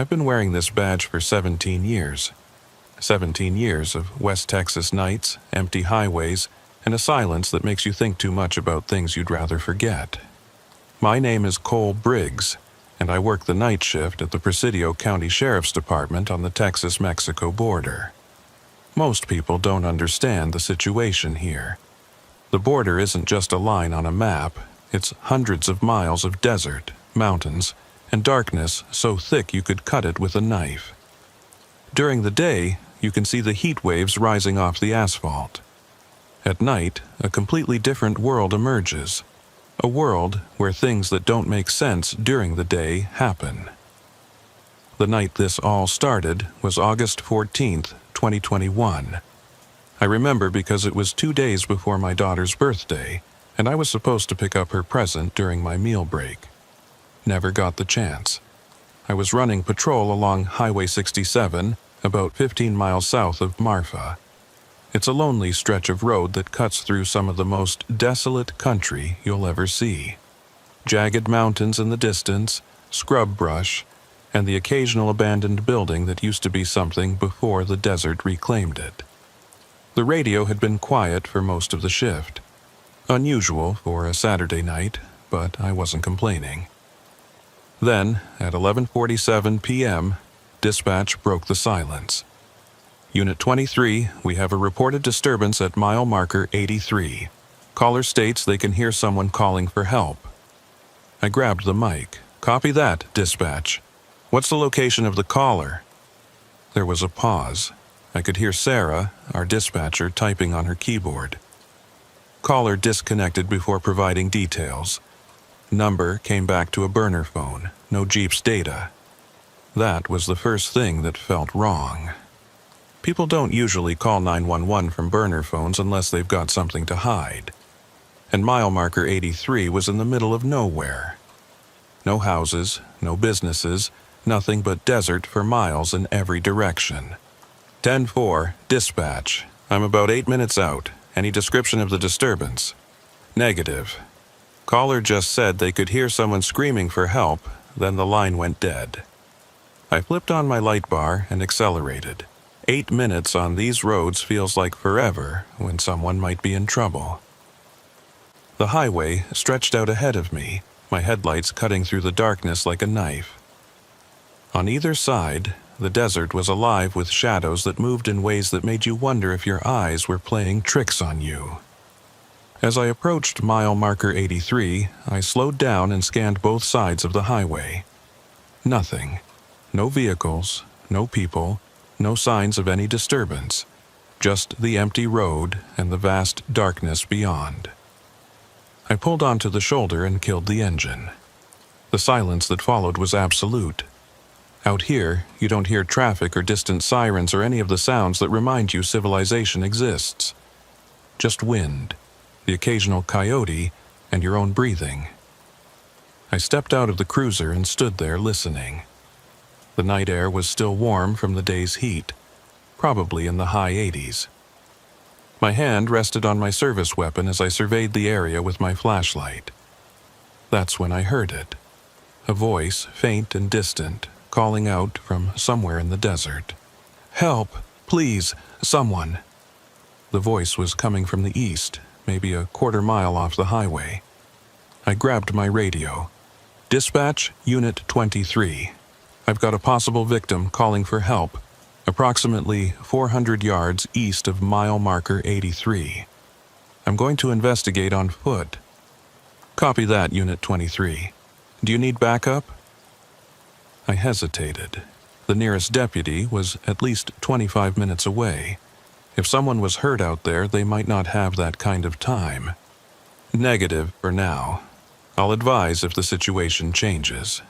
I've been wearing this badge for 17 years. 17 years of West Texas nights, empty highways, and a silence that makes you think too much about things you'd rather forget. My name is Cole Briggs, and I work the night shift at the Presidio County Sheriff's Department on the Texas-Mexico border. Most people don't understand the situation here. The border isn't just a line on a map, it's hundreds of miles of desert, mountains, and darkness so thick you could cut it with a knife. During the day, you can see the heat waves rising off the asphalt. At night, a completely different world emerges. A world where things that don't make sense during the day happen. The night this all started was August 14th, 2021. I remember because it was 2 days before my daughter's birthday, and I was supposed to pick up her present during my meal break. Never got the chance. I was running patrol along Highway 67, about 15 miles south of Marfa. It's a lonely stretch of road that cuts through some of the most desolate country you'll ever see. Jagged mountains in the distance, scrub brush, and the occasional abandoned building that used to be something before the desert reclaimed it. The radio had been quiet for most of the shift. Unusual for a Saturday night, but I wasn't complaining. Then, at 11:47 p.m., dispatch broke the silence. Unit 23, we have a reported disturbance at mile marker 83. Caller states they can hear someone calling for help. I grabbed the mic. Copy that, dispatch. What's the location of the caller? There was a pause. I could hear Sarah, our dispatcher, typing on her keyboard. Caller disconnected before providing details. Number came back to a burner phone, no Jeep's data. That was the first thing that felt wrong. People don't usually call 911 from burner phones unless they've got something to hide. And mile marker 83 was in the middle of nowhere. No houses, no businesses, nothing but desert for miles in every direction. 10-4, dispatch. I'm about 8 minutes out. Any description of the disturbance? Negative. Caller just said they could hear someone screaming for help, then the line went dead. I flipped on my light bar and accelerated. 8 minutes on these roads feels like forever when someone might be in trouble. The highway stretched out ahead of me, my headlights cutting through the darkness like a knife. On either side, the desert was alive with shadows that moved in ways that made you wonder if your eyes were playing tricks on you. As I approached mile marker 83, I slowed down and scanned both sides of the highway. Nothing. No vehicles, no people, no signs of any disturbance. Just the empty road and the vast darkness beyond. I pulled onto the shoulder and killed the engine. The silence that followed was absolute. Out here, you don't hear traffic or distant sirens or any of the sounds that remind you civilization exists. Just wind, the occasional coyote, and your own breathing. I stepped out of the cruiser and stood there listening. The night air was still warm from the day's heat, probably in the high 80s. My hand rested on my service weapon as I surveyed the area with my flashlight. That's when I heard it. A voice, faint and distant, calling out from somewhere in the desert. Help! Please! Someone! The voice was coming from the east, maybe a quarter mile off the highway. I grabbed my radio. Dispatch, Unit 23. I've got a possible victim calling for help, approximately 400 yards east of mile marker 83. I'm going to investigate on foot. Copy that, Unit 23. Do you need backup? I hesitated. The nearest deputy was at least 25 minutes away. If someone was hurt out there, they might not have that kind of time. Negative for now. I'll advise if the situation changes.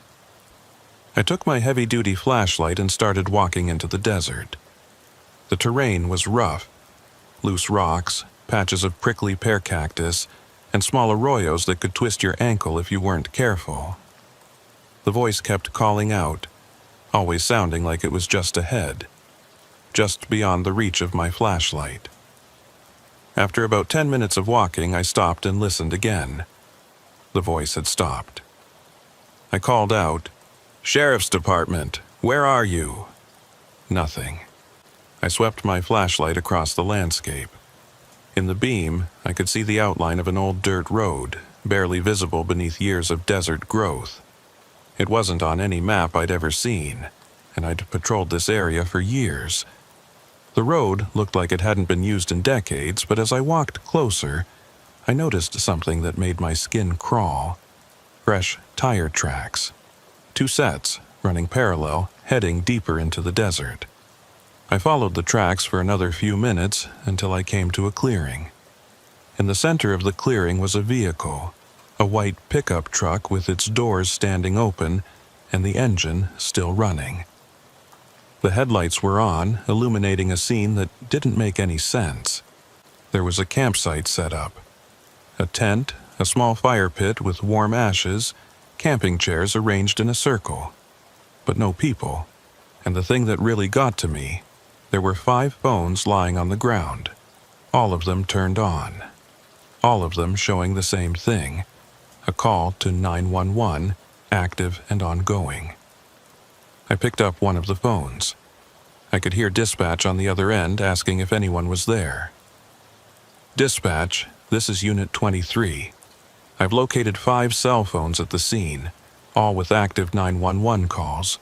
I took my heavy-duty flashlight and started walking into the desert. The terrain was rough. Loose rocks, patches of prickly pear cactus, and small arroyos that could twist your ankle if you weren't careful. The voice kept calling out, always sounding like it was just ahead, just beyond the reach of my flashlight. After about 10 minutes of walking, I stopped and listened again. The voice had stopped. I called out, "Sheriff's Department, Where are you? Nothing. I swept my flashlight across the landscape. In the beam, I could see the outline of an old dirt road, barely visible beneath years of desert growth. It wasn't on any map I'd ever seen, and I'd patrolled this area for years. The road looked like it hadn't been used in decades, but as I walked closer, I noticed something that made my skin crawl. Fresh tire tracks. 2 sets, running parallel, heading deeper into the desert. I followed the tracks for another few minutes until I came to a clearing. In the center of the clearing was a vehicle, a white pickup truck with its doors standing open and the engine still running. The headlights were on, illuminating a scene that didn't make any sense. There was a campsite set up. A tent, a small fire pit with warm ashes, camping chairs arranged in a circle. But no people. And the thing that really got to me, there were 5 phones lying on the ground. All of them turned on. All of them showing the same thing. A call to 911, active and ongoing. I picked up one of the phones. I could hear dispatch on the other end asking if anyone was there. Dispatch, this is Unit 23. I've located 5 cell phones at the scene, all with active 911 calls.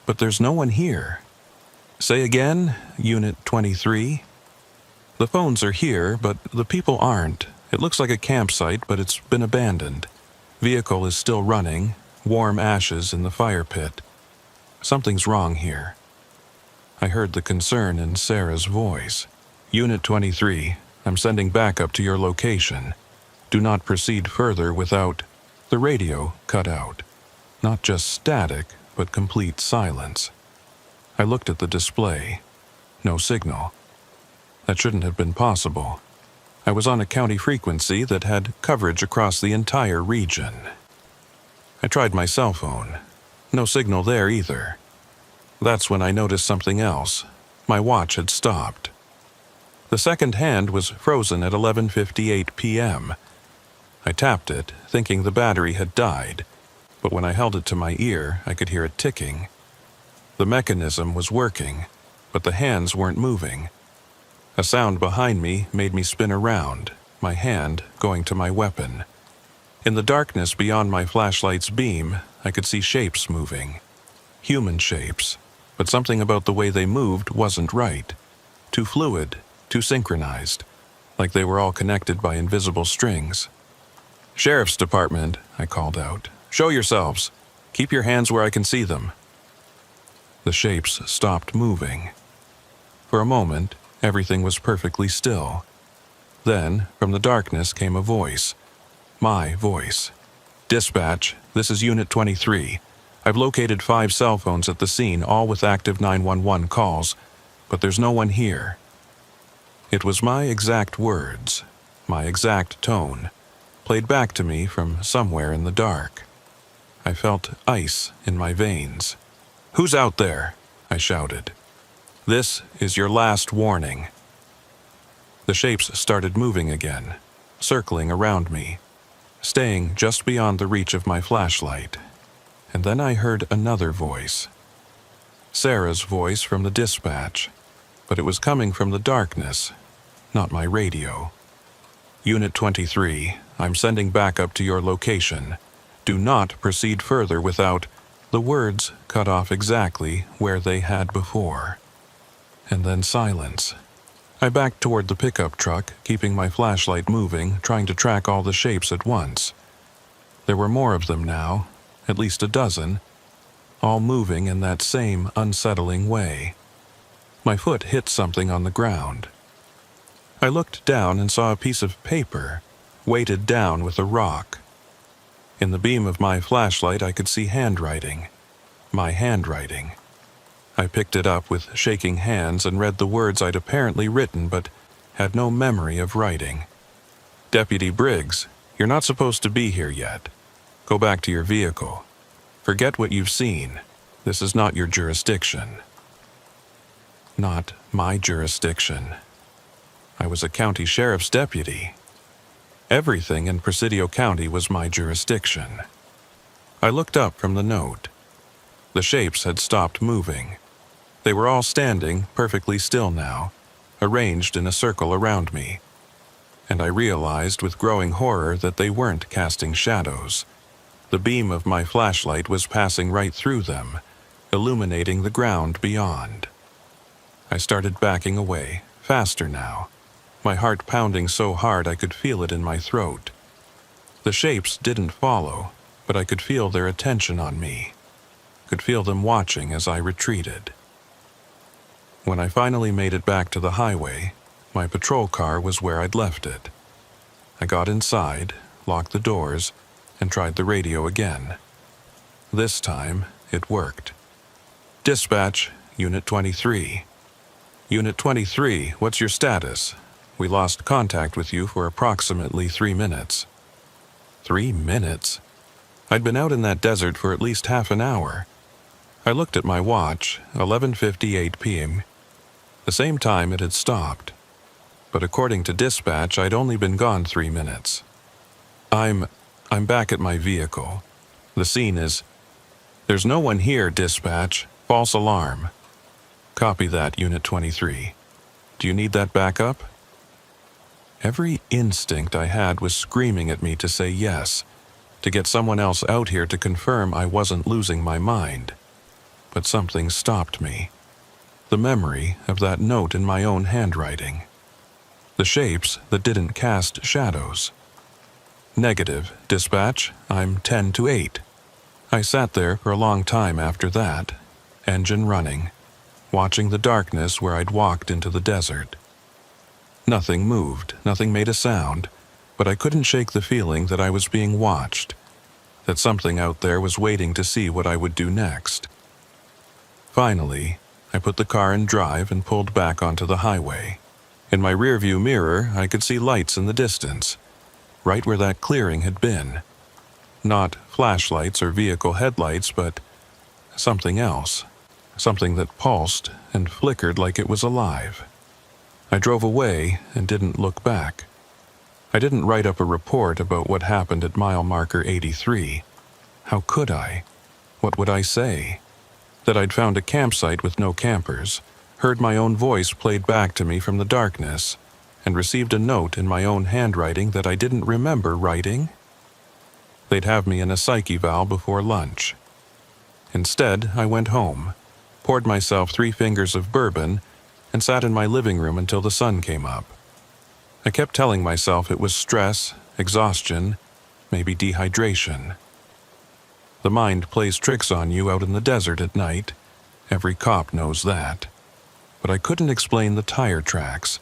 But there's no one here. Say again, Unit 23? The phones are here, but the people aren't. It looks like a campsite, but it's been abandoned. Vehicle is still running, warm ashes in the fire pit. Something's wrong here. I heard the concern in Sarah's voice. Unit 23, I'm sending backup to your location. Do not proceed further without... The radio cut out. Not just static, but complete silence. I looked at the display. No signal. That shouldn't have been possible. I was on a county frequency that had coverage across the entire region. I tried my cell phone. No signal there either. That's when I noticed something else. My watch had stopped. The second hand was frozen at 11:58 p.m. I tapped it, thinking the battery had died, but when I held it to my ear, I could hear it ticking. The mechanism was working, but the hands weren't moving. A sound behind me made me spin around, my hand going to my weapon. In the darkness beyond my flashlight's beam, I could see shapes moving. Human shapes, but something about the way they moved wasn't right. Too fluid, too synchronized, like they were all connected by invisible strings. "Sheriff's Department," I called out. "Show yourselves. Keep your hands where I can see them." The shapes stopped moving. For a moment, everything was perfectly still. Then, from the darkness came a voice. My voice. "Dispatch, this is Unit 23. I've located 5 cell phones at the scene, all with active 911 calls, but there's no one here." It was my exact words, my exact tone, played back to me from somewhere in the dark. I felt ice in my veins. "Who's out there?" I shouted. "This is your last warning." The shapes started moving again, circling around me, staying just beyond the reach of my flashlight. And then I heard another voice. Sarah's voice from the dispatch, but it was coming from the darkness, not my radio. "Unit 23, I'm sending backup to your location. Do not proceed further without..." The words cut off exactly where they had before. And then silence. I backed toward the pickup truck, keeping my flashlight moving, trying to track all the shapes at once. There were more of them now, at least a dozen, all moving in that same unsettling way. My foot hit something on the ground. I looked down and saw a piece of paper, weighted down with a rock. In the beam of my flashlight, I could see handwriting. My handwriting. I picked it up with shaking hands and read the words I'd apparently written but had no memory of writing. "Deputy Briggs, you're not supposed to be here yet. Go back to your vehicle. Forget what you've seen. This is not your jurisdiction." Not my jurisdiction. I was a county sheriff's deputy. Everything in Presidio County was my jurisdiction. I looked up from the note. The shapes had stopped moving. They were all standing perfectly still now, arranged in a circle around me. And I realized with growing horror that they weren't casting shadows. The beam of my flashlight was passing right through them, illuminating the ground beyond. I started backing away, faster now, my heart pounding so hard I could feel it in my throat. The shapes didn't follow, but I could feel their attention on me, could feel them watching as I retreated. When I finally made it back to the highway, my patrol car was where I'd left it. I got inside, locked the doors, and tried the radio again. This time, it worked. Dispatch, Unit 23. Unit 23, what's your status? We lost contact with you for approximately 3 minutes. 3 minutes? I'd been out in that desert for at least half an hour. I looked at my watch, 11:58 p.m., the same time it had stopped. But according to dispatch, I'd only been gone 3 minutes. I'm back at my vehicle. The scene is... There's no one here, dispatch. False alarm. Copy that, Unit 23. Do you need that backup? Every instinct I had was screaming at me to say yes, to get someone else out here to confirm I wasn't losing my mind. But something stopped me. The memory of that note in my own handwriting. The shapes that didn't cast shadows. Negative, dispatch, I'm 10 to 8. I sat there for a long time after that, engine running, watching the darkness where I'd walked into the desert. Nothing moved, nothing made a sound, but I couldn't shake the feeling that I was being watched, that something out there was waiting to see what I would do next. Finally, I put the car in drive and pulled back onto the highway. In my rearview mirror, I could see lights in the distance, right where that clearing had been. Not flashlights or vehicle headlights, but something else. Something that pulsed and flickered like it was alive. I drove away and didn't look back. I didn't write up a report about what happened at mile marker 83. How could I? What would I say? That I'd found a campsite with no campers, heard my own voice played back to me from the darkness, and received a note in my own handwriting that I didn't remember writing? They'd have me in a psych eval before lunch. Instead, I went home, poured myself 3 fingers of bourbon, and sat in my living room until the sun came up. I kept telling myself it was stress, exhaustion, maybe dehydration. The mind plays tricks on you out in the desert at night. Every cop knows that. But I couldn't explain the tire tracks.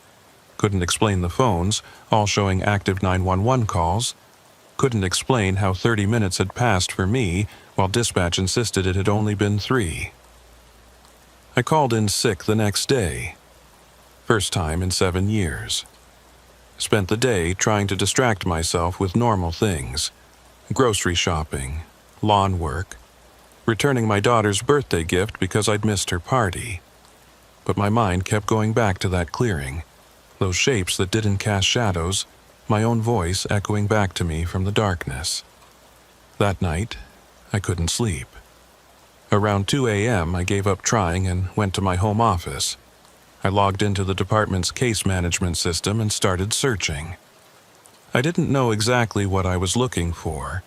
Couldn't explain the phones, all showing active 911 calls. Couldn't explain how 30 minutes had passed for me, while dispatch insisted it had only been 3. I called in sick the next day. First time in 7 years. Spent the day trying to distract myself with normal things. Grocery shopping, lawn work, returning my daughter's birthday gift because I'd missed her party. But my mind kept going back to that clearing, those shapes that didn't cast shadows, my own voice echoing back to me from the darkness. That night, I couldn't sleep. Around 2 a.m., I gave up trying and went to my home office. I logged into the department's case management system and started searching. I didn't know exactly what I was looking for,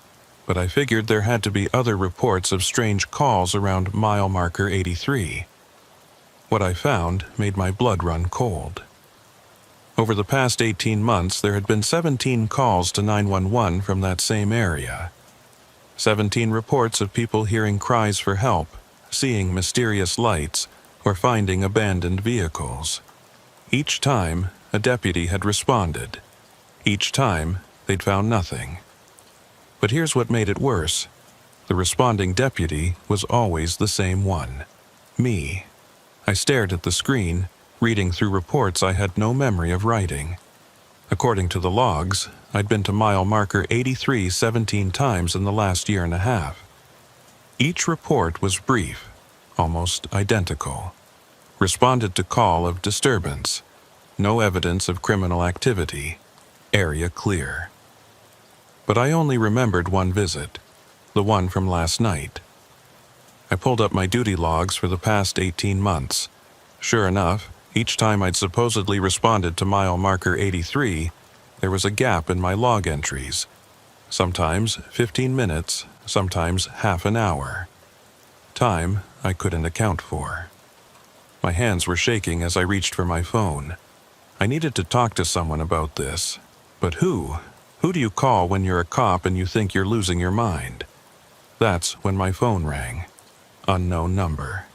but I figured there had to be other reports of strange calls around mile marker 83. What I found made my blood run cold. Over the past 18 months, there had been 17 calls to 911 from that same area. 17 reports of people hearing cries for help, seeing mysterious lights, or finding abandoned vehicles. Each time, a deputy had responded. Each time, they'd found nothing. But here's what made it worse. The responding deputy was always the same one. Me. I stared at the screen, reading through reports I had no memory of writing. According to the logs, I'd been to mile marker 83 17 times in the last year and a half. Each report was brief, almost identical. Responded to call of disturbance. No evidence of criminal activity. Area clear. But I only remembered one visit, the one from last night. I pulled up my duty logs for the past 18 months. Sure enough, each time I'd supposedly responded to mile marker 83, there was a gap in my log entries. Sometimes 15 minutes, sometimes half an hour. Time I couldn't account for. My hands were shaking as I reached for my phone. I needed to talk to someone about this. But who? Who do you call when you're a cop and you think you're losing your mind? That's when my phone rang. Unknown number.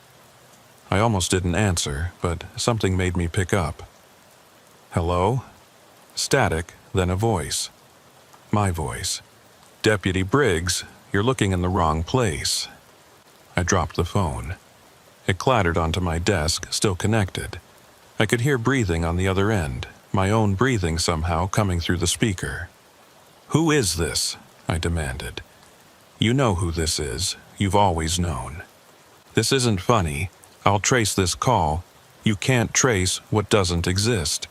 I almost didn't answer, but something made me pick up. Hello? Static, then a voice. My voice. Deputy Briggs, you're looking in the wrong place. I dropped the phone. It clattered onto my desk, still connected. I could hear breathing on the other end, my own breathing somehow coming through the speaker. Who is this? I demanded. You know who this is. You've always known. This isn't funny. I'll trace this call. You can't trace what doesn't exist.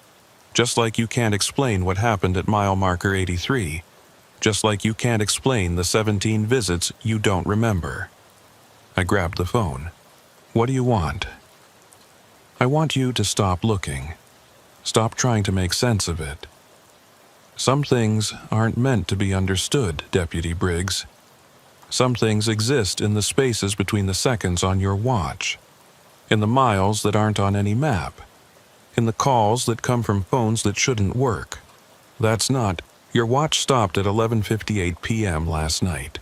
Just like you can't explain what happened at mile marker 83. Just like you can't explain the 17 visits you don't remember. I grabbed the phone. What do you want? I want you to stop looking. Stop trying to make sense of it. Some things aren't meant to be understood, Deputy Briggs. Some things exist in the spaces between the seconds on your watch. In the miles that aren't on any map. In the calls that come from phones that shouldn't work. That's not, your watch stopped at 11:58 p.m. last night.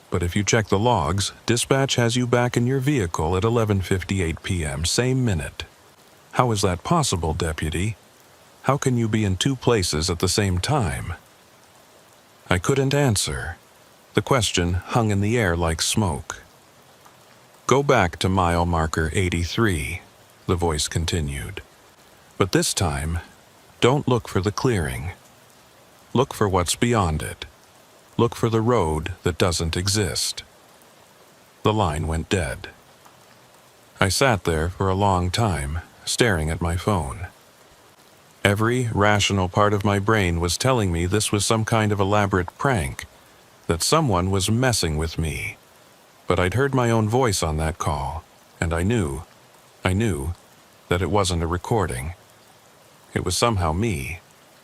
But if you check the logs, dispatch has you back in your vehicle at 11:58 p.m., same minute. How is that possible, Deputy? How can you be in two places at the same time? I couldn't answer. The question hung in the air like smoke. Go back to mile marker 83, the voice continued. But this time, don't look for the clearing. Look for what's beyond it. Look for the road that doesn't exist. The line went dead. I sat there for a long time, staring at my phone. Every rational part of my brain was telling me this was some kind of elaborate prank, that someone was messing with me. But I'd heard my own voice on that call, and I knew that it wasn't a recording. It was somehow me,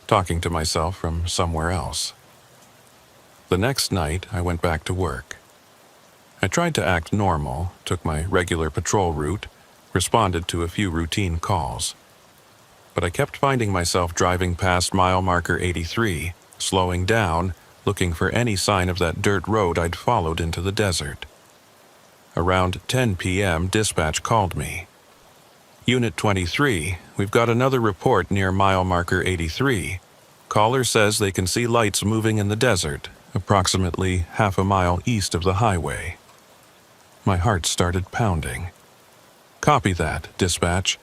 talking to myself from somewhere else. The next night, I went back to work. I tried to act normal, took my regular patrol route, responded to a few routine calls. But I kept finding myself driving past mile marker 83, slowing down, looking for any sign of that dirt road I'd followed into the desert. Around 10 p.m., dispatch called me. Unit 23, we've got another report near mile marker 83. Caller says they can see lights moving in the desert, approximately half a mile east of the highway. My heart started pounding. Copy that, dispatch.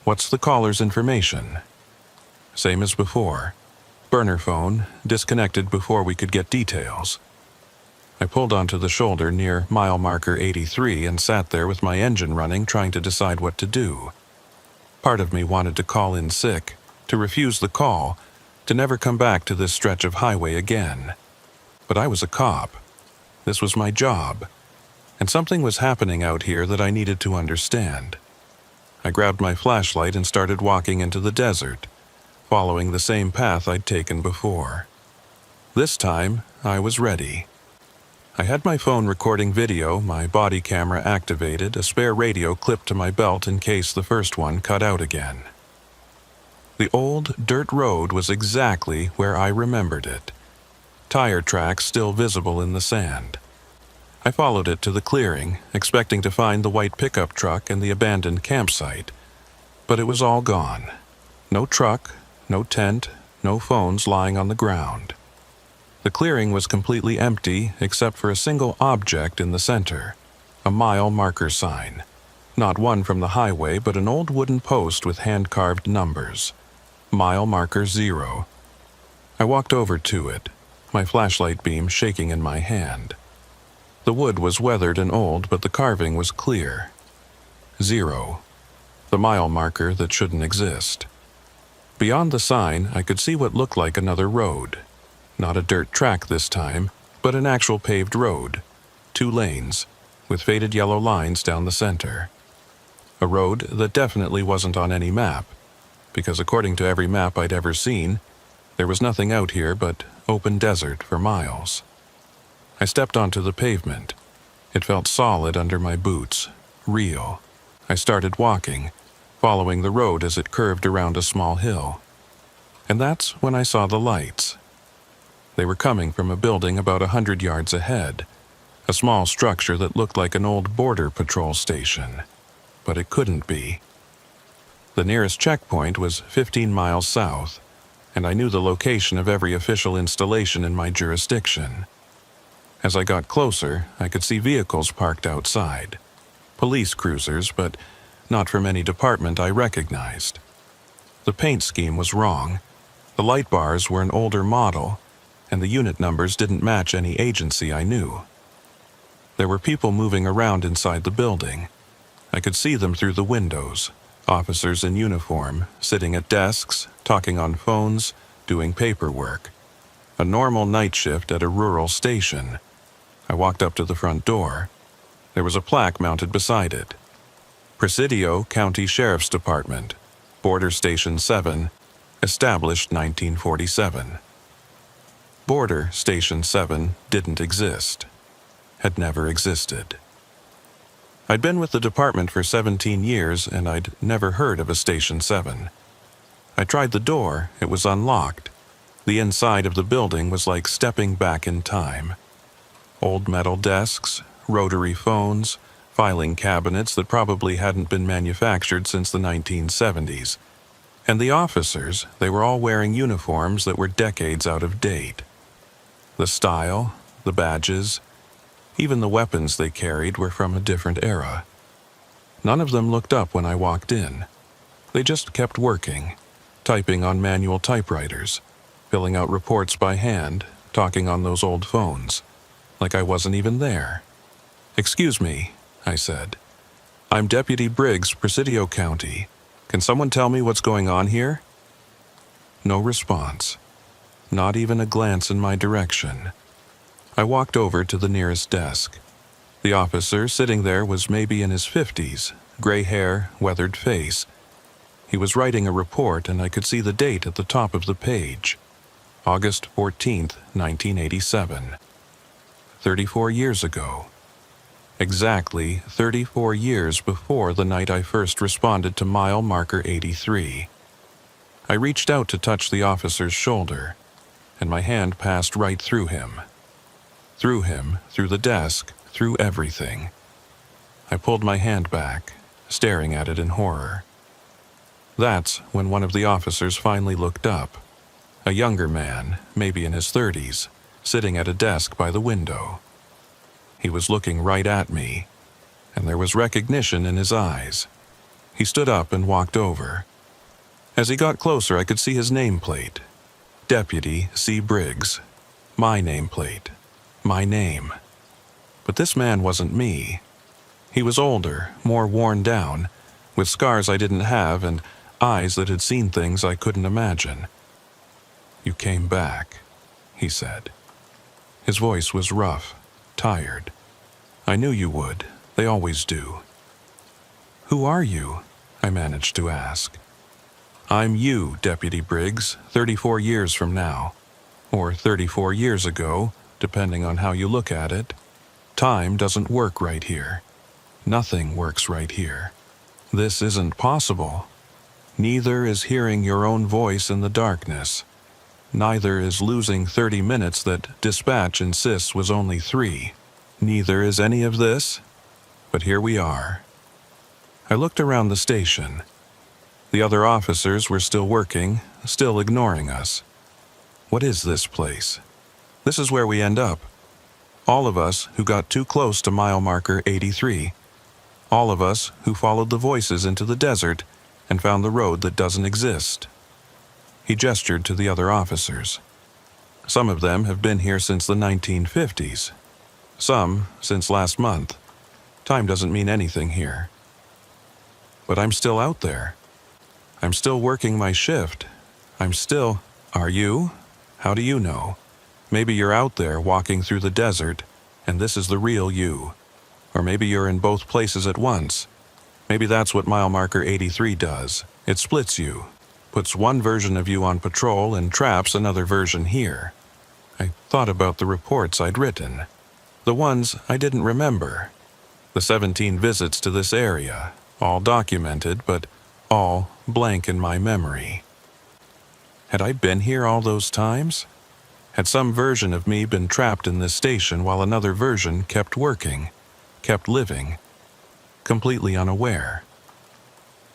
What's the caller's information? Same as before. Burner phone, disconnected before we could get details. I pulled onto the shoulder near mile marker 83 and sat there with my engine running, trying to decide what to do. Part of me wanted to call in sick, to refuse the call, to never come back to this stretch of highway again. But I was a cop. This was my job. And something was happening out here that I needed to understand. I grabbed my flashlight and started walking into the desert, following the same path I'd taken before. This time, I was ready. I had my phone recording video, my body camera activated, a spare radio clipped to my belt in case the first one cut out again. The old dirt road was exactly where I remembered it. Tire tracks still visible in the sand. I followed it to the clearing, expecting to find the white pickup truck and the abandoned campsite. But it was all gone. No truck, no tent, no phones lying on the ground. The clearing was completely empty except for a single object in the center, a mile marker sign. Not one from the highway, but an old wooden post with hand-carved numbers. Mile marker 0. I walked over to it, my flashlight beam shaking in my hand. The wood was weathered and old, but the carving was clear. 0. The mile marker that shouldn't exist. Beyond the sign, I could see what looked like another road. Not a dirt track this time, but an actual paved road. 2 lanes. with faded yellow lines down the center. A road that definitely wasn't on any map, because according to every map I'd ever seen, there was nothing out here but open desert for miles. I stepped onto the pavement. It felt solid under my boots, real. I started walking, following the road as it curved around a small hill. And that's when I saw the lights. They were coming from a building about 100 yards ahead, a small structure that looked like an old border patrol station. But it couldn't be. The nearest checkpoint was 15 miles south, and I knew the location of every official installation in my jurisdiction. As I got closer, I could see vehicles parked outside. Police cruisers, but not from any department I recognized. The paint scheme was wrong. The light bars were an older model, and the unit numbers didn't match any agency I knew. There were people moving around inside the building. I could see them through the windows, officers in uniform, sitting at desks, talking on phones, doing paperwork. A normal night shift at a rural station. I walked up to the front door. There was a plaque mounted beside it. Presidio County Sheriff's Department, Border Station 7, established 1947. Border Station 7 didn't exist. Had never existed. I'd been with the department for 17 years and I'd never heard of a Station 7. I tried the door, it was unlocked. The inside of the building was like stepping back in time. Old metal desks, rotary phones, filing cabinets that probably hadn't been manufactured since the 1970s. And the officers, they were all wearing uniforms that were decades out of date. The style, the badges, even the weapons they carried were from a different era. None of them looked up when I walked in. They just kept working, typing on manual typewriters, filling out reports by hand, talking on those old phones, like I wasn't even there. "Excuse me," I said. "I'm Deputy Briggs, Presidio County. Can someone tell me what's going on here?" No response. Not even a glance in my direction. I walked over to the nearest desk. The officer sitting there was maybe in his 50s, gray hair, weathered face. He was writing a report and I could see the date at the top of the page. August 14th, 1987. 34 years ago. Exactly 34 years before the night I first responded to mile marker 83. I reached out to touch the officer's shoulder, and my hand passed right through him. Through him, through the desk, through everything. I pulled my hand back, staring at it in horror. That's when one of the officers finally looked up. A younger man, maybe in his 30s, sitting at a desk by the window. He was looking right at me, and there was recognition in his eyes. He stood up and walked over. As he got closer, I could see his nameplate. Deputy C. Briggs. My nameplate. My name. But this man wasn't me. He was older, more worn down, with scars I didn't have and eyes that had seen things I couldn't imagine. "You came back," he said. His voice was rough, tired. "I knew you would. They always do." "Who are you?" I managed to ask. "I'm you, Deputy Briggs, 34 years from now. Or 34 years ago, depending on how you look at it. Time doesn't work right here. Nothing works right here. This isn't possible. Neither is hearing your own voice in the darkness. Neither is losing 30 minutes that dispatch insists was only 3. Neither is any of this. But here we are." I looked around the station. The other officers were still working, still ignoring us. What is this place? This is where we end up. All of us who got too close to mile marker 83. All of us who followed the voices into the desert and found the road that doesn't exist. He gestured to the other officers. Some of them have been here since the 1950s. Some since last month. Time doesn't mean anything here. But I'm still out there. I'm still working my shift. I'm still... Are you? How do you know? Maybe you're out there walking through the desert, and this is the real you. Or maybe you're in both places at once. Maybe that's what mile marker 83 does. It splits you, puts one version of you on patrol and traps another version here. I thought about the reports I'd written, the ones I didn't remember. The 17 visits to this area, all documented, but all blank in my memory. Had I been here all those times? Had some version of me been trapped in this station while another version kept working, kept living, completely unaware?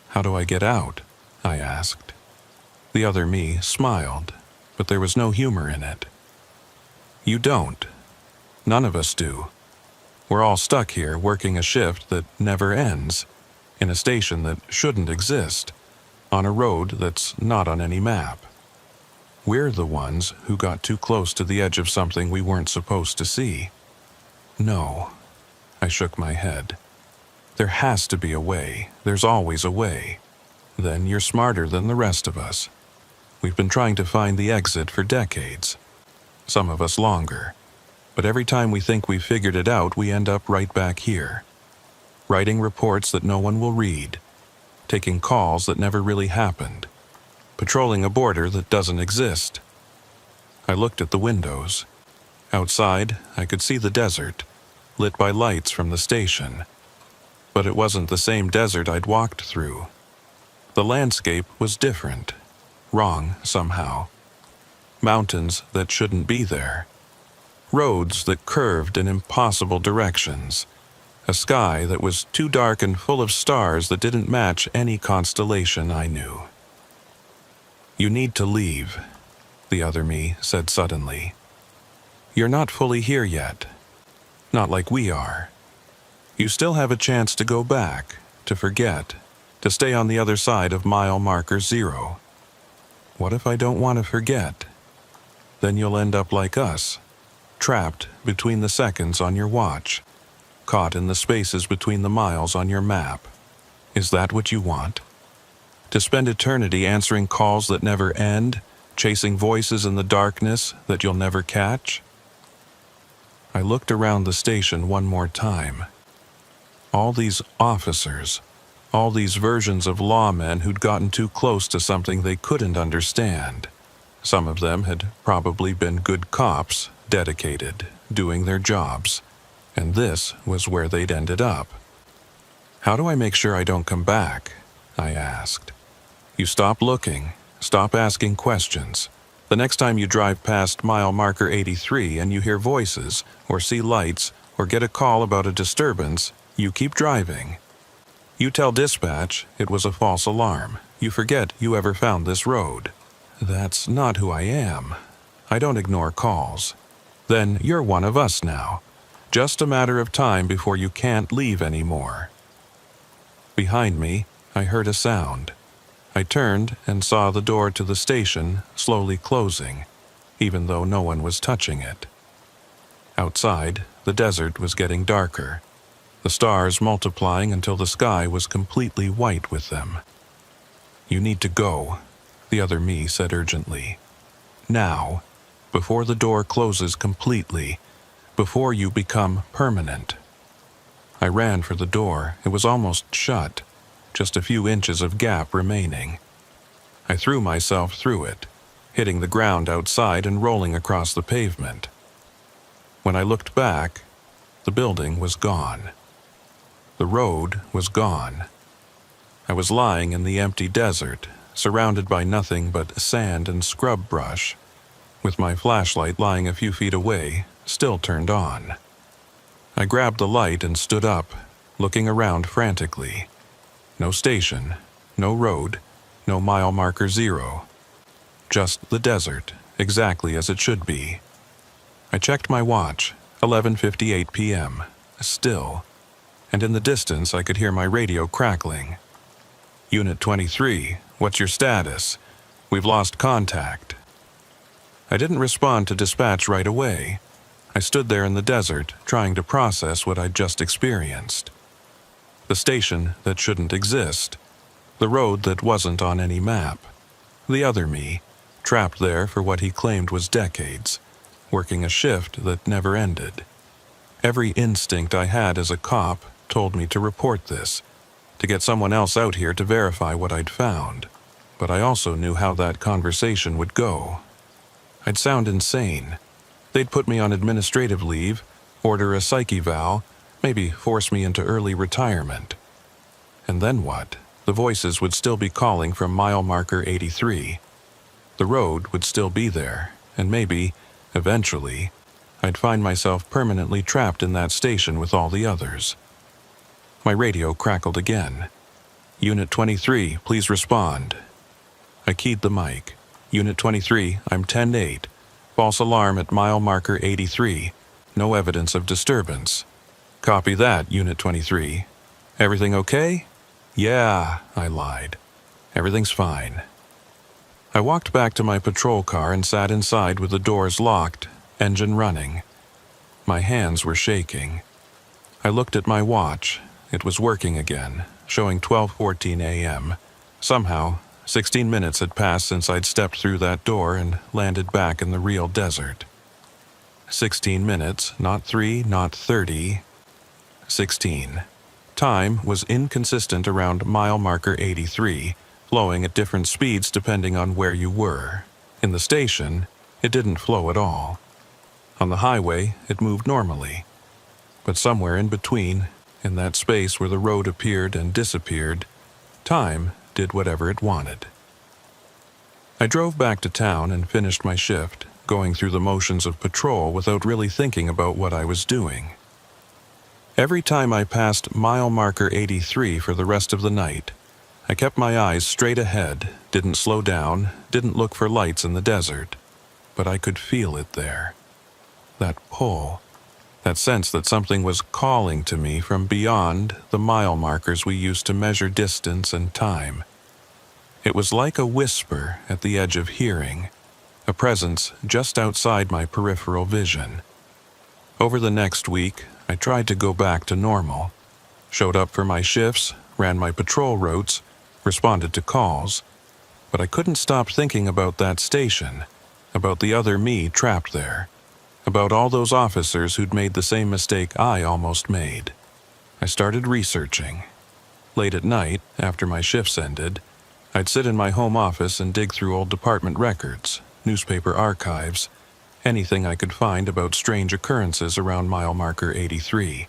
How do I get out? I asked. The other me smiled, but there was no humor in it. You don't. None of us do. We're all stuck here working a shift that never ends, in a station that shouldn't exist, on a road that's not on any map. We're the ones who got too close to the edge of something we weren't supposed to see. No, I shook my head. There has to be a way. There's always a way. Then you're smarter than the rest of us. We've been trying to find the exit for decades. Some of us longer. But every time we think we've figured it out, we end up right back here. Writing reports that no one will read. Taking calls that never really happened. Patrolling a border that doesn't exist. I looked at the windows. Outside, I could see the desert, lit by lights from the station. But it wasn't the same desert I'd walked through. The landscape was different. Wrong, somehow. Mountains that shouldn't be there. Roads that curved in impossible directions. A sky that was too dark and full of stars that didn't match any constellation I knew. You need to leave, the other me said suddenly. You're not fully here yet. Not like we are. You still have a chance to go back, to forget, to stay on the other side of mile marker 0. What if I don't want to forget? Then you'll end up like us, trapped between the seconds on your watch, caught in the spaces between the miles on your map. Is that what you want? To spend eternity answering calls that never end, chasing voices in the darkness that you'll never catch? I looked around the station one more time. All these officers, all these versions of lawmen who'd gotten too close to something they couldn't understand. Some of them had probably been good cops, dedicated, doing their jobs, and this was where they'd ended up. How do I make sure I don't come back? I asked. You stop looking, stop asking questions. The next time you drive past mile marker 83 and you hear voices, or see lights, or get a call about a disturbance, you keep driving. You tell dispatch it was a false alarm. You forget you ever found this road. That's not who I am. I don't ignore calls. Then you're one of us now. Just a matter of time before you can't leave anymore. Behind me, I heard a sound. I turned and saw the door to the station slowly closing, even though no one was touching it. Outside, the desert was getting darker, the stars multiplying until the sky was completely white with them. You need to go, the other me said urgently. Now, before the door closes completely, before you become permanent. I ran for the door. It was almost shut, just a few inches of gap remaining. I threw myself through it, hitting the ground outside and rolling across the pavement. When I looked back, the building was gone. The road was gone. I was lying in the empty desert, surrounded by nothing but sand and scrub brush, with my flashlight lying a few feet away, still turned on. I grabbed the light and stood up, looking around frantically. No station, no road, no mile marker 0. Just the desert, exactly as it should be. I checked my watch, 11:58 p.m., still, and in the distance I could hear my radio crackling. Unit 23, what's your status? We've lost contact. I didn't respond to dispatch right away. I stood there in the desert, trying to process what I'd just experienced. The station that shouldn't exist. The road that wasn't on any map. The other me, trapped there for what he claimed was decades, working a shift that never ended. Every instinct I had as a cop told me to report this, to get someone else out here to verify what I'd found. But I also knew how that conversation would go. I'd sound insane. They'd put me on administrative leave, order a psych eval, maybe force me into early retirement. And then what? The voices would still be calling from mile marker 83. The road would still be there, and maybe, eventually, I'd find myself permanently trapped in that station with all the others. My radio crackled again. Unit 23, please respond. I keyed the mic. Unit 23, I'm 10-8. False alarm at mile marker 83. No evidence of disturbance. Copy that, Unit 23. Everything okay? Yeah, I lied. Everything's fine. I walked back to my patrol car and sat inside with the doors locked, engine running. My hands were shaking. I looked at my watch. It was working again, showing 12:14 a.m. Somehow, 16 minutes had passed since I'd stepped through that door and landed back in the real desert. 16 minutes, not 3, not 30. 16. Time was inconsistent around mile marker 83, flowing at different speeds depending on where you were. In the station, it didn't flow at all. On the highway, it moved normally. But somewhere in between, in that space where the road appeared and disappeared, time did whatever it wanted. I drove back to town and finished my shift, going through the motions of patrol without really thinking about what I was doing. Every time I passed mile marker 83 for the rest of the night, I kept my eyes straight ahead, didn't slow down, didn't look for lights in the desert, but I could feel it there. That pull, that sense that something was calling to me from beyond the mile markers we used to measure distance and time. It was like a whisper at the edge of hearing, a presence just outside my peripheral vision. Over the next week, I tried to go back to normal, showed up for my shifts, ran my patrol routes, responded to calls, but I couldn't stop thinking about that station, about the other me trapped there, about all those officers who'd made the same mistake I almost made. I started researching. Late at night, after my shifts ended, I'd sit in my home office and dig through old department records, newspaper archives, anything I could find about strange occurrences around mile marker 83.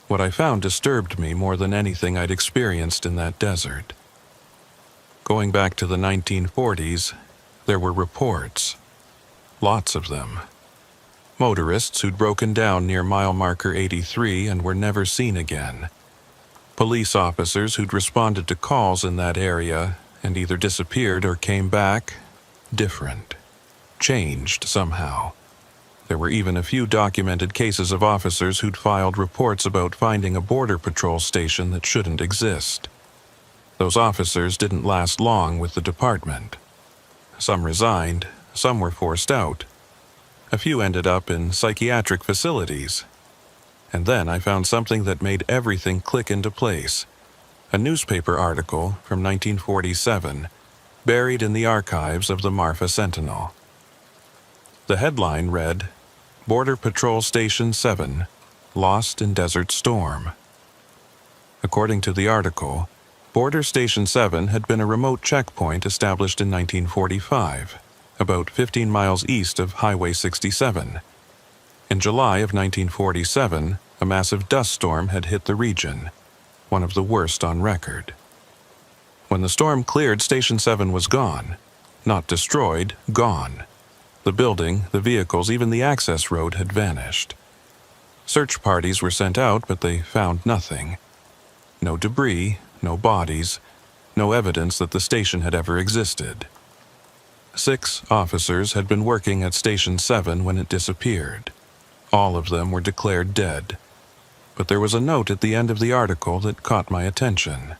What I found disturbed me more than anything I'd experienced in that desert. Going back to the 1940s, there were reports. Lots of them. Motorists who'd broken down near mile marker 83 and were never seen again. Police officers who'd responded to calls in that area and either disappeared or came back different. Changed somehow. There were even a few documented cases of officers who'd filed reports about finding a border patrol station that shouldn't exist. Those officers didn't last long with the department. Some resigned, some were forced out. A few ended up in psychiatric facilities. And then I found something that made everything click into place. A newspaper article from 1947, buried in the archives of the Marfa Sentinel. The headline read, Border Patrol Station 7, Lost in Desert Storm. According to the article, Border Station 7 had been a remote checkpoint established in 1945, about 15 miles east of Highway 67. In July of 1947, a massive dust storm had hit the region, one of the worst on record. When the storm cleared, Station 7 was gone. Not destroyed, gone. The building, the vehicles, even the access road had vanished. Search parties were sent out, but they found nothing. No debris, no bodies, no evidence that the station had ever existed. 6 officers had been working at Station 7 when it disappeared. All of them were declared dead. But there was a note at the end of the article that caught my attention.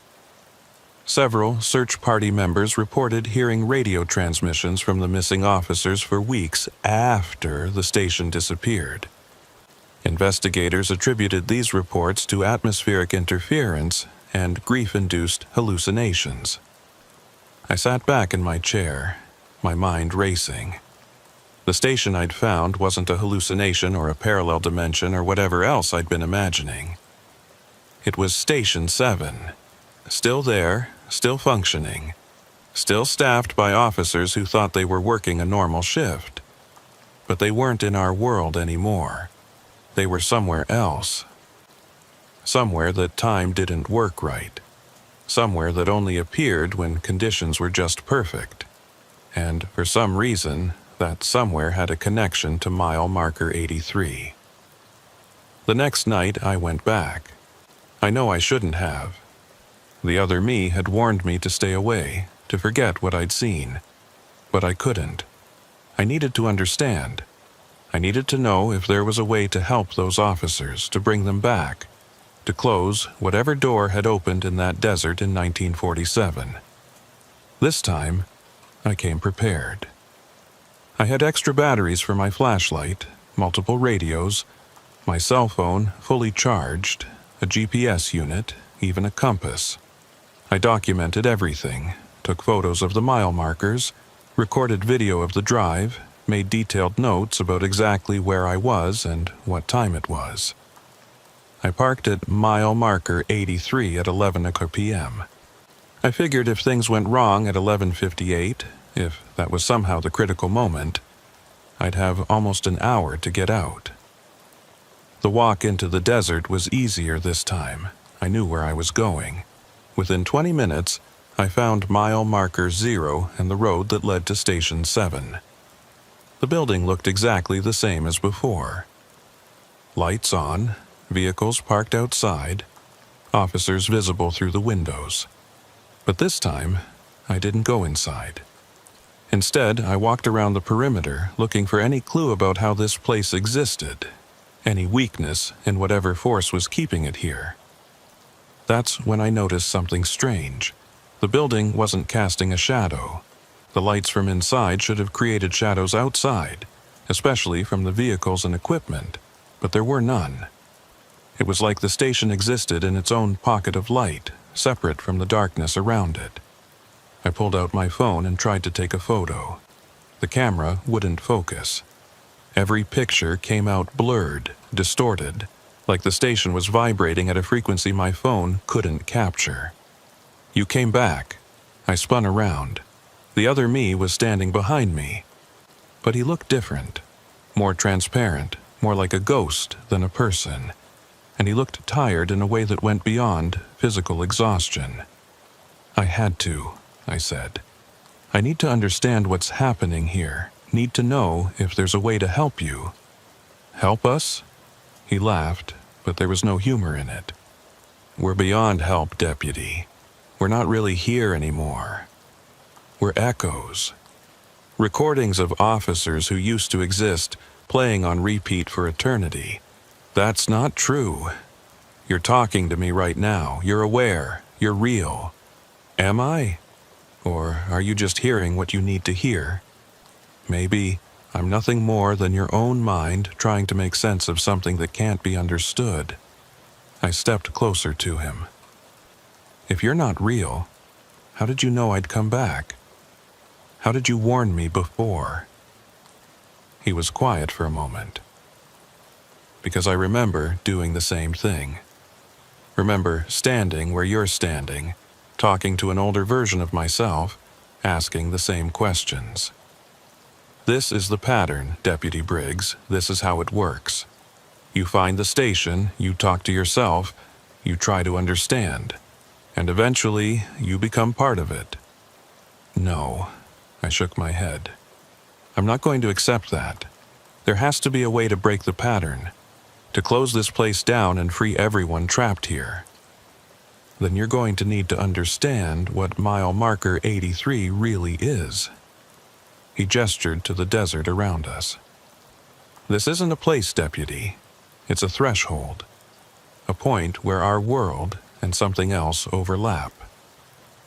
Several search party members reported hearing radio transmissions from the missing officers for weeks after the station disappeared. Investigators attributed these reports to atmospheric interference and grief-induced hallucinations. I sat back in my chair, my mind racing. The station I'd found wasn't a hallucination or a parallel dimension or whatever else I'd been imagining. It was Station 7. Still there, still functioning, still staffed by officers who thought they were working a normal shift. But they weren't in our world anymore. They were somewhere else. Somewhere that time didn't work right. Somewhere that only appeared when conditions were just perfect. And for some reason, that somewhere had a connection to mile marker 83. The next night I went back. I know I shouldn't have. The other me had warned me to stay away, to forget what I'd seen. But I couldn't. I needed to understand. I needed to know if there was a way to help those officers, to bring them back, to close whatever door had opened in that desert in 1947. This time, I came prepared. I had extra batteries for my flashlight, multiple radios, my cell phone fully charged, a GPS unit, even a compass. I documented everything, took photos of the mile markers, recorded video of the drive, made detailed notes about exactly where I was and what time it was. I parked at mile marker 83 at 11 p.m. I figured if things went wrong at 11:58, if that was somehow the critical moment, I'd have almost an hour to get out. The walk into the desert was easier this time. I knew where I was going. Within 20 minutes, I found mile marker 0 and the road that led to Station 7. The building looked exactly the same as before. Lights on, vehicles parked outside, officers visible through the windows. But this time, I didn't go inside. Instead, I walked around the perimeter looking for any clue about how this place existed, any weakness in whatever force was keeping it here. That's when I noticed something strange. The building wasn't casting a shadow. The lights from inside should have created shadows outside, especially from the vehicles and equipment, but there were none. It was like the station existed in its own pocket of light, separate from the darkness around it. I pulled out my phone and tried to take a photo. The camera wouldn't focus. Every picture came out blurred, distorted, like the station was vibrating at a frequency my phone couldn't capture. You came back. I spun around. The other me was standing behind me. But he looked different, more transparent, more like a ghost than a person. And he looked tired in a way that went beyond physical exhaustion. I had to, I said. I need to understand what's happening here, need to know if there's a way to help you. Help us? He laughed, but there was no humor in it. We're beyond help, deputy. We're not really here anymore. We're echoes. Recordings of officers who used to exist, playing on repeat for eternity. That's not true. You're talking to me right now. You're aware. You're real. Am I? Or are you just hearing what you need to hear? Maybe I'm nothing more than your own mind trying to make sense of something that can't be understood. I stepped closer to him. If you're not real, how did you know I'd come back? How did you warn me before? He was quiet for a moment. Because I remember doing the same thing. Remember standing where you're standing, talking to an older version of myself, asking the same questions. This is the pattern, Deputy Briggs. This is how it works. You find the station, you talk to yourself, you try to understand, and eventually you become part of it. No, I shook my head. I'm not going to accept that. There has to be a way to break the pattern, to close this place down and free everyone trapped here. Then you're going to need to understand what mile marker 83 really is. He gestured to the desert around us. This isn't a place, Deputy. It's a threshold. A point where our world and something else overlap.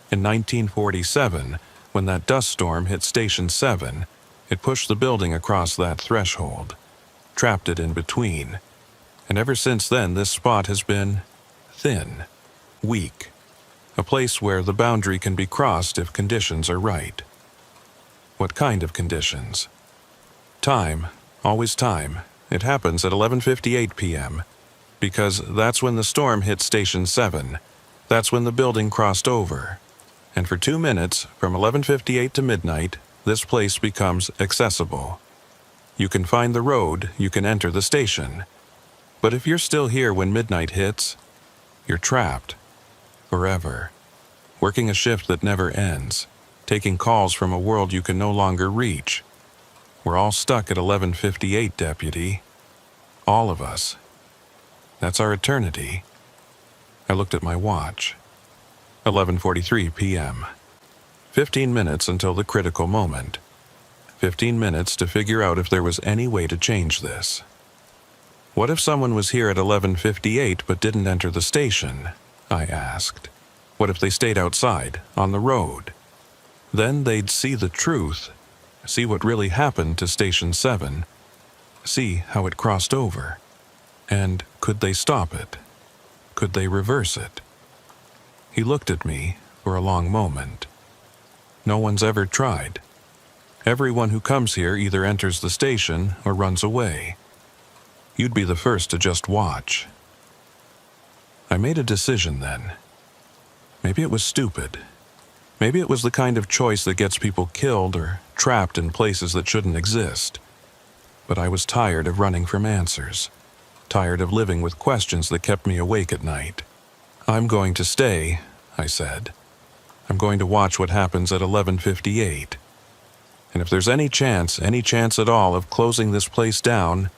In 1947, when that dust storm hit Station 7, it pushed the building across that threshold, trapped it in between. And ever since then, this spot has been thin, weak, a place where the boundary can be crossed if conditions are right. What kind of conditions? Time, always time. It happens at 11:58 p.m. because that's when the storm hit Station 7. That's when the building crossed over. And for 2 minutes, from 11:58 to midnight, this place becomes accessible. You can find the road, you can enter the station. But if you're still here when midnight hits, you're trapped. Forever. Working a shift that never ends. Taking calls from a world you can no longer reach. We're all stuck at 11:58, deputy. All of us. That's our eternity. I looked at my watch. 11:43 p.m. 15 minutes until the critical moment. 15 minutes to figure out if there was any way to change this. What if someone was here at 11:58 but didn't enter the station? I asked. What if they stayed outside, on the road? Then they'd see the truth, see what really happened to Station 7, see how it crossed over. And could they stop it? Could they reverse it? He looked at me for a long moment. No one's ever tried. Everyone who comes here either enters the station or runs away. You'd be the first to just watch. I made a decision then. Maybe it was stupid. Maybe it was the kind of choice that gets people killed or trapped in places that shouldn't exist. But I was tired of running from answers. Tired of living with questions that kept me awake at night. I'm going to stay, I said. I'm going to watch what happens at 11:58. And if there's any chance at all of closing this place down,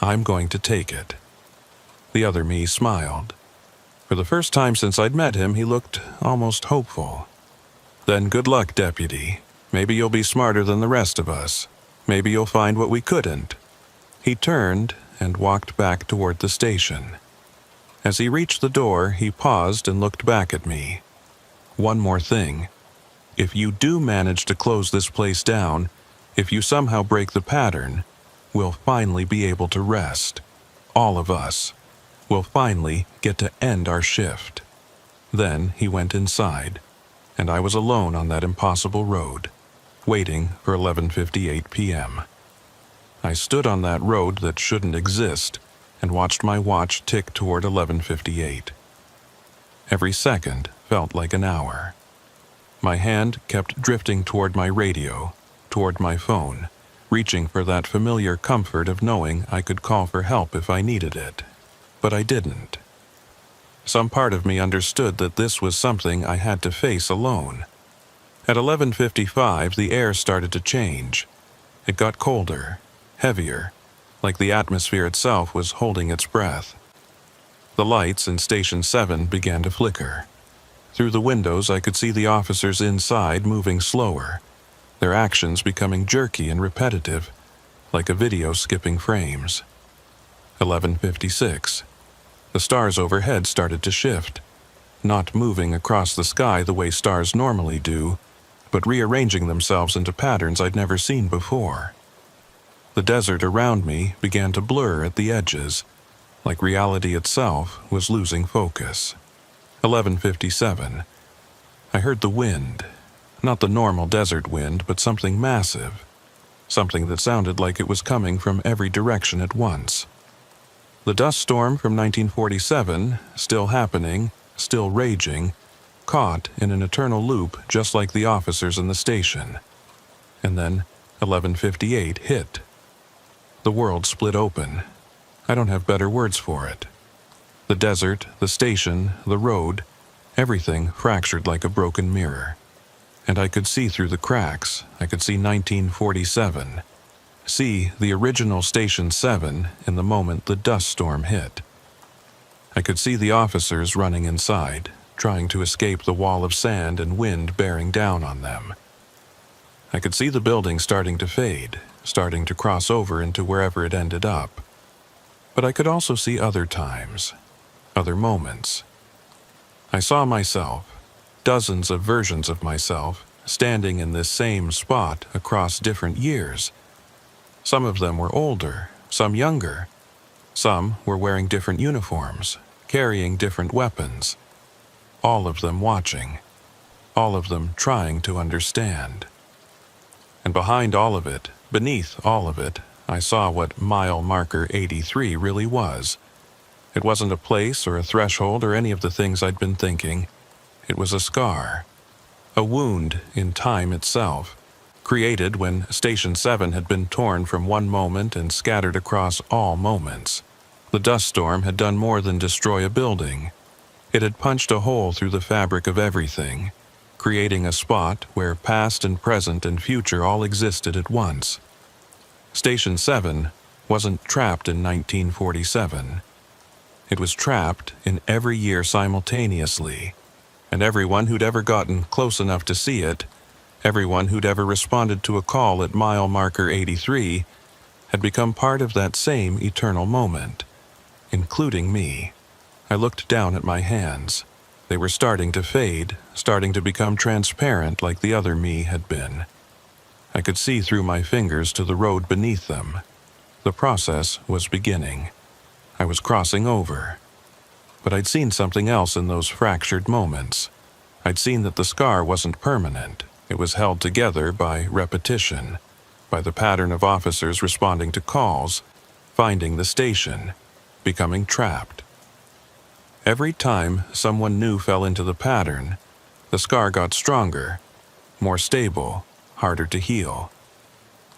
I'm going to take it. The other me smiled. For the first time since I'd met him, he looked almost hopeful. Then good luck, deputy. Maybe you'll be smarter than the rest of us. Maybe you'll find what we couldn't. He turned and walked back toward the station. As he reached the door, he paused and looked back at me. One more thing. If you do manage to close this place down, if you somehow break the pattern, we'll finally be able to rest. All of us. We'll finally get to end our shift. Then he went inside, and I was alone on that impossible road, waiting for 11:58 p.m. I stood on that road that shouldn't exist and watched my watch tick toward 11:58. Every second felt like an hour. My hand kept drifting toward my radio, toward my phone, reaching for that familiar comfort of knowing I could call for help if I needed it. But I didn't. Some part of me understood that this was something I had to face alone. At 11:55, the air started to change. It got colder, heavier, like the atmosphere itself was holding its breath. The lights in Station 7 began to flicker. Through the windows, I could see the officers inside moving slower, their actions becoming jerky and repetitive, like a video skipping frames. 11:56. The stars overhead started to shift, not moving across the sky the way stars normally do, but rearranging themselves into patterns I'd never seen before. The desert around me began to blur at the edges, like reality itself was losing focus. 11:57. I heard the wind, not the normal desert wind, but something massive, something that sounded like it was coming from every direction at once. The dust storm from 1947, still happening, still raging, caught in an eternal loop just like the officers in the station. And then 11:58 hit. The world split open. I don't have better words for it. The desert, the station, the road, everything fractured like a broken mirror. And I could see through the cracks. I could see 1947. See the original Station 7 in the moment the dust storm hit. I could see the officers running inside, trying to escape the wall of sand and wind bearing down on them. I could see the building starting to fade, starting to cross over into wherever it ended up. But I could also see other times, other moments. I saw myself, dozens of versions of myself, standing in this same spot across different years. Some of them were older, some younger. Some were wearing different uniforms, carrying different weapons. All of them watching. All of them trying to understand. And behind all of it, Beneath all of it, I saw what mile marker 83 really was. It wasn't a place or a threshold or any of the things I'd been thinking. It was a scar. A wound in time itself, created when Station 7 had been torn from one moment and scattered across all moments. The dust storm had done more than destroy a building. It had punched a hole through the fabric of everything, creating a spot where past and present and future all existed at once. Station 7 wasn't trapped in 1947. It was trapped in every year simultaneously, and everyone who'd ever gotten close enough to see it, everyone who'd ever responded to a call at mile marker 83, had become part of that same eternal moment, including me. I looked down at my hands. They were starting to fade, starting to become transparent like the other me had been. I could see through my fingers to the road beneath them. The process was beginning. I was crossing over. But I'd seen something else in those fractured moments. I'd seen that the scar wasn't permanent. It was held together by repetition, by the pattern of officers responding to calls, finding the station, becoming trapped. Every time someone new fell into the pattern, the scar got stronger, more stable, harder to heal.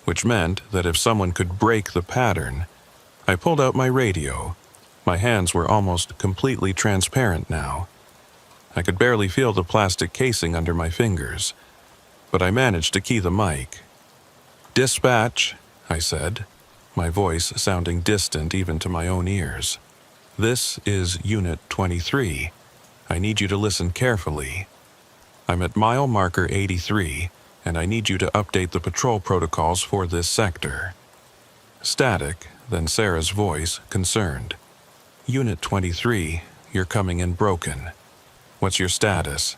Which meant that if someone could break the pattern, I pulled out my radio. My hands were almost completely transparent now. I could barely feel the plastic casing under my fingers, but I managed to key the mic. "Dispatch," I said, my voice sounding distant even to my own ears. "This is Unit 23. I need you to listen carefully. I'm at mile marker 83, and I need you to update the patrol protocols for this sector." Static, then Sarah's voice, concerned. "Unit 23, you're coming in broken. What's your status?"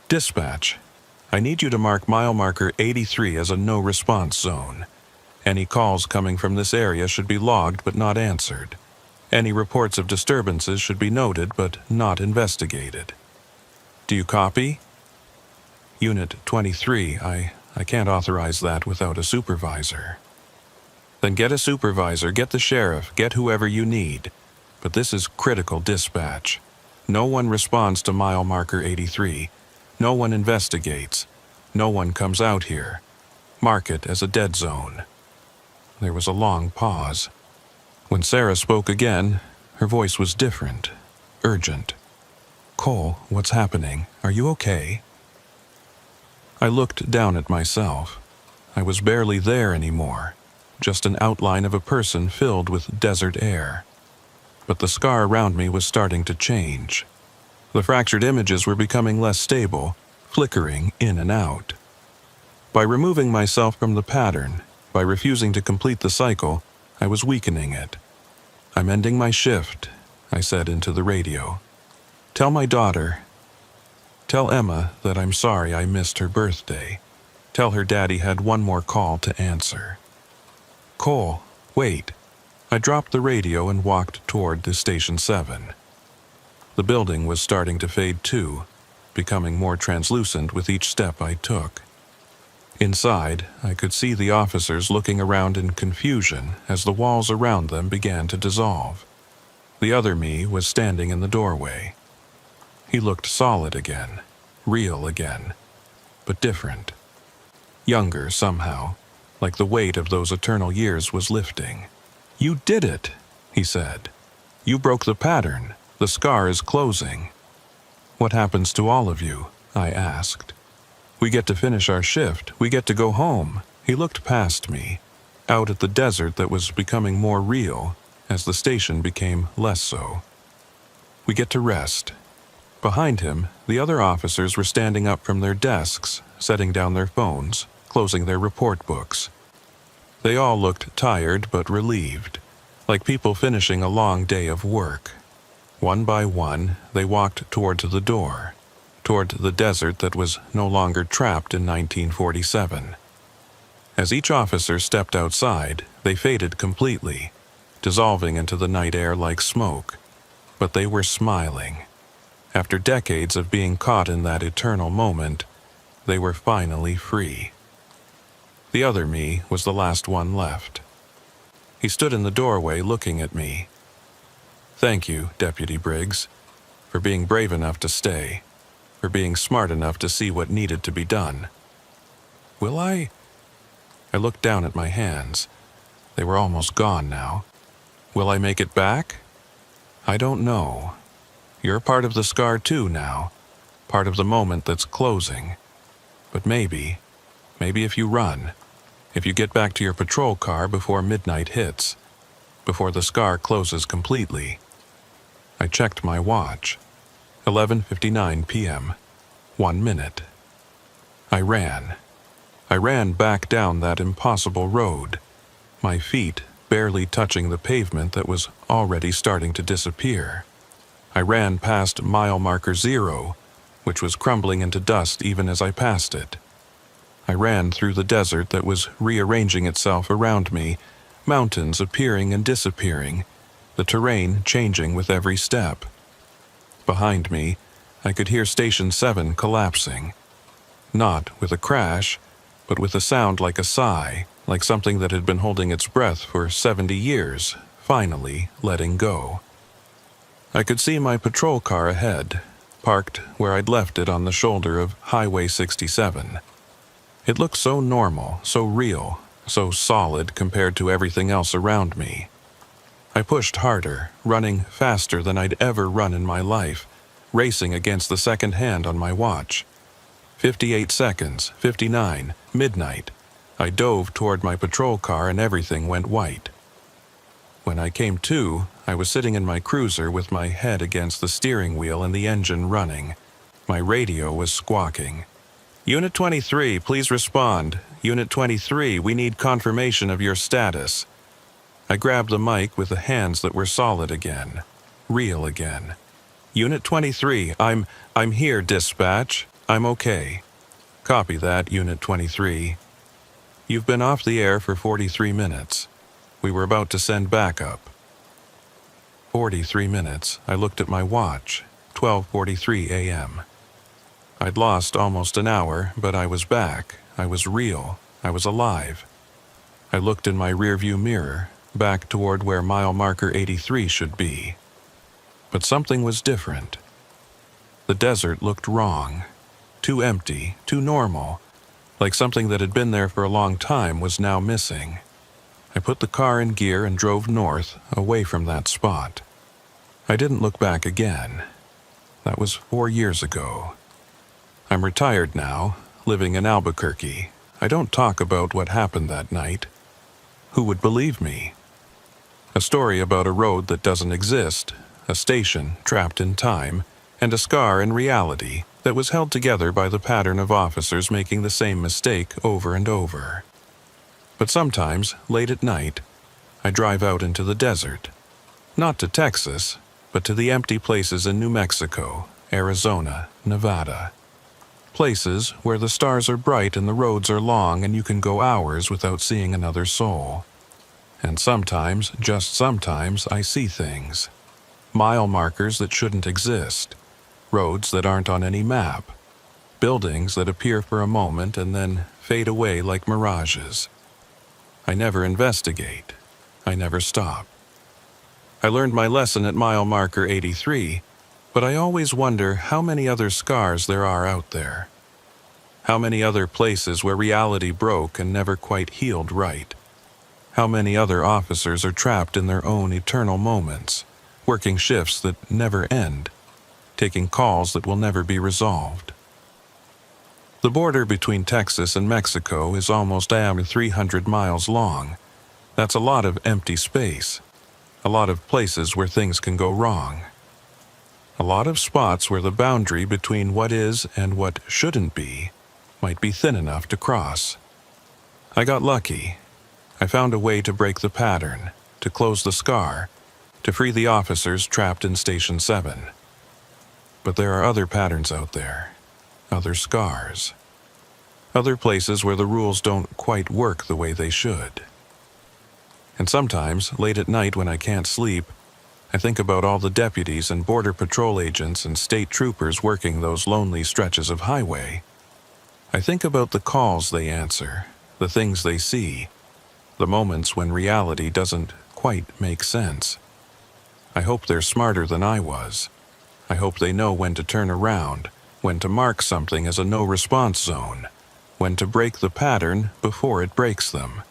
"Dispatch, I need you to mark mile marker 83 as a no-response zone. Any calls coming from this area should be logged but not answered. Any reports of disturbances should be noted but not investigated. Do you copy?" "Unit 23, I can't authorize that without a supervisor." "Then get a supervisor, get the sheriff, get whoever you need. But this is critical dispatch. No one responds to mile marker 83. No one investigates. No one comes out here. Mark it as a dead zone." There was a long pause. When Sarah spoke again, her voice was different, urgent. "Cole, what's happening? Are you okay?" I looked down at myself. I was barely there anymore, just an outline of a person filled with desert air. But the scar around me was starting to change. The fractured images were becoming less stable, flickering in and out. By removing myself from the pattern, by refusing to complete the cycle, I was weakening it. "I'm ending my shift," I said into the radio. Tell Emma that I'm sorry I missed her birthday. Tell her Daddy had one more call to answer." "Cole, wait." I dropped the radio and walked toward the Station 7. The building was starting to fade too, becoming more translucent with each step I took. Inside, I could see the officers looking around in confusion as the walls around them began to dissolve. The other me was standing in the doorway. He looked solid again, real again, but different. Younger somehow, like the weight of those eternal years was lifting. "You did it," he said. "You broke the pattern. The scar is closing." "What happens to all of you?" I asked. "We get to finish our shift. We get to go home." He looked past me, out at the desert that was becoming more real as the station became less so. "We get to rest." Behind him, the other officers were standing up from their desks, setting down their phones, closing their report books. They all looked tired but relieved, like people finishing a long day of work. One by one, they walked toward the door, toward the desert that was no longer trapped in 1947. As each officer stepped outside, they faded completely, dissolving into the night air like smoke. But they were smiling. After decades of being caught in that eternal moment, they were finally free. The other me was the last one left. He stood in the doorway looking at me. "Thank you, Deputy Briggs, for being brave enough to stay, for being smart enough to see what needed to be done. Will I?" I looked down at my hands. They were almost gone now. "Will I make it back? I don't know. You're part of the scar too now, part of the moment that's closing. But maybe if you run, if you get back to your patrol car before midnight hits, before the scar closes completely." I checked my watch. 11:59 p.m. 1 minute. I ran. I ran back down that impossible road, my feet barely touching the pavement that was already starting to disappear. I ran past mile marker 0, which was crumbling into dust even as I passed it. I ran through the desert that was rearranging itself around me, mountains appearing and disappearing, the terrain changing with every step. Behind me, I could hear Station 7 collapsing. Not with a crash, but with a sound like a sigh, like something that had been holding its breath for 70 years, finally letting go. I could see my patrol car ahead, parked where I'd left it on the shoulder of Highway 67. It looked so normal, so real, so solid compared to everything else around me. I pushed harder, running faster than I'd ever run in my life, racing against the second hand on my watch. 58 seconds, 59, midnight. I dove toward my patrol car and everything went white. When I came to, I was sitting in my cruiser with my head against the steering wheel and the engine running. My radio was squawking. "Unit 23, please respond. Unit 23, we need confirmation of your status." I grabbed the mic with the hands that were solid again, real again. "Unit 23, I'm here, dispatch. I'm okay." "Copy that, Unit 23. You've been off the air for 43 minutes. We were about to send backup." 43 minutes. I looked at my watch. 12:43 a.m. I'd lost almost an hour, but I was back. I was real. I was alive. I looked in my rearview mirror, back toward where mile marker 83 should be. But something was different. The desert looked wrong. Too empty, too normal, like something that had been there for a long time was now missing. I put the car in gear and drove north, away from that spot. I didn't look back again. That was 4 years ago. I'm retired now, living in Albuquerque. I don't talk about what happened that night. Who would believe me? A story about a road that doesn't exist, a station trapped in time, and a scar in reality that was held together by the pattern of officers making the same mistake over and over. But sometimes, late at night, I drive out into the desert. Not to Texas, but to the empty places in New Mexico, Arizona, Nevada. Places where the stars are bright and the roads are long and you can go hours without seeing another soul. And sometimes, just sometimes, I see things. Mile markers that shouldn't exist. Roads that aren't on any map. Buildings that appear for a moment and then fade away like mirages. I never investigate. I never stop. I learned my lesson at mile marker 83, but I always wonder how many other scars there are out there. How many other places where reality broke and never quite healed right. How many other officers are trapped in their own eternal moments, working shifts that never end, taking calls that will never be resolved. The border between Texas and Mexico is almost 300 miles long. That's a lot of empty space. A lot of places where things can go wrong. A lot of spots where the boundary between what is and what shouldn't be might be thin enough to cross. I got lucky. I found a way to break the pattern, to close the scar, to free the officers trapped in Station 7. But there are other patterns out there, other scars, other places where the rules don't quite work the way they should. And sometimes, late at night when I can't sleep, I think about all the deputies and border patrol agents and state troopers working those lonely stretches of highway. I think about the calls they answer, the things they see, the moments when reality doesn't quite make sense. I hope they're smarter than I was. I hope they know when to turn around, when to mark something as a no-response zone, when to break the pattern before it breaks them.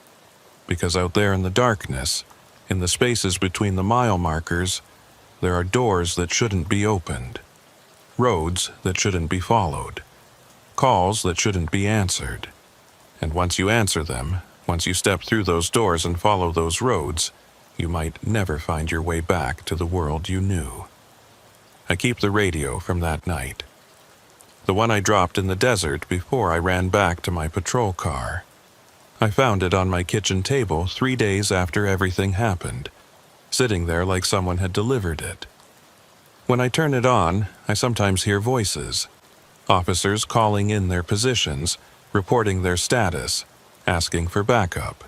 Because out there in the darkness, in the spaces between the mile markers, there are doors that shouldn't be opened, roads that shouldn't be followed, calls that shouldn't be answered. And once you answer them, once you step through those doors and follow those roads, you might never find your way back to the world you knew. I keep the radio from that night. The one I dropped in the desert before I ran back to my patrol car. I found it on my kitchen table 3 days after everything happened, sitting there like someone had delivered it. When I turn it on, I sometimes hear voices. Officers calling in their positions, reporting their status, asking for backup.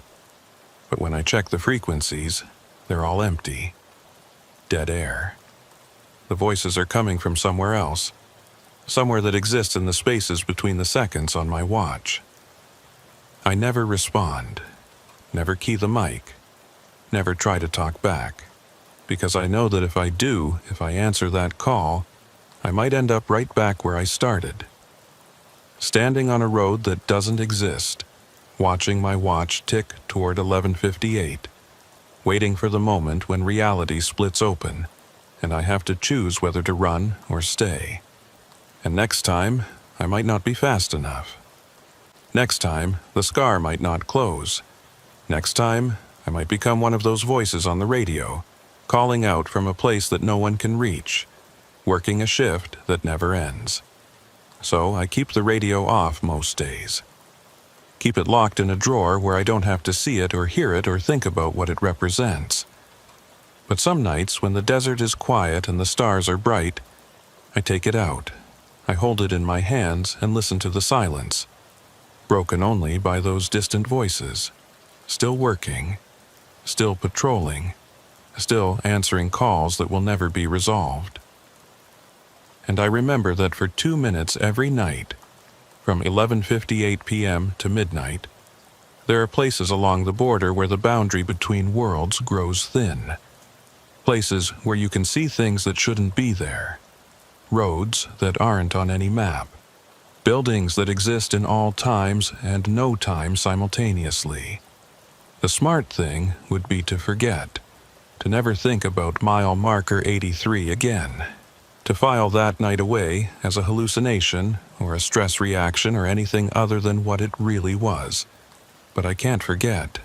But when I check the frequencies, they're all empty. Dead air. The voices are coming from somewhere else, somewhere that exists in the spaces between the seconds on my watch. I never respond, never key the mic, never try to talk back, because I know that if I answer that call, I might end up right back where I started. Standing on a road that doesn't exist, watching my watch tick toward 11:58, waiting for the moment when reality splits open, and I have to choose whether to run or stay. And next time, I might not be fast enough. Next time, the scar might not close. Next time, I might become one of those voices on the radio, calling out from a place that no one can reach, working a shift that never ends. So I keep the radio off most days. Keep it locked in a drawer where I don't have to see it or hear it or think about what it represents. But some nights, when the desert is quiet and the stars are bright, I take it out. I hold it in my hands and listen to the silence, broken only by those distant voices, still working, still patrolling, still answering calls that will never be resolved. And I remember that for 2 minutes every night, from 11:58 p.m. to midnight, there are places along the border where the boundary between worlds grows thin. Places where you can see things that shouldn't be there. Roads that aren't on any map. Buildings that exist in all times and no time simultaneously. The smart thing would be to forget, to never think about mile marker 83 again, to file that night away as a hallucination or a stress reaction or anything other than what it really was. But I can't forget,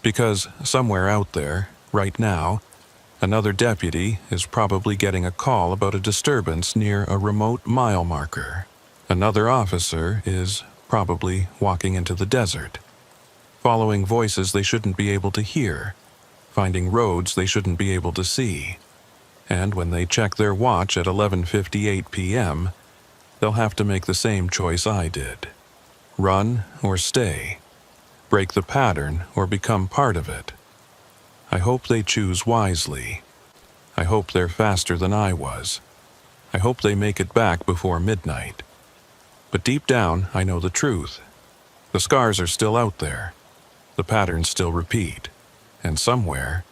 because somewhere out there, right now, another deputy is probably getting a call about a disturbance near a remote mile marker. Another officer is probably walking into the desert, following voices they shouldn't be able to hear, finding roads they shouldn't be able to see. And when they check their watch at 11:58 p.m., they'll have to make the same choice I did. Run or stay. Break the pattern or become part of it. I hope they choose wisely. I hope they're faster than I was. I hope they make it back before midnight. But deep down, I know the truth. The scars are still out there. The patterns still repeat. And somewhere,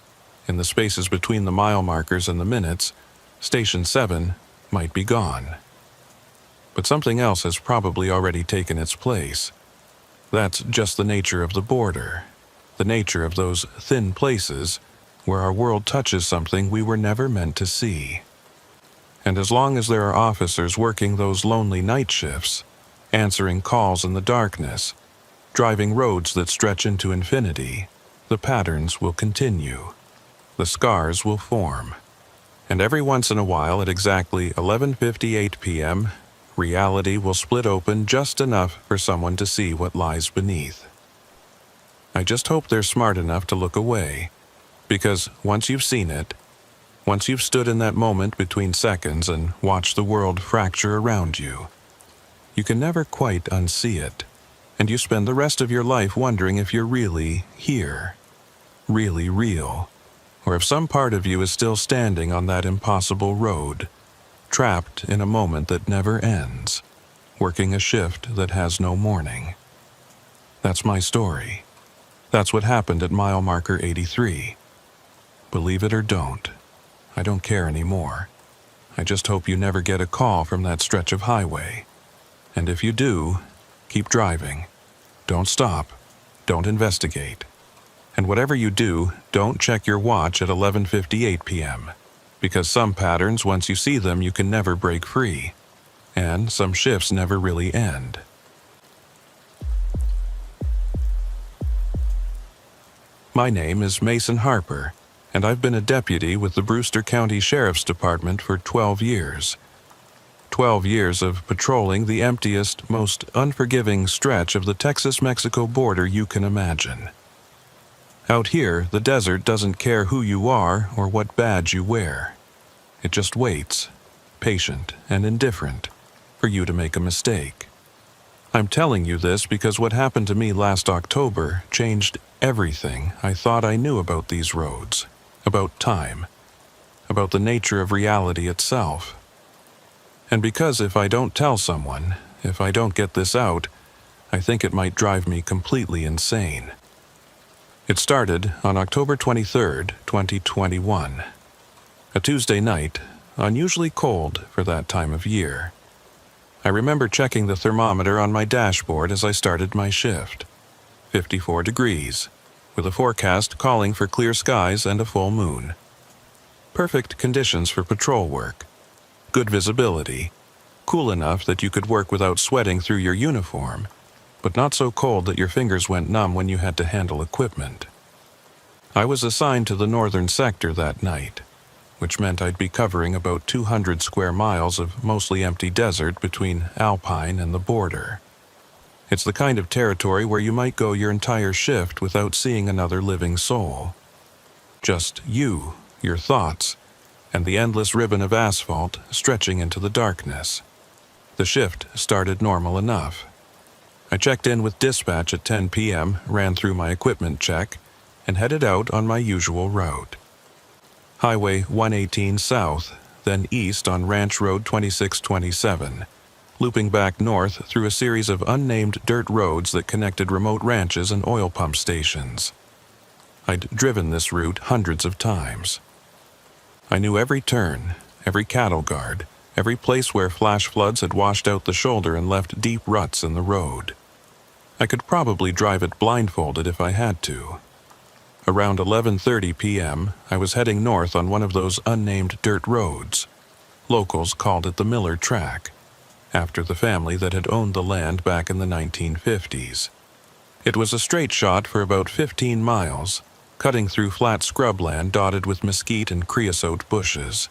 in the spaces between the mile markers and the minutes, Station 7 might be gone. But something else has probably already taken its place. That's just the nature of the border. The nature of those thin places where our world touches something we were never meant to see. And as long as there are officers working those lonely night shifts, answering calls in the darkness, driving roads that stretch into infinity, the patterns will continue. The scars will form. And every once in a while at exactly 11:58 p.m., reality will split open just enough for someone to see what lies beneath. I just hope they're smart enough to look away, because once you've seen it, once you've stood in that moment between seconds and watched the world fracture around you, you can never quite unsee it, and you spend the rest of your life wondering if you're really here, really real, or if some part of you is still standing on that impossible road, trapped in a moment that never ends, working a shift that has no morning. That's my story. That's what happened at mile marker 83. Believe it or don't, I don't care anymore. I just hope you never get a call from that stretch of highway. And if you do, keep driving. Don't stop. Don't investigate. And whatever you do, don't check your watch at 11:58 p.m. Because some patterns, once you see them, you can never break free. And some shifts never really end. My name is Mason Harper, and I've been a deputy with the Brewster County Sheriff's Department for 12 years. 12 years of patrolling the emptiest, most unforgiving stretch of the Texas-Mexico border you can imagine. Out here, the desert doesn't care who you are or what badge you wear. It just waits, patient and indifferent, for you to make a mistake. I'm telling you this because what happened to me last October changed everything I thought I knew about these roads, about time, about the nature of reality itself. And because if I don't tell someone, if I don't get this out, I think it might drive me completely insane. It started on October 23rd, 2021. A Tuesday night, unusually cold for that time of year. I remember checking the thermometer on my dashboard as I started my shift. 54 degrees, with a forecast calling for clear skies and a full moon. Perfect conditions for patrol work. Good visibility, cool enough that you could work without sweating through your uniform, but not so cold that your fingers went numb when you had to handle equipment. I was assigned to the northern sector that night, which meant I'd be covering about 200 square miles of mostly empty desert between Alpine and the border. It's the kind of territory where you might go your entire shift without seeing another living soul. Just you, your thoughts, and the endless ribbon of asphalt stretching into the darkness. The shift started normal enough. I checked in with dispatch at 10 p.m., ran through my equipment check, and headed out on my usual route. Highway 118 south, then east on Ranch Road 2627, looping back north through a series of unnamed dirt roads that connected remote ranches and oil pump stations. I'd driven this route hundreds of times. I knew every turn, every cattle guard, every place where flash floods had washed out the shoulder and left deep ruts in the road. I could probably drive it blindfolded if I had to. Around 11:30 p.m., I was heading north on one of those unnamed dirt roads. Locals called it the Miller Track, after the family that had owned the land back in the 1950s. It was a straight shot for about 15 miles, cutting through flat scrubland dotted with mesquite and creosote bushes.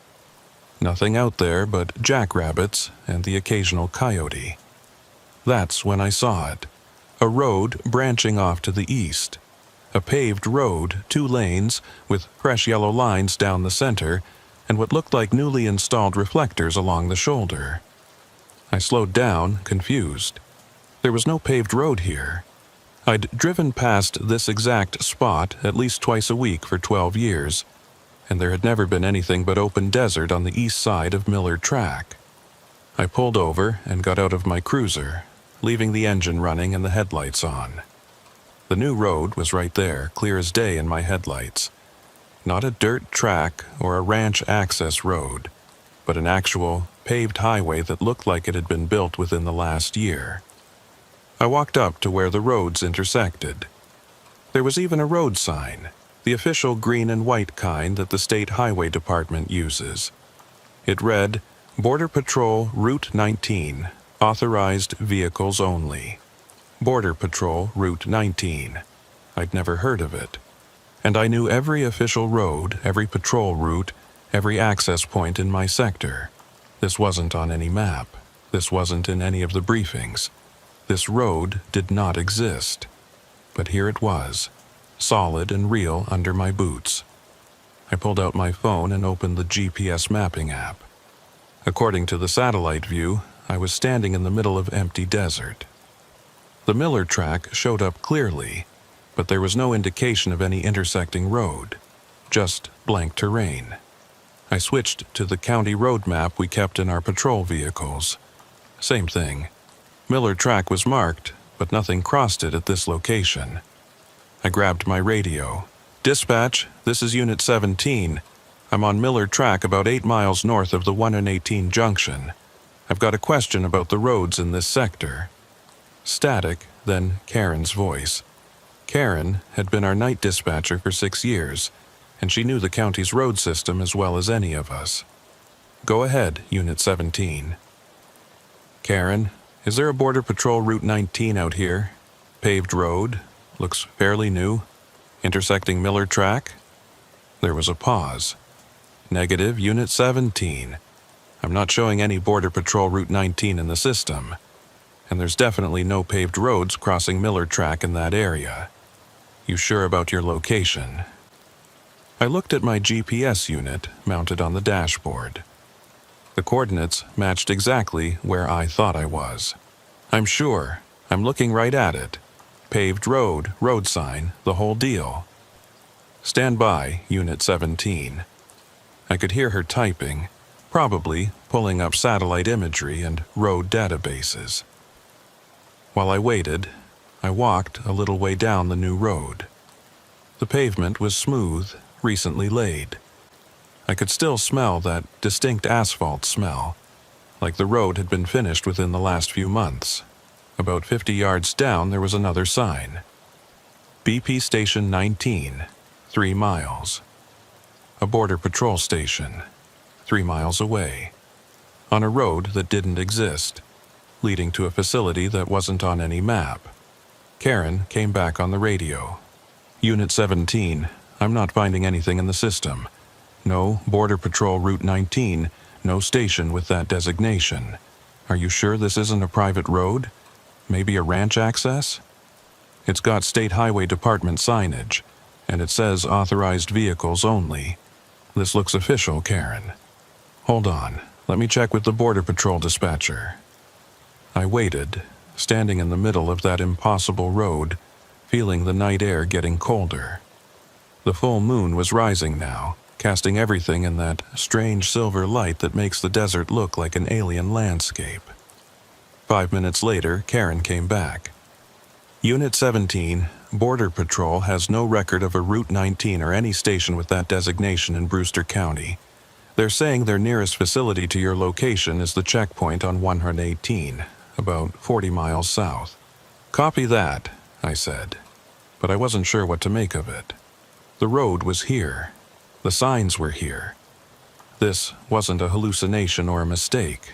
Nothing out there but jackrabbits and the occasional coyote. That's when I saw it. A road branching off to the east. A paved road, 2 lanes, with fresh yellow lines down the center, and what looked like newly installed reflectors along the shoulder. I slowed down, confused. There was no paved road here. I'd driven past this exact spot at least twice a week for 12 years, and there had never been anything but open desert on the east side of Miller Track. I pulled over and got out of my cruiser, leaving the engine running and the headlights on. The new road was right there, clear as day in my headlights. Not a dirt track or a ranch access road, but an actual, paved highway that looked like it had been built within the last year. I walked up to where the roads intersected. There was even a road sign, the official green and white kind that the State Highway Department uses. It read, Border Patrol Route 19, Authorized Vehicles Only. Border Patrol Route 19. I'd never heard of it. And I knew every official road, every patrol route, every access point in my sector. This wasn't on any map. This wasn't in any of the briefings. This road did not exist. But here it was, solid and real under my boots. I pulled out my phone and opened the GPS mapping app. According to the satellite view, I was standing in the middle of empty desert. The Miller Track showed up clearly, but there was no indication of any intersecting road, just blank terrain. I switched to the county road map we kept in our patrol vehicles. Same thing. Miller Track was marked, but nothing crossed it at this location. I grabbed my radio. "Dispatch, this is Unit 17. I'm on Miller Track about 8 miles north of the 118 junction. I've got a question about the roads in this sector." Static, then Karen's voice. Karen had been our night dispatcher for 6 years, and she knew the county's road system as well as any of us. "Go ahead, Unit 17. "Karen, is there a Border Patrol Route 19 out here? Paved road, looks fairly new, intersecting Miller Track?" There was a pause. "Negative, Unit 17. I'm not showing any Border Patrol Route 19 in the system, and there's definitely no paved roads crossing Miller Track in that area. You sure about your location?" I looked at my GPS unit mounted on the dashboard. The coordinates matched exactly where I thought I was. "I'm sure. I'm looking right at it. Paved road, road sign, the whole deal." "Stand by, Unit 17. I could hear her typing, probably pulling up satellite imagery and road databases. While I waited, I walked a little way down the new road. The pavement was smooth, recently laid. I could still smell that distinct asphalt smell, like the road had been finished within the last few months. About 50 yards down, there was another sign. "BP Station 19, 3 miles. A Border Patrol station, 3 miles away, on a road that didn't exist, leading to a facility that wasn't on any map. Karen came back on the radio. "Unit 17, I'm not finding anything in the system. No Border Patrol Route 19, no station with that designation. Are you sure this isn't a private road? Maybe a ranch access? It's got State Highway Department signage, and it says authorized vehicles only. This looks official, Karen. Hold on, let me check with the Border Patrol dispatcher." I waited, standing in the middle of that impossible road, feeling the night air getting colder. The full moon was rising now, casting everything in that strange silver light that makes the desert look like an alien landscape. 5 minutes later, Karen came back. "Unit 17, Border Patrol has no record of a Route 19 or any station with that designation in Brewster County. They're saying their nearest facility to your location is the checkpoint on 118, about 40 miles south." "Copy that," I said, but I wasn't sure what to make of it. The road was here. The signs were here. This wasn't a hallucination or a mistake.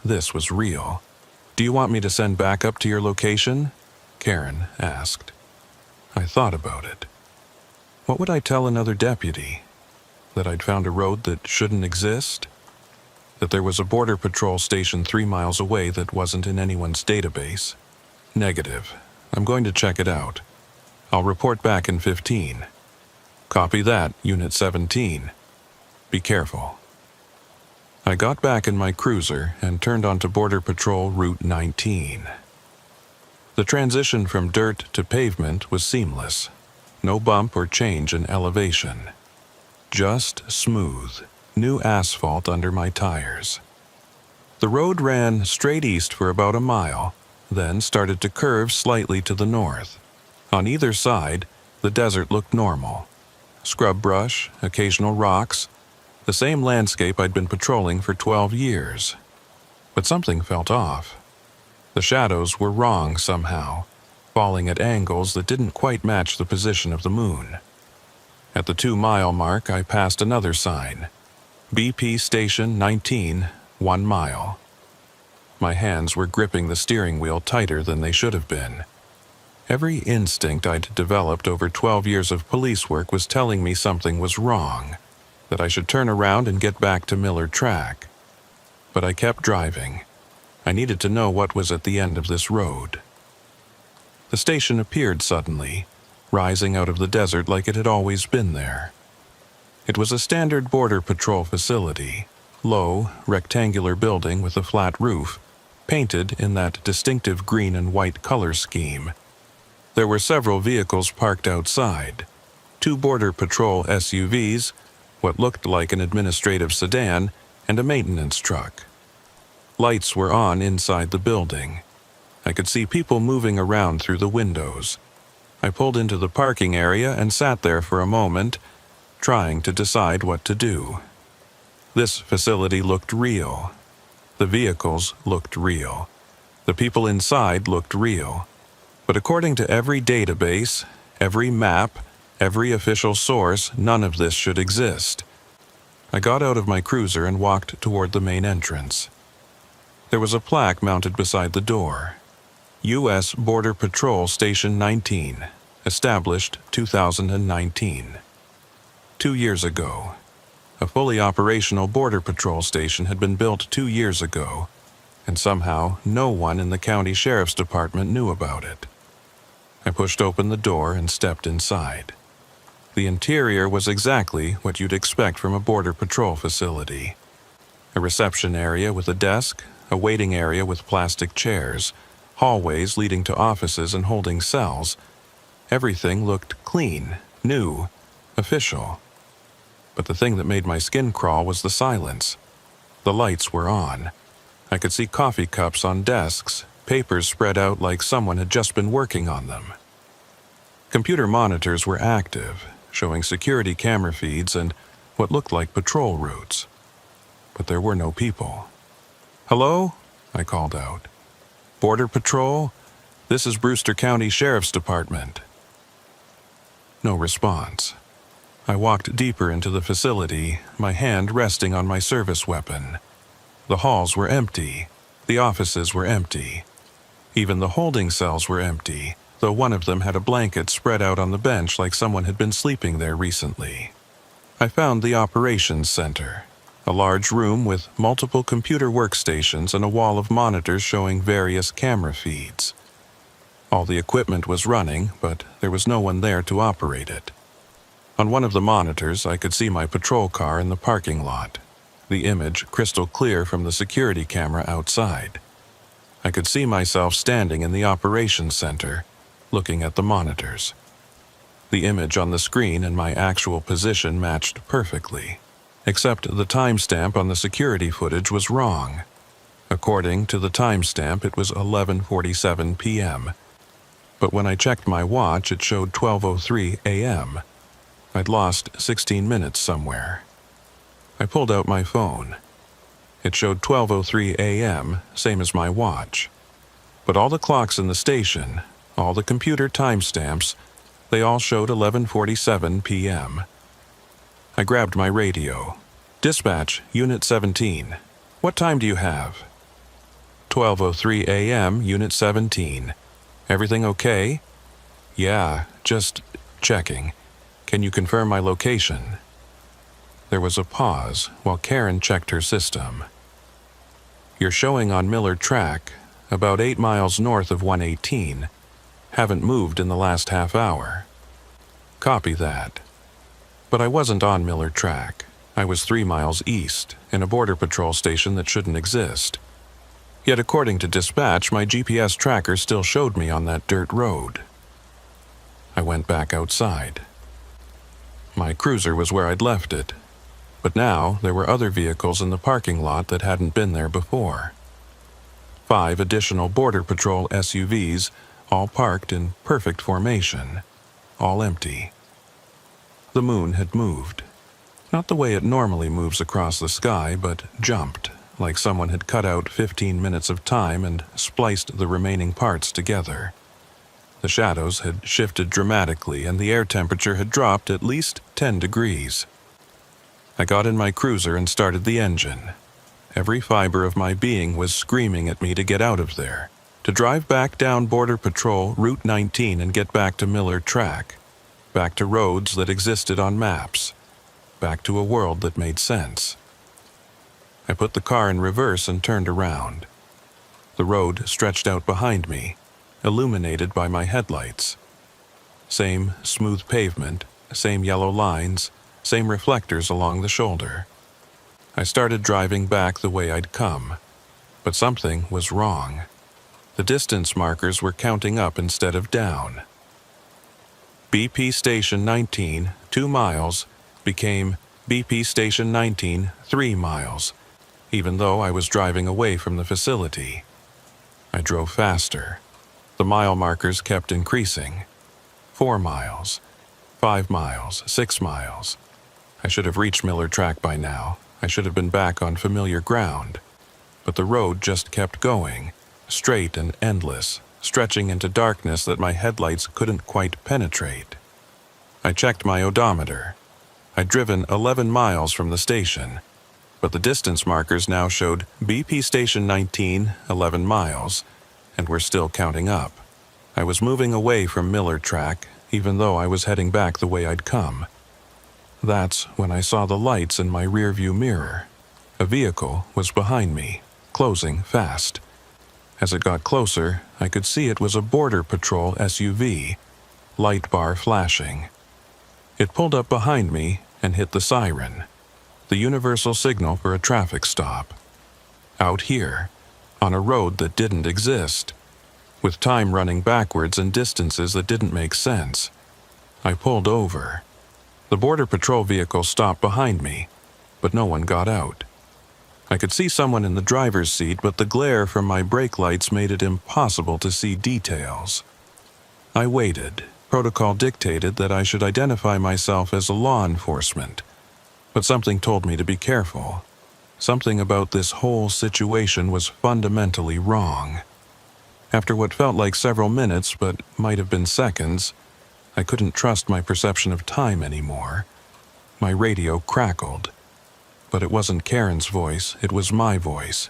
This was real. "Do you want me to send backup to your location?" Karen asked. I thought about it. What would I tell another deputy? That I'd found a road that shouldn't exist? That there was a Border Patrol station 3 miles away that wasn't in anyone's database? Negative. I'm going to check it out. I'll report back in 15. "Copy that, Unit 17. Be careful." I got back in my cruiser and turned onto Border Patrol Route 19. The transition from dirt to pavement was seamless. No bump or change in elevation. Just smooth, new asphalt under my tires. The road ran straight east for about a mile, then started to curve slightly to the north. On either side, the desert looked normal. Scrub brush, occasional rocks, the same landscape I'd been patrolling for 12 years. But something felt off. The shadows were wrong somehow, falling at angles that didn't quite match the position of the moon. At the 2-mile mark, I passed another sign. "BP Station 19, 1 mile. My hands were gripping the steering wheel tighter than they should have been. Every instinct I'd developed over 12 years of police work was telling me something was wrong, that I should turn around and get back to Miller Track. But I kept driving. I needed to know what was at the end of this road. The station appeared suddenly, rising out of the desert like it had always been there. It was a standard Border Patrol facility, low, rectangular building with a flat roof, painted in that distinctive green and white color scheme. There were several vehicles parked outside, 2 Border Patrol SUVs, what looked like an administrative sedan, and a maintenance truck. Lights were on inside the building. I could see people moving around through the windows. I pulled into the parking area and sat there for a moment, trying to decide what to do. This facility looked real. The vehicles looked real. The people inside looked real. But according to every database, every map, every official source, none of this should exist. I got out of my cruiser and walked toward the main entrance. There was a plaque mounted beside the door. U.S. Border Patrol Station 19, established 2019. 2 years ago. A fully operational Border Patrol station had been built 2 years ago, and somehow no one in the county sheriff's department knew about it. I pushed open the door and stepped inside. The interior was exactly what you'd expect from a Border Patrol facility. A reception area with a desk, a waiting area with plastic chairs, hallways leading to offices and holding cells. Everything looked clean, new, official. But the thing that made my skin crawl was the silence. The lights were on. I could see coffee cups on desks, papers spread out like someone had just been working on them. Computer monitors were active, showing security camera feeds and what looked like patrol routes. But there were no people. "Hello?" I called out. "Border Patrol? This is Brewster County Sheriff's Department." No response. I walked deeper into the facility, my hand resting on my service weapon. The halls were empty. The offices were empty. Even the holding cells were empty, though one of them had a blanket spread out on the bench like someone had been sleeping there recently. I found the operations center, a large room with multiple computer workstations and a wall of monitors showing various camera feeds. All the equipment was running, but there was no one there to operate it. On one of the monitors, I could see my patrol car in the parking lot, the image crystal clear from the security camera outside. I could see myself standing in the operations center, looking at the monitors. The image on the screen and my actual position matched perfectly, except the timestamp on the security footage was wrong. According to the timestamp, it was 11:47 p.m., but when I checked my watch, it showed 12:03 a.m. I'd lost 16 minutes somewhere. I pulled out my phone. It showed 12:03 a.m., same as my watch. But all the clocks in the station, all the computer timestamps, they all showed 11:47 p.m. I grabbed my radio. "Dispatch, Unit 17. What time do you have?" 12:03 a.m., Unit 17. "Everything okay?" "Yeah, just checking. Can you confirm my location?" There was a pause while Karen checked her system. "You're showing on Miller Track, about 8 miles north of 118. Haven't moved in the last half hour." "Copy that." But I wasn't on Miller Track. I was 3 miles east, in a Border Patrol station that shouldn't exist. Yet according to dispatch, my GPS tracker still showed me on that dirt road. I went back outside. My cruiser was where I'd left it, but now there were other vehicles in the parking lot that hadn't been there before. 5 additional Border Patrol SUVs, all parked in perfect formation, all empty. The moon had moved. Not the way it normally moves across the sky, but jumped, like someone had cut out 15 minutes of time and spliced the remaining parts together. The shadows had shifted dramatically and the air temperature had dropped at least 10 degrees. I got in my cruiser and started the engine. Every fiber of my being was screaming at me to get out of there, to drive back down Border Patrol Route 19 and get back to Miller Track, back to roads that existed on maps, back to a world that made sense. I put the car in reverse and turned around. The road stretched out behind me, illuminated by my headlights. Same smooth pavement, same yellow lines, same reflectors along the shoulder. I started driving back the way I'd come, but something was wrong. The distance markers were counting up instead of down. BP Station 19, 2 miles, became BP Station 19, 3 miles, even though I was driving away from the facility. I drove faster. The mile markers kept increasing. 4 miles, 5 miles, 6 miles. I should have reached Miller Track by now. I should have been back on familiar ground. But the road just kept going, straight and endless, stretching into darkness that my headlights couldn't quite penetrate. I checked my odometer. I'd driven 11 miles from the station, but the distance markers now showed BP Station 19, 11 miles, and were still counting up. I was moving away from Miller Track, even though I was heading back the way I'd come. That's when I saw the lights in my rearview mirror. A vehicle was behind me, closing fast. As it got closer, I could see it was a Border Patrol SUV, light bar flashing. It pulled up behind me and hit the siren, the universal signal for a traffic stop. Out here, on a road that didn't exist, with time running backwards and distances that didn't make sense. I pulled over. The Border Patrol vehicle stopped behind me, but no one got out. I could see someone in the driver's seat, but the glare from my brake lights made it impossible to see details. I waited. Protocol dictated that I should identify myself as a law enforcement, but something told me to be careful. Something about this whole situation was fundamentally wrong. After what felt like several minutes, but might have been seconds, I couldn't trust my perception of time anymore. My radio crackled. But it wasn't Karen's voice, it was my voice.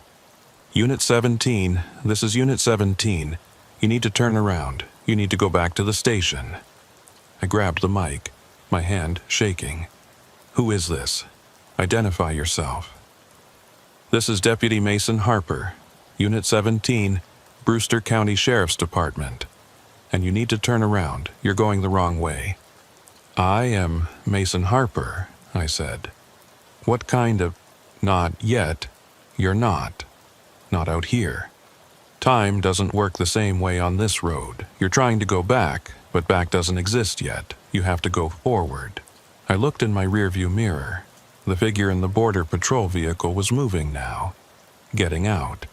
Unit 17, this is Unit 17. You need to turn around. You need to go back to the station. I grabbed the mic, my hand shaking. Who is this? Identify yourself. This is Deputy Mason Harper, Unit 17, Brewster County Sheriff's Department. And you need to turn around. You're going the wrong way. I am Mason Harper, I said. What kind of... Not yet. You're not. Not out here. Time doesn't work the same way on this road. You're trying to go back, but back doesn't exist yet. You have to go forward. I looked in my rearview mirror. The figure in the Border Patrol vehicle was moving now, getting out.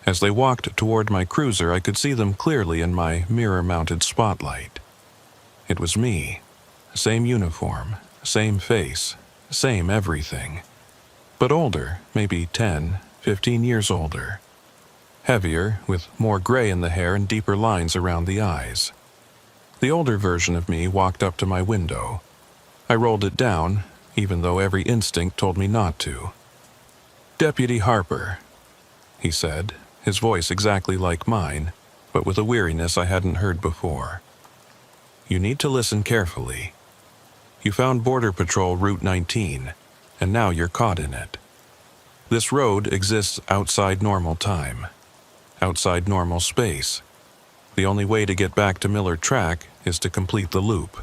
As they walked toward my cruiser, I could see them clearly in my mirror-mounted spotlight. It was me. Same uniform, same face, same everything. But older, maybe 10, 15 years older. Heavier, with more gray in the hair and deeper lines around the eyes. The older version of me walked up to my window. I rolled it down, even though every instinct told me not to. "Deputy Harper," he said, his voice exactly like mine, but with a weariness I hadn't heard before. "You need to listen carefully. You found Border Patrol Route 19, and now you're caught in it. This road exists outside normal time, outside normal space. The only way to get back to Miller Track is to complete the loop."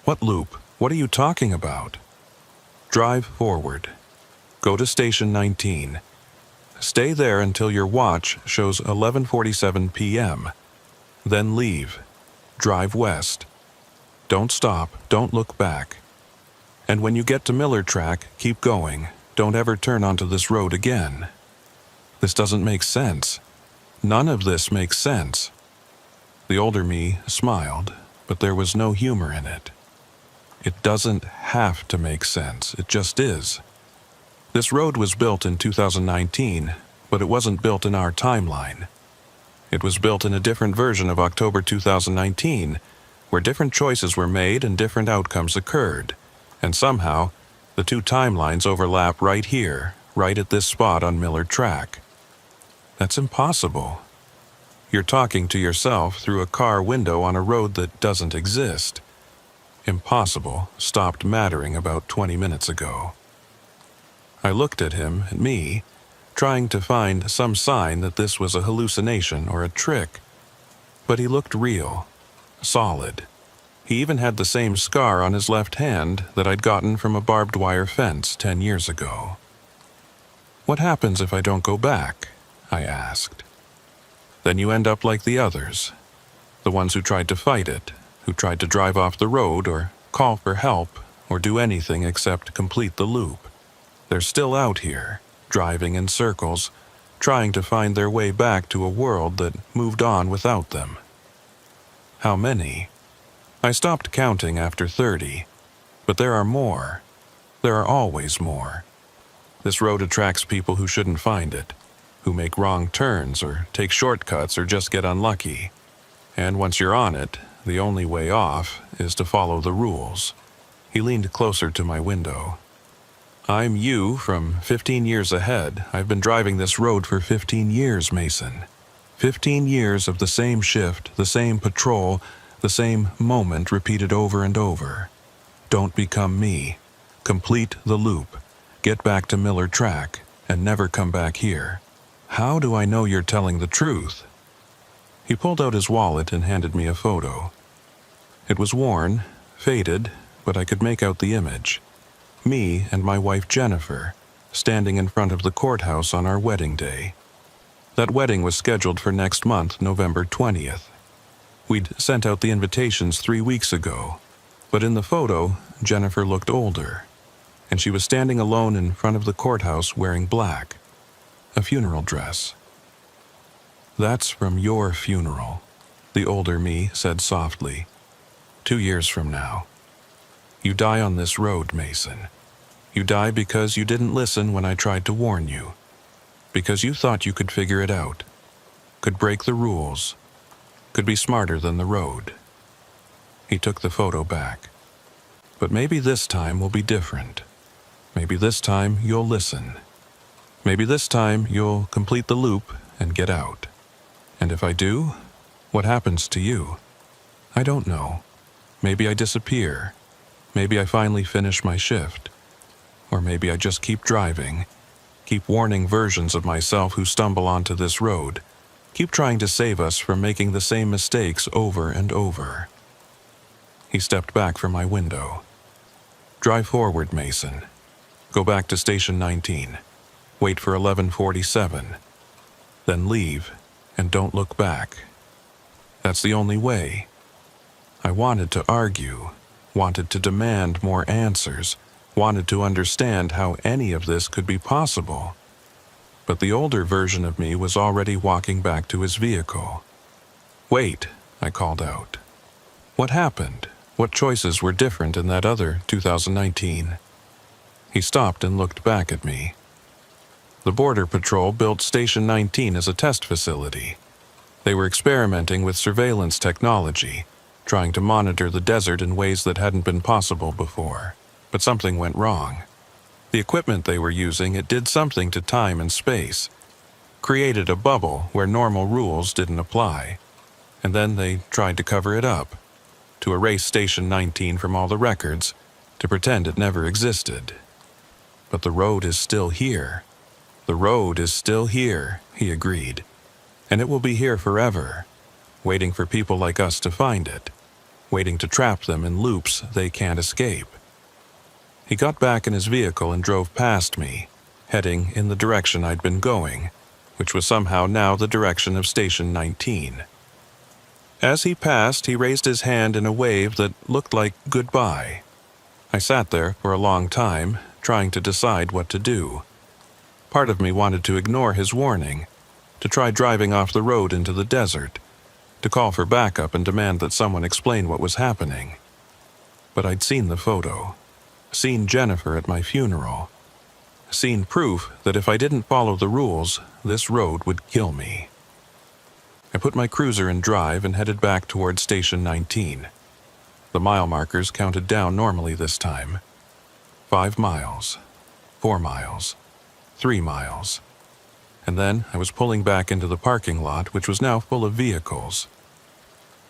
"What loop? What are you talking about?" "Drive forward. Go to Station 19. Stay there until your watch shows 11:47 p.m. Then leave. Drive west. Don't stop. Don't look back. And when you get to Miller Track, keep going. Don't ever turn onto this road again." This doesn't make sense. None of this makes sense. The older me smiled, but there was no humor in it. It doesn't have to make sense. It just is. This road was built in 2019, but it wasn't built in our timeline. It was built in a different version of October 2019, where different choices were made and different outcomes occurred. And somehow, the two timelines overlap right here, right at this spot on Miller Track. That's impossible. You're talking to yourself through a car window on a road that doesn't exist. Impossible stopped mattering about 20 minutes ago. I looked at him, at me, trying to find some sign that this was a hallucination or a trick. But he looked real, solid. He even had the same scar on his left hand that I'd gotten from a barbed wire fence 10 years ago. "What happens if I don't go back?" I asked. "Then you end up like the others, the ones who tried to fight it, who tried to drive off the road or call for help or do anything except complete the loop. They're still out here, driving in circles, trying to find their way back to a world that moved on without them. How many? I stopped counting after 30, but there are more. There are always more. This road attracts people who shouldn't find it, who make wrong turns or take shortcuts or just get unlucky. And once you're on it, the only way off is to follow the rules. He leaned closer to my window. I'm you from 15 years ahead. I've been driving this road for 15 years, Mason. 15 years of the same shift, the same patrol, the same moment repeated over and over. Don't become me. Complete the loop. Get back to Miller Track and never come back here. How do I know you're telling the truth? He pulled out his wallet and handed me a photo. It was worn, faded, but I could make out the image. Me and my wife Jennifer, standing in front of the courthouse on our wedding day. That wedding was scheduled for next month, November 20th. We'd sent out the invitations 3 weeks ago, but in the photo, Jennifer looked older, and she was standing alone in front of the courthouse wearing black, a funeral dress. That's from your funeral, the older me said softly. 2 years from now. You die on this road, Mason. You die because you didn't listen when I tried to warn you. Because you thought you could figure it out. Could break the rules. Could be smarter than the road. He took the photo back. But maybe this time will be different. Maybe this time you'll listen. Maybe this time you'll complete the loop and get out. And if I do, what happens to you? I don't know. Maybe I disappear. Maybe I finally finish my shift. Or maybe I just keep driving, keep warning versions of myself who stumble onto this road, keep trying to save us from making the same mistakes over and over. He stepped back from my window. Drive forward, Mason. Go back to Station 19. Wait for 11:47. Then leave, and don't look back. That's the only way. I wanted to argue, wanted to demand more answers, wanted to understand how any of this could be possible. But the older version of me was already walking back to his vehicle. Wait, I called out. What happened? What choices were different in that other 2019? He stopped and looked back at me. The Border Patrol built Station 19 as a test facility. They were experimenting with surveillance technology, trying to monitor the desert in ways that hadn't been possible before. But something went wrong. The equipment they were using, it did something to time and space, created a bubble where normal rules didn't apply. And then they tried to cover it up, to erase Station 19 from all the records, to pretend it never existed. But the road is still here. The road is still here, he agreed. And it will be here forever, waiting for people like us to find it, waiting to trap them in loops they can't escape. He got back in his vehicle and drove past me, heading in the direction I'd been going, which was somehow now the direction of Station 19. As he passed, he raised his hand in a wave that looked like goodbye. I sat there for a long time, trying to decide what to do. Part of me wanted to ignore his warning, to try driving off the road into the desert, to call for backup and demand that someone explain what was happening. But I'd seen the photo, seen Jennifer at my funeral, seen proof that if I didn't follow the rules, this road would kill me. I put my cruiser in drive and headed back toward Station 19. The mile markers counted down normally this time. 5 miles, 4 miles, 3 miles. And then I was pulling back into the parking lot, which was now full of vehicles.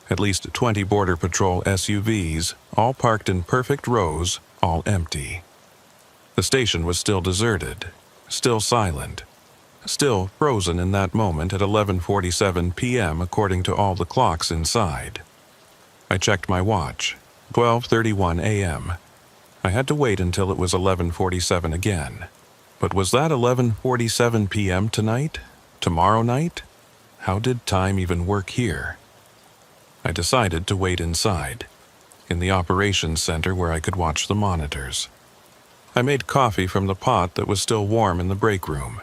At least 20 Border Patrol SUVs, all parked in perfect rows, all empty. The station was still deserted, still silent, still frozen in that moment at 11:47 p.m. according to all the clocks inside. I checked my watch, 12:31 a.m. I had to wait until it was 11:47 again. But was that 11:47 p.m. tonight? Tomorrow night? How did time even work here? I decided to wait inside, in the operations center where I could watch the monitors. I made coffee from the pot that was still warm in the break room.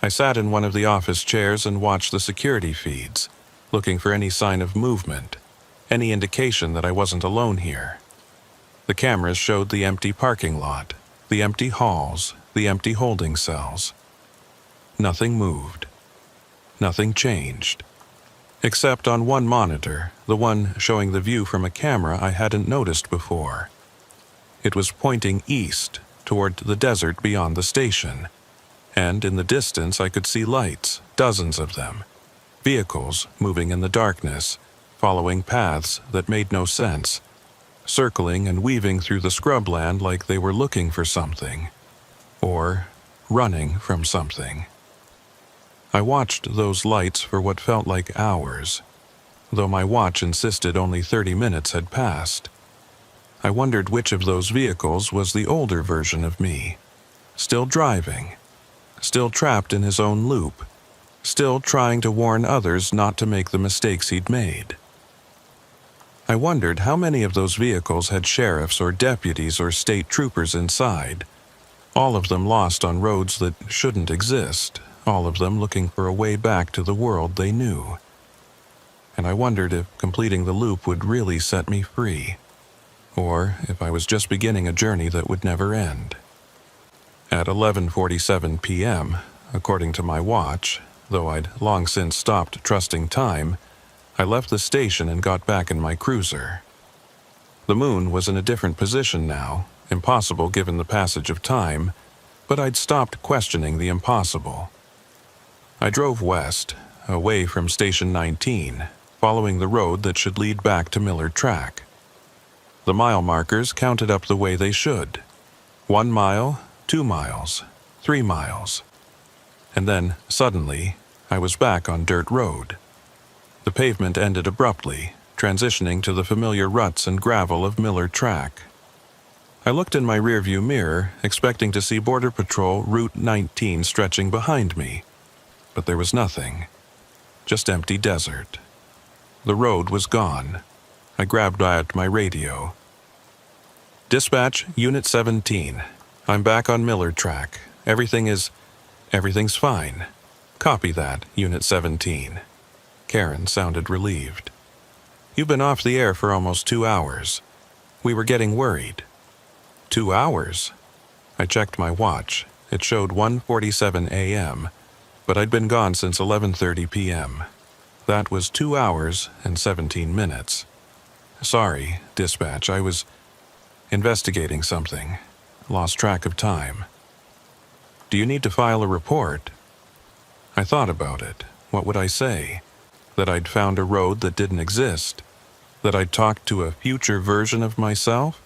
I sat in one of the office chairs and watched the security feeds, looking for any sign of movement, any indication that I wasn't alone here. The cameras showed the empty parking lot, the empty halls, the empty holding cells. Nothing moved. Nothing changed. Except on one monitor, the one showing the view from a camera I hadn't noticed before. It was pointing east, toward the desert beyond the station, and in the distance I could see lights, dozens of them, vehicles moving in the darkness, following paths that made no sense, circling and weaving through the scrubland like they were looking for something, or running from something. I watched those lights for what felt like hours, though my watch insisted only 30 minutes had passed. I wondered which of those vehicles was the older version of me, still driving, still trapped in his own loop, still trying to warn others not to make the mistakes he'd made. I wondered how many of those vehicles had sheriffs or deputies or state troopers inside, all of them lost on roads that shouldn't exist, all of them looking for a way back to the world they knew. And I wondered if completing the loop would really set me free, or if I was just beginning a journey that would never end. At 11:47 p.m., according to my watch, though I'd long since stopped trusting time, I left the station and got back in my cruiser. The moon was in a different position now, impossible given the passage of time, but I'd stopped questioning the impossible. I drove west, away from Station 19, following the road that should lead back to Miller Track. The mile markers counted up the way they should. 1 mile, 2 miles, 3 miles. And then, suddenly, I was back on dirt road. The pavement ended abruptly, transitioning to the familiar ruts and gravel of Miller Track. I looked in my rearview mirror, expecting to see Border Patrol Route 19 stretching behind me. But there was nothing. Just empty desert. The road was gone. I grabbed at my radio. Dispatch, Unit 17. I'm back on Miller Track. Everything's fine. Copy that, Unit 17. Karen sounded relieved. You've been off the air for almost 2 hours. We were getting worried. 2 hours? I checked my watch. It showed 1:47 a.m., but I'd been gone since 11:30 p.m. That was 2 hours and 17 minutes. Sorry, Dispatch, I was investigating something. Lost track of time. Do you need to file a report? I thought about it. What would I say? That I'd found a road that didn't exist? That I'd talked to a future version of myself?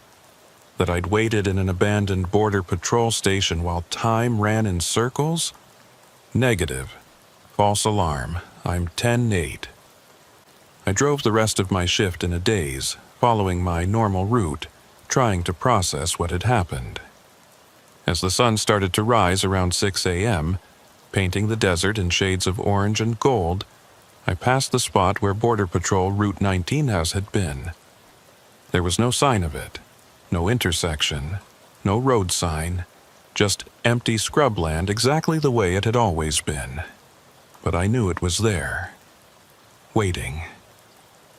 That I'd waited in an abandoned Border Patrol station while time ran in circles? Negative. False alarm. I'm 10-8. I drove the rest of my shift in a daze, following my normal route, trying to process what had happened. As the sun started to rise around 6 a.m., painting the desert in shades of orange and gold, I passed the spot where Border Patrol Route 19 house had been. There was no sign of it, no intersection, no road sign, just empty scrubland exactly the way it had always been. But I knew it was there. Waiting.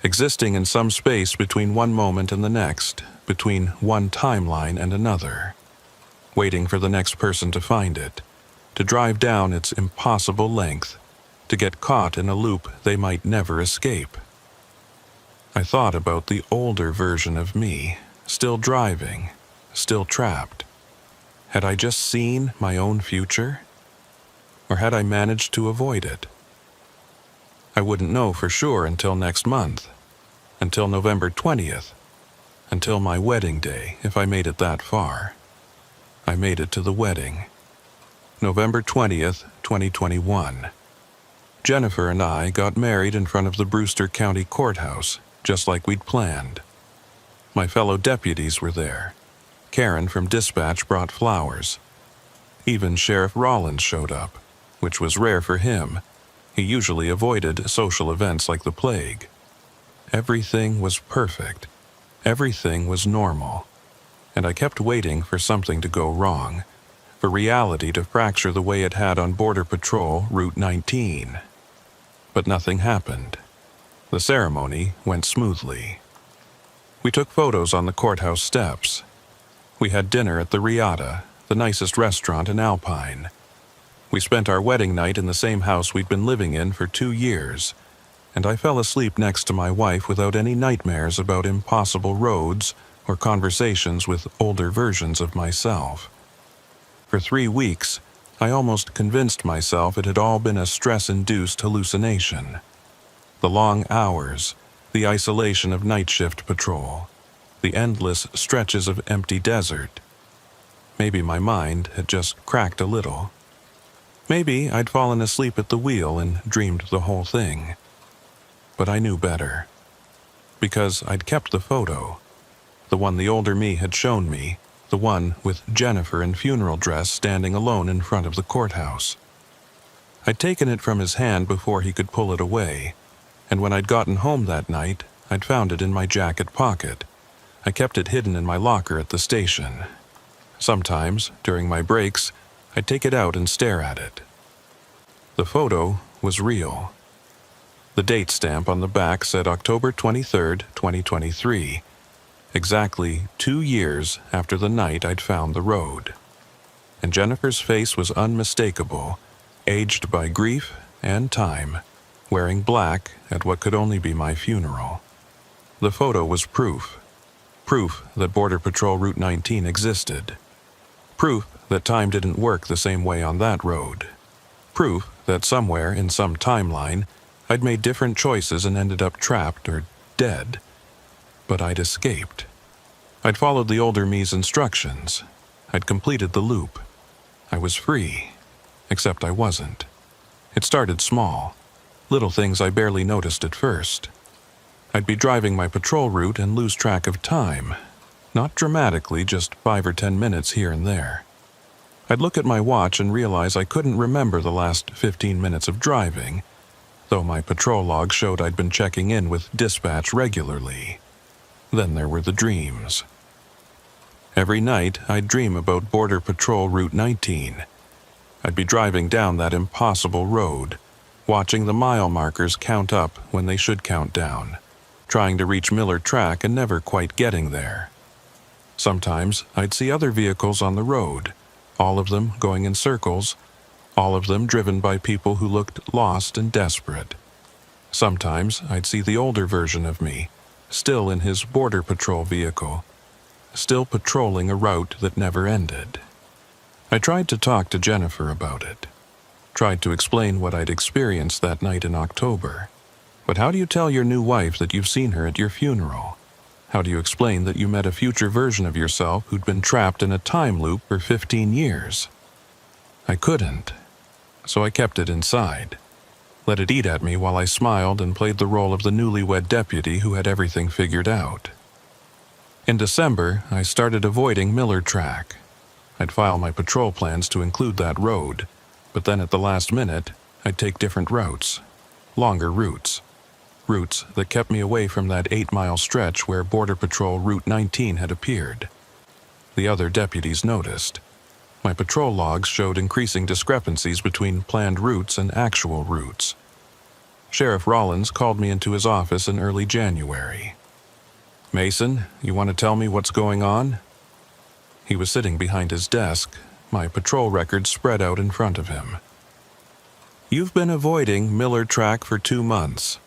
Existing in some space between one moment and the next, between one timeline and another. Waiting for the next person to find it, to drive down its impossible length, to get caught in a loop they might never escape. I thought about the older version of me, still driving, still trapped. Had I just seen my own future? Or had I managed to avoid it? I wouldn't know for sure until next month, until November 20th, until my wedding day, if I made it that far. I made it to the wedding. November 20th, 2021. Jennifer and I got married in front of the Brewster County Courthouse, just like we'd planned. My fellow deputies were there. Karen from Dispatch brought flowers. Even Sheriff Rollins showed up, which was rare for him. He usually avoided social events like the plague. Everything was perfect. Everything was normal. And I kept waiting for something to go wrong, for reality to fracture the way it had on Border Patrol Route 19. But nothing happened. The ceremony went smoothly. We took photos on the courthouse steps. We had dinner at the Riata, the nicest restaurant in Alpine. We spent our wedding night in the same house we'd been living in for 2 years, and I fell asleep next to my wife without any nightmares about impossible roads or conversations with older versions of myself. For 3 weeks, I almost convinced myself it had all been a stress-induced hallucination. The long hours, the isolation of night shift patrol, the endless stretches of empty desert. Maybe my mind had just cracked a little. Maybe I'd fallen asleep at the wheel and dreamed the whole thing. But I knew better. Because I'd kept the photo. The one the older me had shown me, the one with Jennifer in funeral dress standing alone in front of the courthouse. I'd taken it from his hand before he could pull it away, and when I'd gotten home that night, I'd found it in my jacket pocket. I kept it hidden in my locker at the station. Sometimes, during my breaks, I'd take it out and stare at it. The photo was real. The date stamp on the back said October 23, 2023, exactly 2 years after the night I'd found the road. And Jennifer's face was unmistakable, aged by grief and time, wearing black at what could only be my funeral. The photo was proof that Border Patrol Route 19 existed. Proof that time didn't work the same way on that road. Proof that somewhere in some timeline, I'd made different choices and ended up trapped or dead. But I'd escaped. I'd followed the older me's instructions. I'd completed the loop. I was free. Except I wasn't. It started small. Little things I barely noticed at first. I'd be driving my patrol route and lose track of time. Not dramatically, just 5 or 10 minutes here and there. I'd look at my watch and realize I couldn't remember the last 15 minutes of driving, though my patrol log showed I'd been checking in with dispatch regularly. Then there were the dreams. Every night, I'd dream about Border Patrol Route 19. I'd be driving down that impossible road, watching the mile markers count up when they should count down, trying to reach Miller Track and never quite getting there. Sometimes I'd see other vehicles on the road, all of them going in circles, all of them driven by people who looked lost and desperate. Sometimes I'd see the older version of me, still in his Border Patrol vehicle, still patrolling a route that never ended. I tried to talk to Jennifer about it, tried to explain what I'd experienced that night in October. But how do you tell your new wife that you've seen her at your funeral? How do you explain that you met a future version of yourself who'd been trapped in a time loop for 15 years? I couldn't, so I kept it inside. Let it eat at me while I smiled and played the role of the newlywed deputy who had everything figured out. In December, I started avoiding Miller Track. I'd file my patrol plans to include that road, but then at the last minute, I'd take different routes, longer routes that kept me away from that 8-mile stretch where Border Patrol Route 19 had appeared. The other deputies noticed. My patrol logs showed increasing discrepancies between planned routes and actual routes. Sheriff Rollins called me into his office in early January. "Mason, you want to tell me what's going on?" He was sitting behind his desk, my patrol records spread out in front of him. "You've been avoiding Miller Track for 2 months.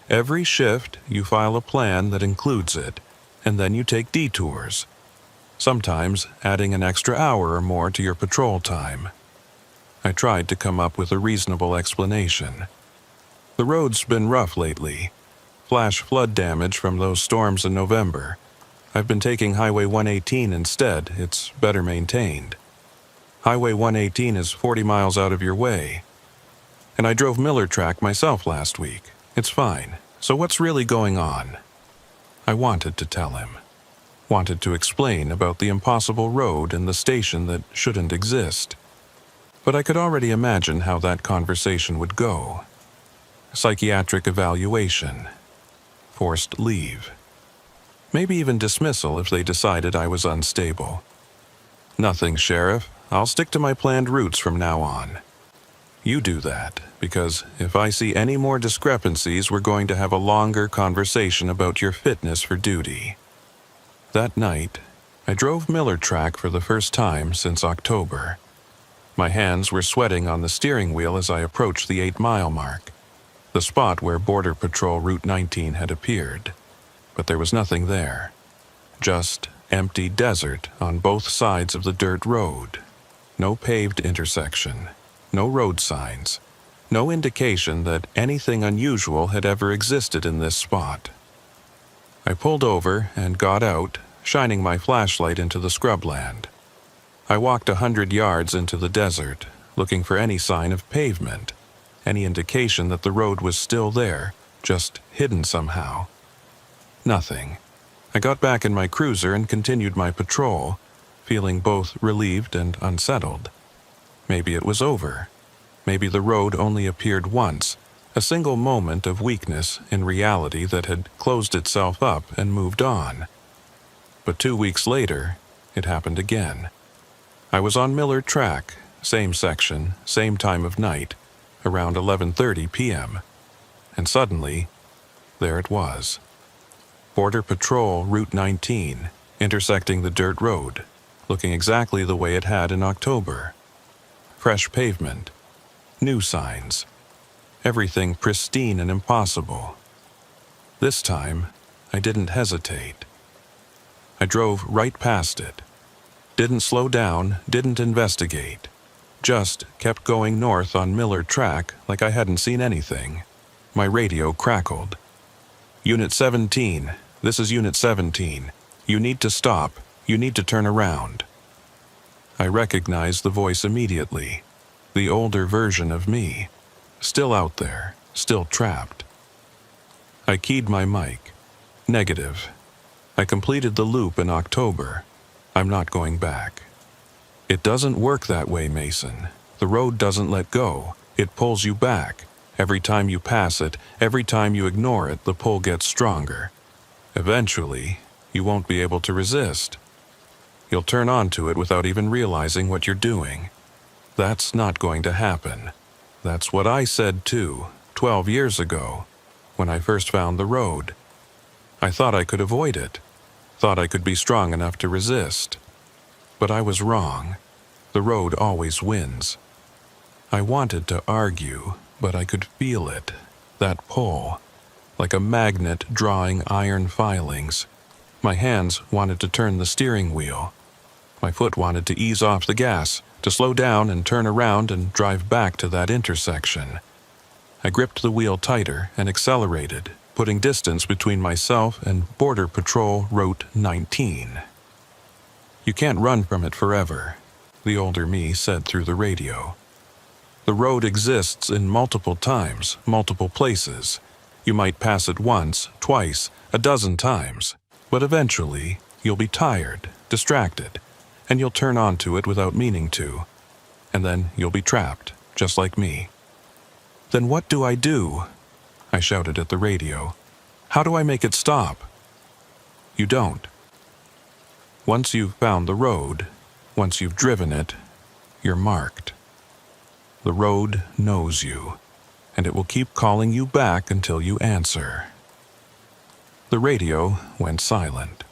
Every shift, you file a plan that includes it, and then you take detours, sometimes adding an extra hour or more to your patrol time." I tried to come up with a reasonable explanation. "The road's been rough lately. Flash flood damage from those storms in November. I've been taking Highway 118 instead. It's better maintained. Highway 118 is 40 miles out of your way. And I drove Miller Track myself last week. It's fine. So what's really going on?" I wanted to tell him. Wanted to explain about the impossible road and the station that shouldn't exist. But I could already imagine how that conversation would go. Psychiatric evaluation. Forced leave. Maybe even dismissal if they decided I was unstable. "Nothing, Sheriff. I'll stick to my planned routes from now on. You do that, because if I see any more discrepancies, we're going to have a longer conversation about your fitness for duty." That night, I drove Miller Track for the first time since October. My hands were sweating on the steering wheel as I approached the 8-mile mark, the spot where Border Patrol Route 19 had appeared. But there was nothing there. Just empty desert on both sides of the dirt road. No paved intersection. No road signs. No indication that anything unusual had ever existed in this spot. I pulled over and got out, shining my flashlight into the scrubland. I walked 100 yards into the desert, looking for any sign of pavement, any indication that the road was still there, just hidden somehow. Nothing. I got back in my cruiser and continued my patrol, feeling both relieved and unsettled. Maybe it was over. Maybe the road only appeared once, a single moment of weakness in reality that had closed itself up and moved on. But 2 weeks later, it happened again. I was on Miller Track, same section, same time of night, around 11:30 p.m. And suddenly, there it was. Border Patrol Route 19, intersecting the dirt road, looking exactly the way it had in October. Fresh pavement, new signs, everything pristine and impossible. This time, I didn't hesitate. I drove right past it. Didn't slow down, didn't investigate. Just kept going north on Miller Track like I hadn't seen anything. My radio crackled. "Unit 17, this is Unit 17. You need to stop. You need to turn around." I recognized the voice immediately. The older version of me. Still out there, still trapped. I keyed my mic. Negative. I completed the loop in October. I'm not going back. It doesn't work that way, Mason. The road doesn't let go. It pulls you back. Every time you pass it, every time you ignore it, the pull gets stronger. Eventually, you won't be able to resist. You'll turn onto it without even realizing what you're doing. That's not going to happen. That's what I said too, 12 years ago, when I first found the road. I thought I could avoid it. Thought I could be strong enough to resist. But I was wrong. The road always wins. I wanted to argue, but I could feel it, that pull, like a magnet drawing iron filings. My hands wanted to turn the steering wheel. My foot wanted to ease off the gas, to slow down and turn around and drive back to that intersection. I gripped the wheel tighter and accelerated, putting distance between myself and Border Patrol Route 19. "You can't run from it forever," the older me said through the radio. "The road exists in multiple times, multiple places. You might pass it once, twice, a dozen times, but eventually you'll be tired, distracted, and you'll turn onto it without meaning to. And then you'll be trapped, just like me." "Then what do I do?" I shouted at the radio. "How do I make it stop?" "You don't. Once you've found the road, once you've driven it, you're marked. The road knows you, and it will keep calling you back until you answer." The radio went silent.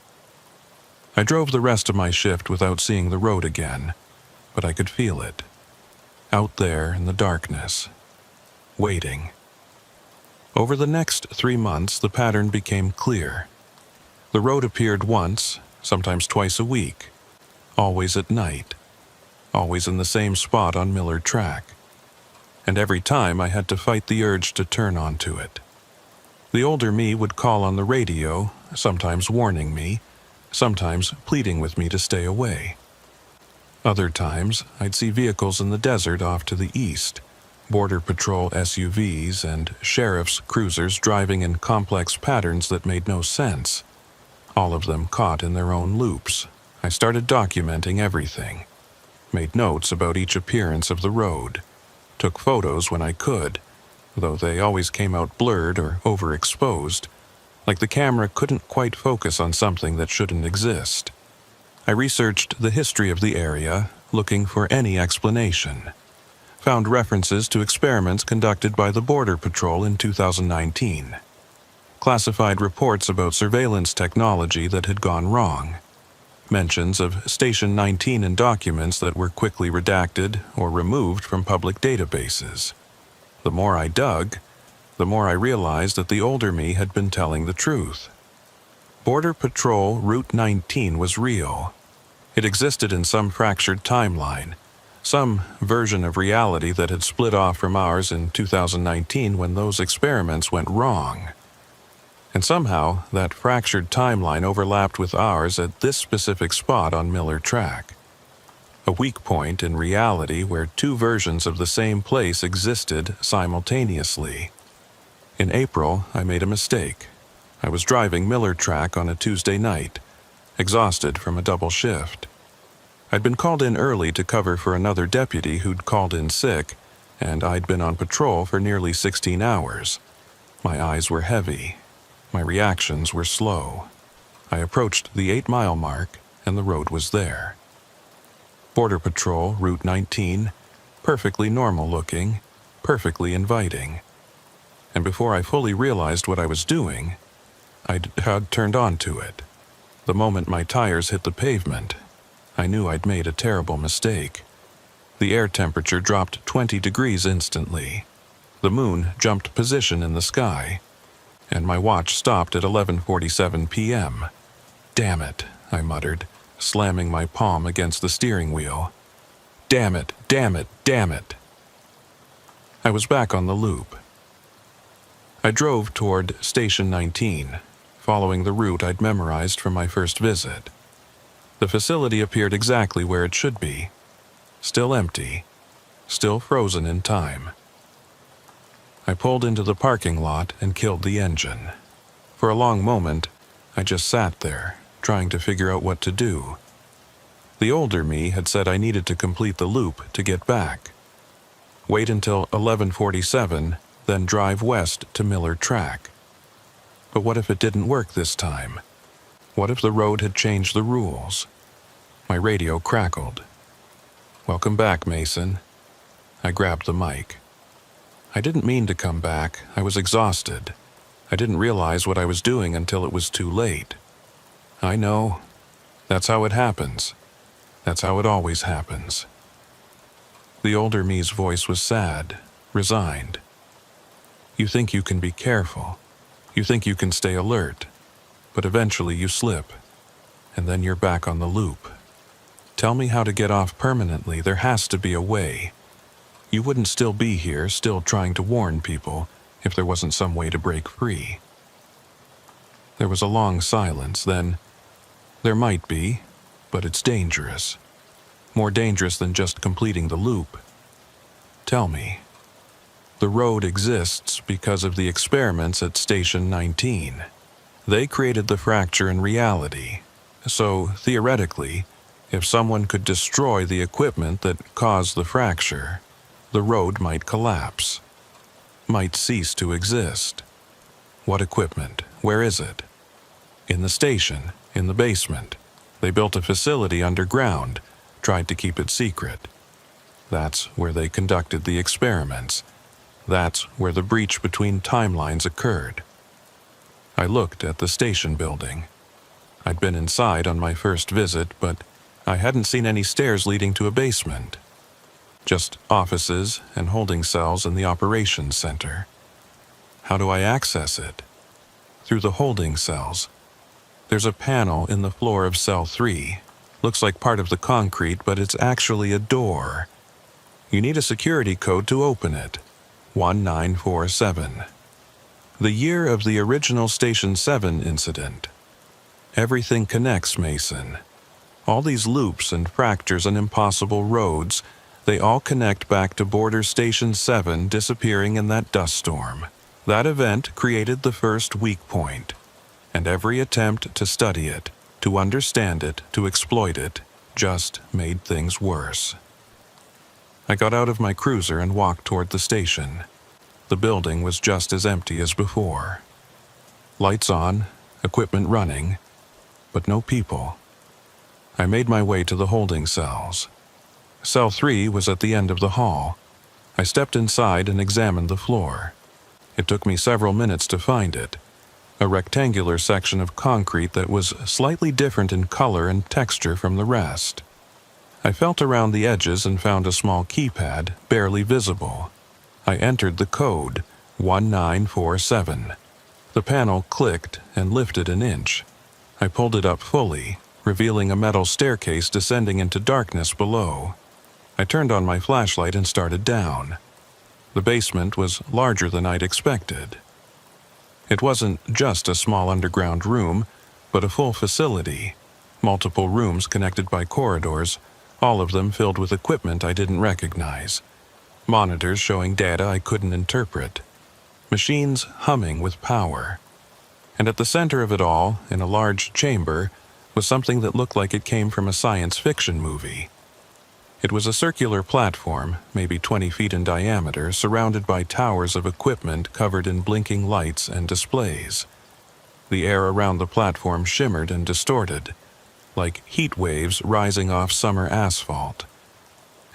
I drove the rest of my shift without seeing the road again, but I could feel it. Out there in the darkness. Waiting. Over the next 3 months, the pattern became clear. The road appeared once, sometimes twice a week. Always at night. Always in the same spot on Miller Track. And every time I had to fight the urge to turn onto it. The older me would call on the radio, sometimes warning me, sometimes pleading with me to stay away. Other times, I'd see vehicles in the desert off to the east, Border Patrol SUVs and sheriff's cruisers driving in complex patterns that made no sense, all of them caught in their own loops. I started documenting everything, made notes about each appearance of the road, took photos when I could, though they always came out blurred or overexposed, like the camera couldn't quite focus on something that shouldn't exist. I researched the history of the area, looking for any explanation. Found references to experiments conducted by the Border Patrol in 2019. Classified reports about surveillance technology that had gone wrong. Mentions of Station 19 in documents that were quickly redacted or removed from public databases. The more I dug, the more I realized that the older me had been telling the truth. Border Patrol Route 19 was real. It existed in some fractured timeline, some version of reality that had split off from ours in 2019 when those experiments went wrong. And somehow, that fractured timeline overlapped with ours at this specific spot on Miller Track. A weak point in reality where two versions of the same place existed simultaneously. In April, I made a mistake. I was driving Miller Track on a Tuesday night, exhausted from a double shift. I'd been called in early to cover for another deputy who'd called in sick, and I'd been on patrol for nearly 16 hours. My eyes were heavy. My reactions were slow. I approached the 8-mile mark, and the road was there. Border Patrol, Route 19, perfectly normal looking, perfectly inviting. And before I fully realized what I was doing, I had turned onto it. The moment my tires hit the pavement, I knew I'd made a terrible mistake. The air temperature dropped 20 degrees instantly. The moon jumped position in the sky, and my watch stopped at 11:47 p.m. "Damn it," I muttered, slamming my palm against the steering wheel. "Damn it, damn it, damn it." I was back on the loop. I drove toward Station 19, following the route I'd memorized from my first visit. The facility appeared exactly where it should be. Still empty, still frozen in time. I pulled into the parking lot and killed the engine. For a long moment, I just sat there, trying to figure out what to do. The older me had said I needed to complete the loop to get back. Wait until 11:47, then drive west to Miller Track. But what if it didn't work this time? What if the road had changed the rules? My radio crackled. "Welcome back, Mason." I grabbed the mic. I didn't mean to come back. I was exhausted. I didn't realize what I was doing until it was too late. I know. That's how it happens. That's how it always happens. The older me's voice was sad, resigned. You think you can be careful. You think you can stay alert. But eventually you slip. And then you're back on the loop. Tell me how to get off permanently. There has to be a way. You wouldn't still be here, still trying to warn people, if there wasn't some way to break free. There was a long silence, then, "There might be, but it's dangerous. More dangerous than just completing the loop. Tell me." The road exists because of the experiments at Station 19. They created the fracture in reality. So, theoretically, if someone could destroy the equipment that caused the fracture, the road might collapse, might cease to exist. What equipment? Where is it? In the station, in the basement. They built a facility underground, tried to keep it secret. That's where they conducted the experiments. That's where the breach between timelines occurred. I looked at the station building. I'd been inside on my first visit, but I hadn't seen any stairs leading to a basement. Just offices and holding cells in the operations center. How do I access it? Through the holding cells. There's a panel in the floor of cell 3. Looks like part of the concrete, but it's actually a door. You need a security code to open it. 1947. The year of the original Station 7 incident. Everything connects, Mason. All these loops and fractures and impossible roads, they all connect back to Border Station 7 disappearing in that dust storm. That event created the first weak point, and every attempt to study it, to understand it, to exploit it, just made things worse. I got out of my cruiser and walked toward the station. The building was just as empty as before. Lights on, equipment running, but no people. I made my way to the holding cells. Cell 3 was at the end of the hall. I stepped inside and examined the floor. It took me several minutes to find it. A rectangular section of concrete that was slightly different in color and texture from the rest. I felt around the edges and found a small keypad, barely visible. I entered the code, 1947. The panel clicked and lifted an inch. I pulled it up fully, revealing a metal staircase descending into darkness below. I turned on my flashlight and started down. The basement was larger than I'd expected. It wasn't just a small underground room, but a full facility. Multiple rooms connected by corridors, all of them filled with equipment I didn't recognize. Monitors showing data I couldn't interpret. Machines humming with power. And at the center of it all, in a large chamber, was something that looked like it came from a science fiction movie. It was a circular platform, maybe 20 feet in diameter, surrounded by towers of equipment covered in blinking lights and displays. The air around the platform shimmered and distorted, like heat waves rising off summer asphalt.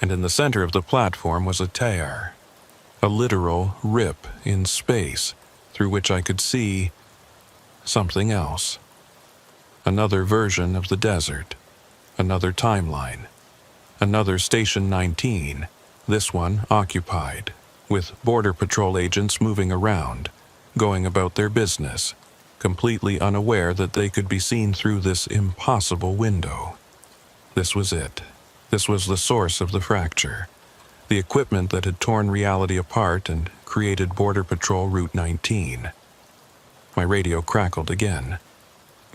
And in the center of the platform was a tear, a literal rip in space through which I could see something else. Another version of the desert, another timeline. Another Station 19, this one occupied, with Border Patrol agents moving around, going about their business, completely unaware that they could be seen through this impossible window. This was it. This was the source of the fracture, the equipment that had torn reality apart and created Border Patrol Route 19. My radio crackled again.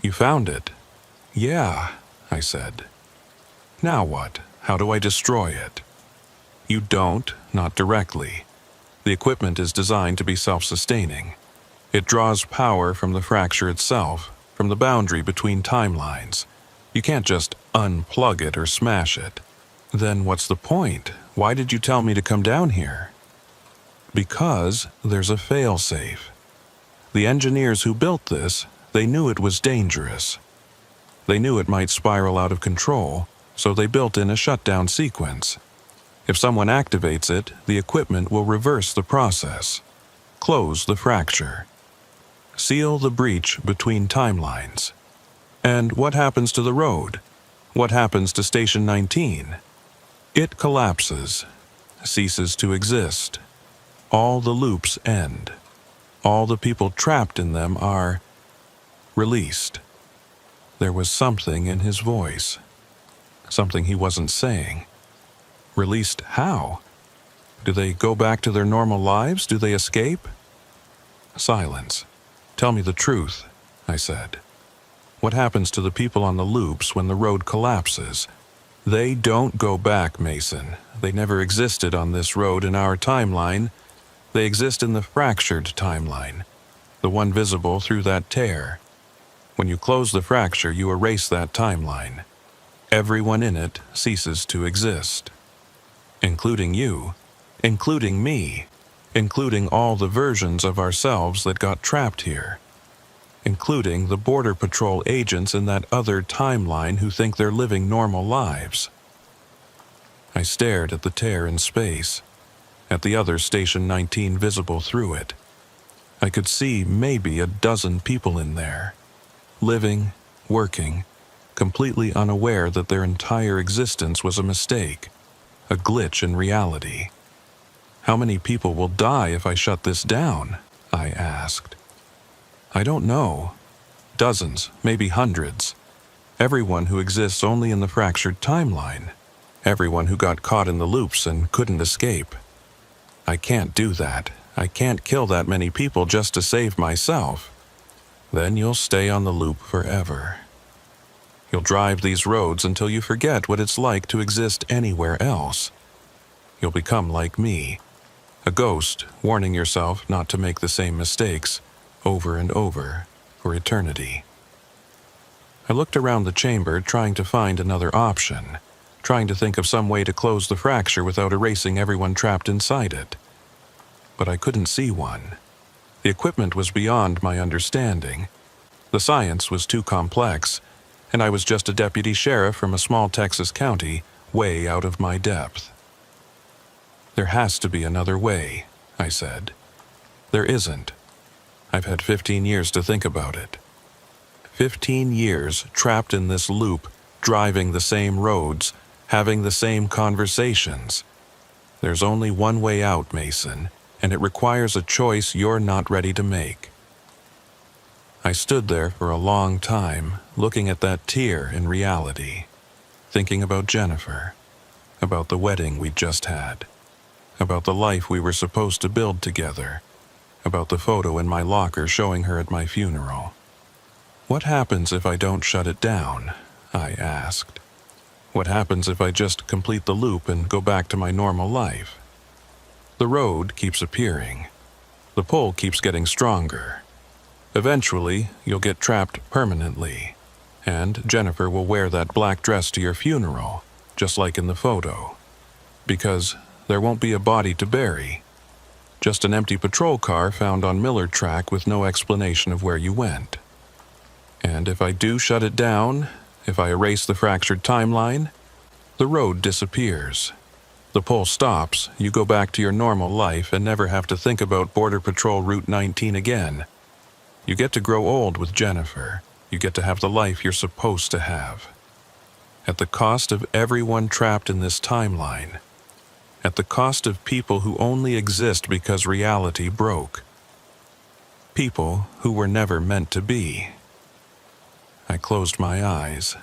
"You found it?" "Yeah," I said. "Now what? How do I destroy it?" "You don't, not directly. The equipment is designed to be self-sustaining. It draws power from the fracture itself, from the boundary between timelines. You can't just unplug it or smash it." "Then what's the point? Why did you tell me to come down here?" "Because there's a fail-safe. The engineers who built this, they knew it was dangerous. They knew it might spiral out of control, so they built in a shutdown sequence. If someone activates it, the equipment will reverse the process, close the fracture, seal the breach between timelines. And what happens to the road? What happens to Station 19? It collapses, ceases to exist. All the loops end. All the people trapped in them are released." There was something in his voice. Something he wasn't saying. Released how? Do they go back to their normal lives? Do they escape? Silence. "Tell me the truth," I said. "What happens to the people on the loops when the road collapses?" "They don't go back, Mason. They never existed on this road in our timeline. They exist in the fractured timeline, the one visible through that tear. When you close the fracture, you erase that timeline. Everyone in it ceases to exist. Including you, including me, including all the versions of ourselves that got trapped here, including the Border Patrol agents in that other timeline who think they're living normal lives." I stared at the tear in space, at the other Station 19 visible through it. I could see maybe a dozen people in there, living, working, completely unaware that their entire existence was a mistake, a glitch in reality. "How many people will die if I shut this down?" I asked. "I don't know. Dozens, maybe hundreds. Everyone who exists only in the fractured timeline. Everyone who got caught in the loops and couldn't escape. I can't do that. I can't kill that many people just to save myself. Then you'll stay on the loop forever. You'll drive these roads until you forget what it's like to exist anywhere else. You'll become like me, a ghost warning yourself not to make the same mistakes over and over for eternity." I looked around the chamber trying to find another option, trying to think of some way to close the fracture without erasing everyone trapped inside it. But I couldn't see one. The equipment was beyond my understanding. The science was too complex, and I was just a deputy sheriff from a small Texas county, way out of my depth. There has to be another way, I said. There isn't. I've had 15 years to think about it. 15 years trapped in this loop, driving the same roads, having the same conversations. There's only one way out, Mason, and it requires a choice you're not ready to make. I stood there for a long time, looking at that tear in reality, thinking about Jennifer, about the wedding we'd just had, about the life we were supposed to build together, about the photo in my locker showing her at my funeral. What happens if I don't shut it down? I asked. What happens if I just complete the loop and go back to my normal life? The road keeps appearing. The pull keeps getting stronger. Eventually, you'll get trapped permanently, and Jennifer will wear that black dress to your funeral, just like in the photo. Because there won't be a body to bury. Just an empty patrol car found on Miller Track with no explanation of where you went. And if I do shut it down, if I erase the fractured timeline, the road disappears. The pull stops, you go back to your normal life and never have to think about Border Patrol Route 19 again. You get to grow old with Jennifer. You get to have the life you're supposed to have. At the cost of everyone trapped in this timeline. At the cost of people who only exist because reality broke. People who were never meant to be. I closed my eyes.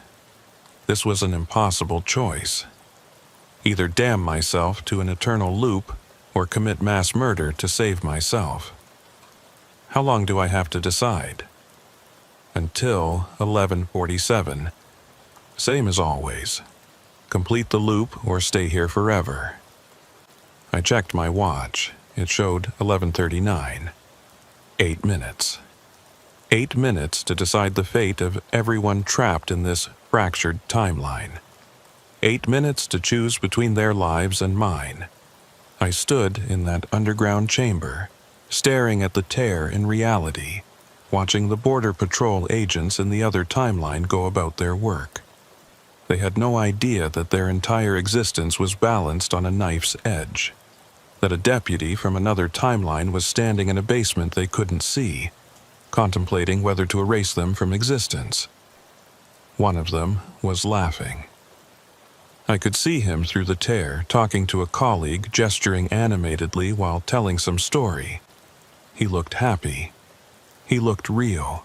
This was an impossible choice. Either damn myself to an eternal loop or commit mass murder to save myself. How long do I have to decide? Until 11:47. Same as always. Complete the loop or stay here forever. I checked my watch. It showed 11:39. 8 minutes. 8 minutes to decide the fate of everyone trapped in this fractured timeline. 8 minutes to choose between their lives and mine. I stood in that underground chamber, staring at the tear in reality, watching the Border Patrol agents in the other timeline go about their work. They had no idea that their entire existence was balanced on a knife's edge, that a deputy from another timeline was standing in a basement they couldn't see, contemplating whether to erase them from existence. One of them was laughing. I could see him through the tear, talking to a colleague, gesturing animatedly while telling some story. He looked happy. He looked real.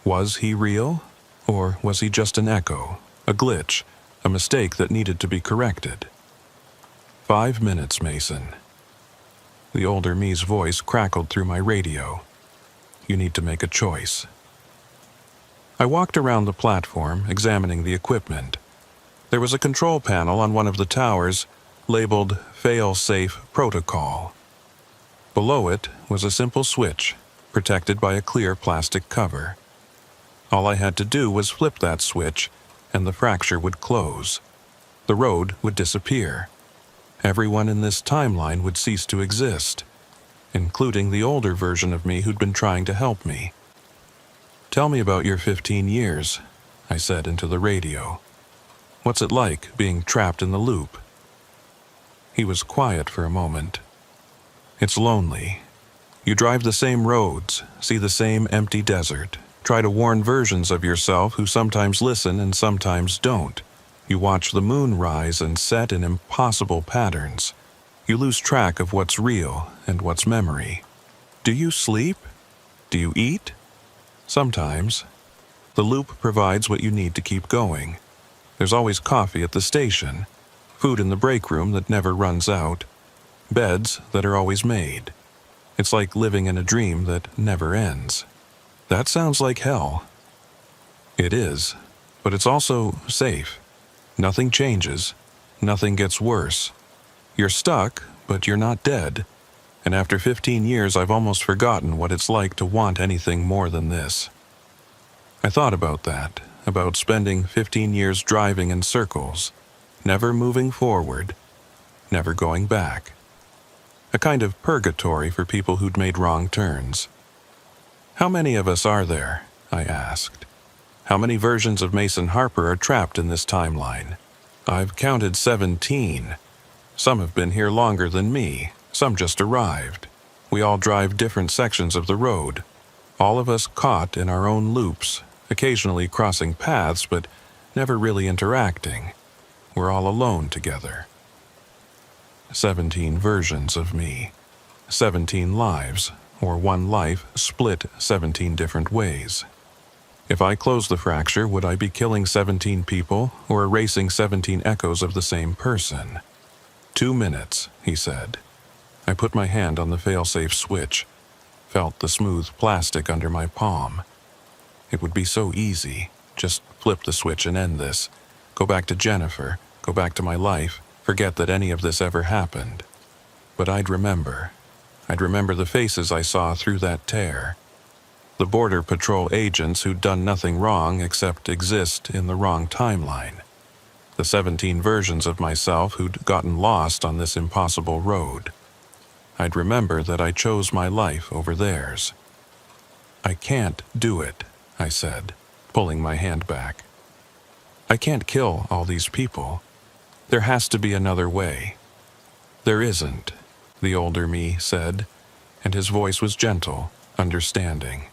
Was he real? Or was he just an echo, a glitch, a mistake that needed to be corrected? 5 minutes, Mason. The older me's voice crackled through my radio. You need to make a choice. I walked around the platform, examining the equipment. There was a control panel on one of the towers, labeled Fail-Safe Protocol. Below it was a simple switch, protected by a clear plastic cover. All I had to do was flip that switch, and the fracture would close. The road would disappear. Everyone in this timeline would cease to exist, including the older version of me who'd been trying to help me. Tell me about your 15 years, I said into the radio. What's it like being trapped in the loop? He was quiet for a moment. It's lonely. You drive the same roads, see the same empty desert, try to warn versions of yourself who sometimes listen and sometimes don't. You watch the moon rise and set in impossible patterns. You lose track of what's real and what's memory. Do you sleep? Do you eat? Sometimes. The loop provides what you need to keep going. There's always coffee at the station, food in the break room that never runs out, beds that are always made. It's like living in a dream that never ends. That sounds like hell. It is, but it's also safe. Nothing changes. Nothing gets worse. You're stuck, but you're not dead. And after 15 years, I've almost forgotten what it's like to want anything more than this. I thought about that, about spending 15 years driving in circles, never moving forward, never going back. A kind of purgatory for people who'd made wrong turns. How many of us are there? I asked. How many versions of Mason Harper are trapped in this timeline? I've counted 17. Some have been here longer than me, some just arrived. We all drive different sections of the road, all of us caught in our own loops, occasionally crossing paths, but never really interacting. We're all alone together. 17 versions of me. 17 lives, or one life split 17 different ways. If I close the fracture, would I be killing 17 people or erasing 17 echoes of the same person? 2 minutes, he said. I put my hand on the failsafe switch, felt the smooth plastic under my palm. It would be so easy. Just flip the switch and end this. Go back to Jennifer, go back to my life, forget that any of this ever happened. But I'd remember. I'd remember the faces I saw through that tear. The Border Patrol agents who'd done nothing wrong except exist in the wrong timeline. The 17 versions of myself who'd gotten lost on this impossible road. I'd remember that I chose my life over theirs. I can't do it, I said, pulling my hand back. I can't kill all these people. There has to be another way. There isn't, the older me said, and his voice was gentle, understanding.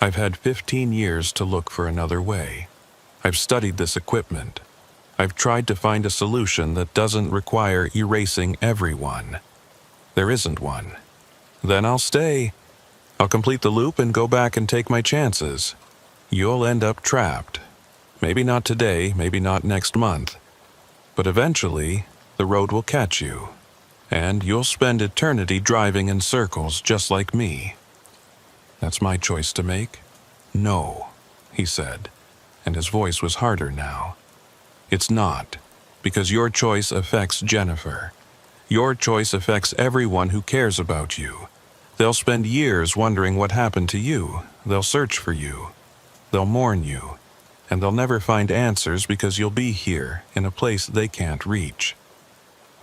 I've had 15 years to look for another way. I've studied this equipment. I've tried to find a solution that doesn't require erasing everyone. There isn't one. Then I'll stay. I'll complete the loop and go back and take my chances. You'll end up trapped. Maybe not today, maybe not next month. But eventually, the road will catch you. And you'll spend eternity driving in circles just like me. That's my choice to make? No, he said, and his voice was harder now. It's not, because your choice affects Jennifer. Your choice affects everyone who cares about you. They'll spend years wondering what happened to you. They'll search for you. They'll mourn you. And they'll never find answers because you'll be here in a place they can't reach.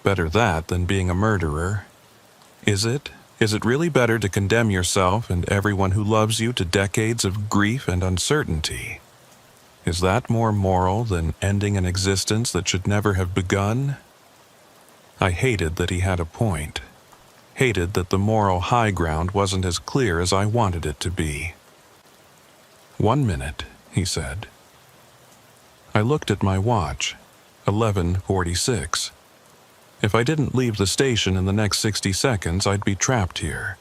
Better that than being a murderer. Is it? Is it really better to condemn yourself and everyone who loves you to decades of grief and uncertainty? Is that more moral than ending an existence that should never have begun? I hated that he had a point. Hated that the moral high ground wasn't as clear as I wanted it to be. 1 minute, he said. I looked at my watch. 11:46. If I didn't leave the station in the next 60 seconds, I'd be trapped here.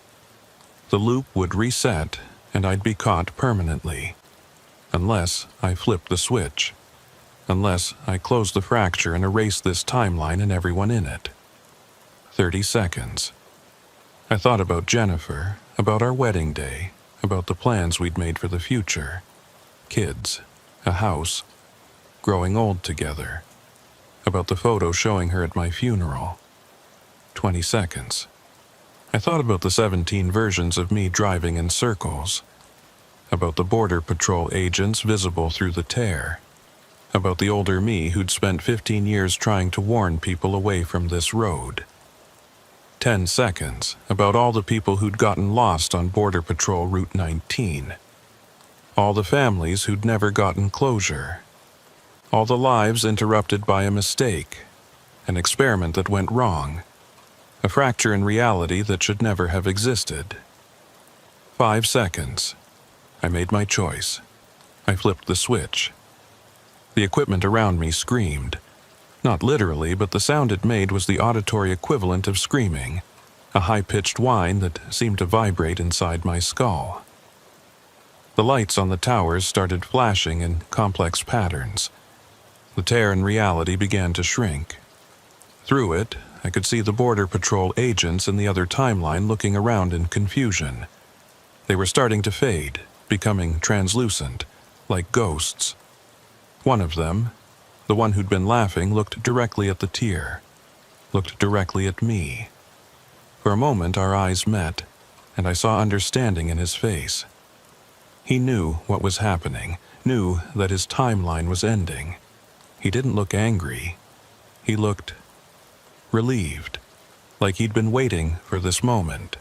The loop would reset, and I'd be caught permanently. Unless I flipped the switch. Unless I closed the fracture and erased this timeline and everyone in it. 30 seconds. I thought about Jennifer, about our wedding day, about the plans we'd made for the future. Kids, a house, growing old together. About the photo showing her at my funeral. 20 seconds. I thought about the 17 versions of me driving in circles. About the Border Patrol agents visible through the tear. About the older me who'd spent 15 years trying to warn people away from this road. 10 seconds, about all the people who'd gotten lost on Border Patrol Route 19. All the families who'd never gotten closure. All the lives interrupted by a mistake, an experiment that went wrong, a fracture in reality that should never have existed. 5 seconds. I made my choice. I flipped the switch. The equipment around me screamed. Not literally, but the sound it made was the auditory equivalent of screaming, a high-pitched whine that seemed to vibrate inside my skull. The lights on the towers started flashing in complex patterns. The tear in reality began to shrink. Through it, I could see the Border Patrol agents in the other timeline looking around in confusion. They were starting to fade, becoming translucent, like ghosts. One of them, the one who'd been laughing, looked directly at the tear, looked directly at me. For a moment our eyes met, and I saw understanding in his face. He knew what was happening, knew that his timeline was ending. He didn't look angry. He looked relieved, like he'd been waiting for this moment.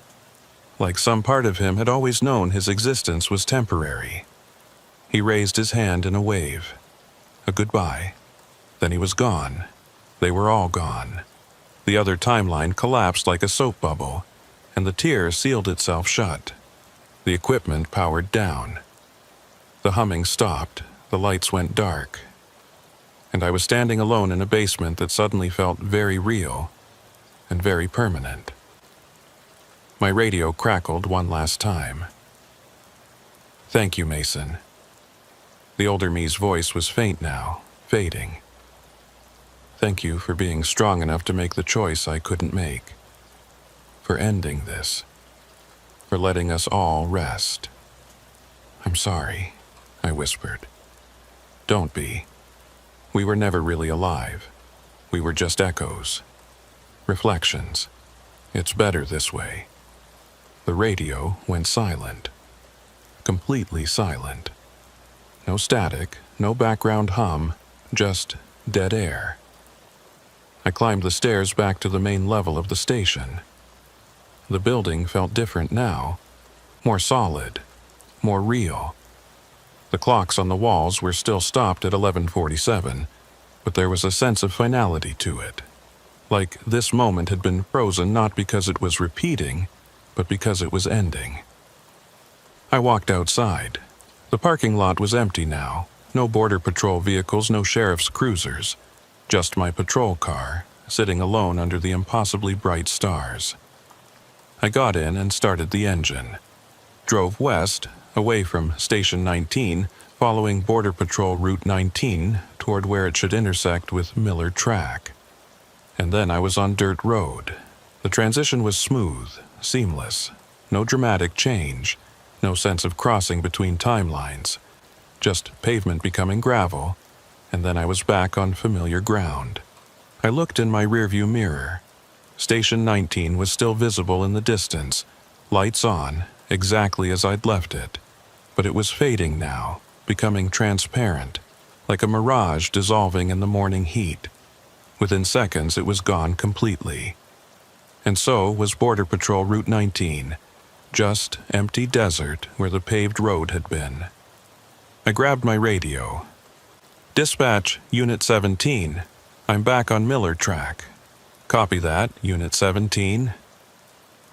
Like some part of him had always known his existence was temporary. He raised his hand in a wave, a goodbye. Then he was gone. They were all gone. The other timeline collapsed like a soap bubble, and the tier sealed itself shut. The equipment powered down. The humming stopped, the lights went dark, and I was standing alone in a basement that suddenly felt very real and very permanent. My radio crackled one last time. "Thank you, Mason." The older me's voice was faint now, fading. "Thank you for being strong enough to make the choice I couldn't make. For ending this. For letting us all rest." "I'm sorry," I whispered. "Don't be. We were never really alive. We were just echoes. Reflections. It's better this way." The radio went silent. Completely silent. No static, no background hum, just dead air. I climbed the stairs back to the main level of the station. The building felt different now, more solid, more real. The clocks on the walls were still stopped at 11:47, but there was a sense of finality to it. Like this moment had been frozen not because it was repeating, but because it was ending. I walked outside. The parking lot was empty now. No border patrol vehicles, no sheriff's cruisers. Just my patrol car, sitting alone under the impossibly bright stars. I got in and started the engine. Drove west, away from Station 19, following Border Patrol Route 19 toward where it should intersect with Miller Track. And then I was on dirt road. The transition was smooth, seamless. No dramatic change. No sense of crossing between timelines. Just pavement becoming gravel, and then I was back on familiar ground. I looked in my rearview mirror. Station 19 was still visible in the distance, lights on, exactly as I'd left it. But it was fading now, becoming transparent, like a mirage dissolving in the morning heat. Within seconds it was gone completely. And so was Border Patrol Route 19, just empty desert where the paved road had been. I grabbed my radio. "Dispatch, Unit 17. I'm back on Miller Track." "Copy that, Unit 17.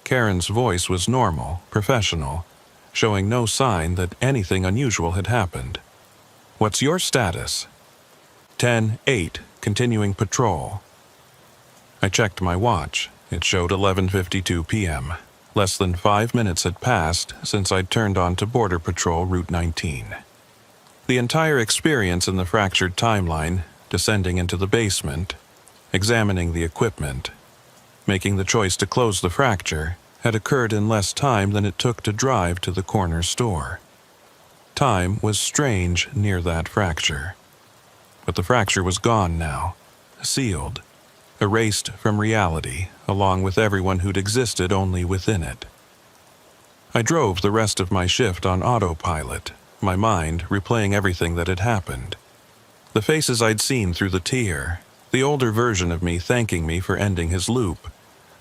Karen's voice was normal, professional, showing no sign that anything unusual had happened. "What's your status?" 10-8, continuing patrol." I checked my watch. It showed 11:52 p.m. Less than 5 minutes had passed since I'd turned on to Border Patrol Route 19. The entire experience in the fractured timeline, descending into the basement, examining the equipment, making the choice to close the fracture, had occurred in less time than it took to drive to the corner store. Time was strange near that fracture. But the fracture was gone now, sealed, erased from reality, along with everyone who'd existed only within it. I drove the rest of my shift on autopilot, my mind replaying everything that had happened. The faces I'd seen through the tier, the older version of me thanking me for ending his loop,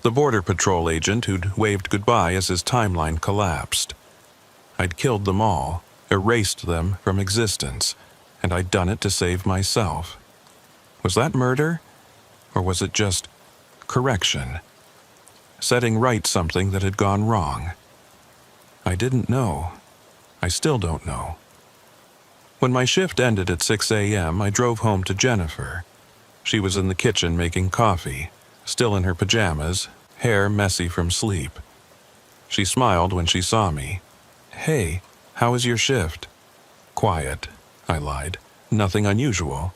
the Border Patrol agent who'd waved goodbye as his timeline collapsed. I'd killed them all, erased them from existence, and I'd done it to save myself. Was that murder? Or was it just correction? Setting right something that had gone wrong? I didn't know. I still don't know. When my shift ended at 6 a.m., I drove home to Jennifer. She was in the kitchen making coffee, still in her pajamas, hair messy from sleep. She smiled when she saw me. "Hey, how was your shift?" "Quiet," I lied. "Nothing unusual."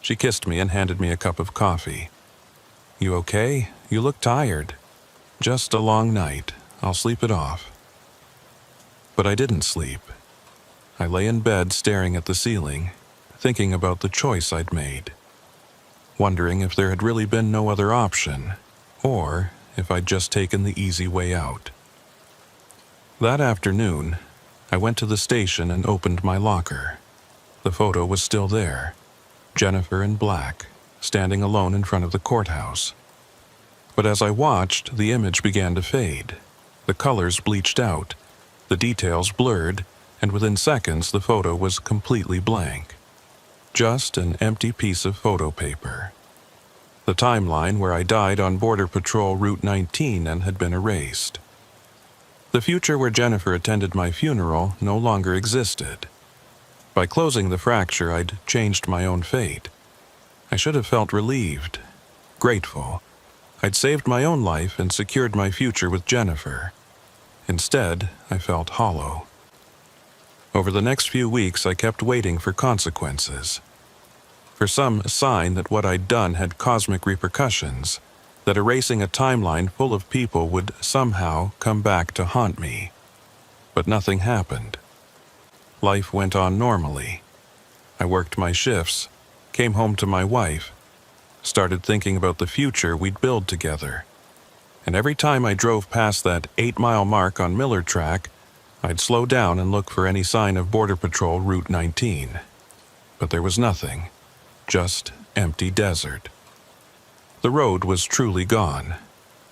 She kissed me and handed me a cup of coffee. "You okay? You look tired." "Just a long night. I'll sleep it off." But I didn't sleep. I lay in bed staring at the ceiling, thinking about the choice I'd made. Wondering if there had really been no other option, or if I'd just taken the easy way out. That afternoon, I went to the station and opened my locker. The photo was still there. Jennifer in black, standing alone in front of the courthouse. But as I watched, the image began to fade. The colors bleached out, the details blurred, and within seconds the photo was completely blank. just an empty piece of photo paper. The timeline where I died on Border Patrol Route 19 and had been erased. The future where Jennifer attended my funeral no longer existed. By closing the fracture, I'd changed my own fate. I should have felt relieved, grateful. I'd saved my own life and secured my future with Jennifer. Instead, I felt hollow. Over the next few weeks, I kept waiting for consequences. For some sign that what I'd done had cosmic repercussions, that erasing a timeline full of people would somehow come back to haunt me. But nothing happened. Life went on normally. I worked my shifts, came home to my wife, started thinking about the future we'd build together. And every time I drove past that 8-mile mark on Miller Track, I'd slow down and look for any sign of Border Patrol Route 19. But there was nothing. Just empty desert. The road was truly gone.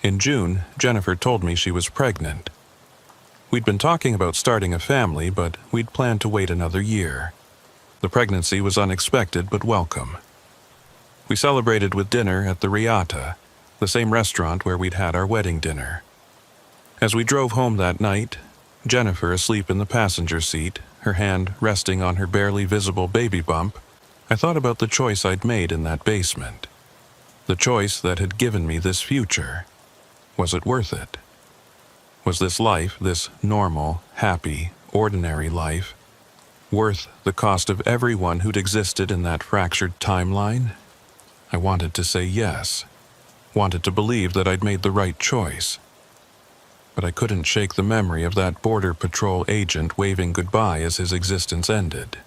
In June, Jennifer told me she was pregnant. We'd been talking about starting a family, but we'd planned to wait another year. The pregnancy was unexpected but welcome. We celebrated with dinner at the Riata, the same restaurant where we'd had our wedding dinner. As we drove home that night, Jennifer asleep in the passenger seat, her hand resting on her barely visible baby bump, I thought about the choice I'd made in that basement. The choice that had given me this future. Was it worth it? Was this life, this normal, happy, ordinary life, worth the cost of everyone who'd existed in that fractured timeline? I wanted to say yes. Wanted to believe that I'd made the right choice. But I couldn't shake the memory of that Border Patrol agent waving goodbye as his existence ended.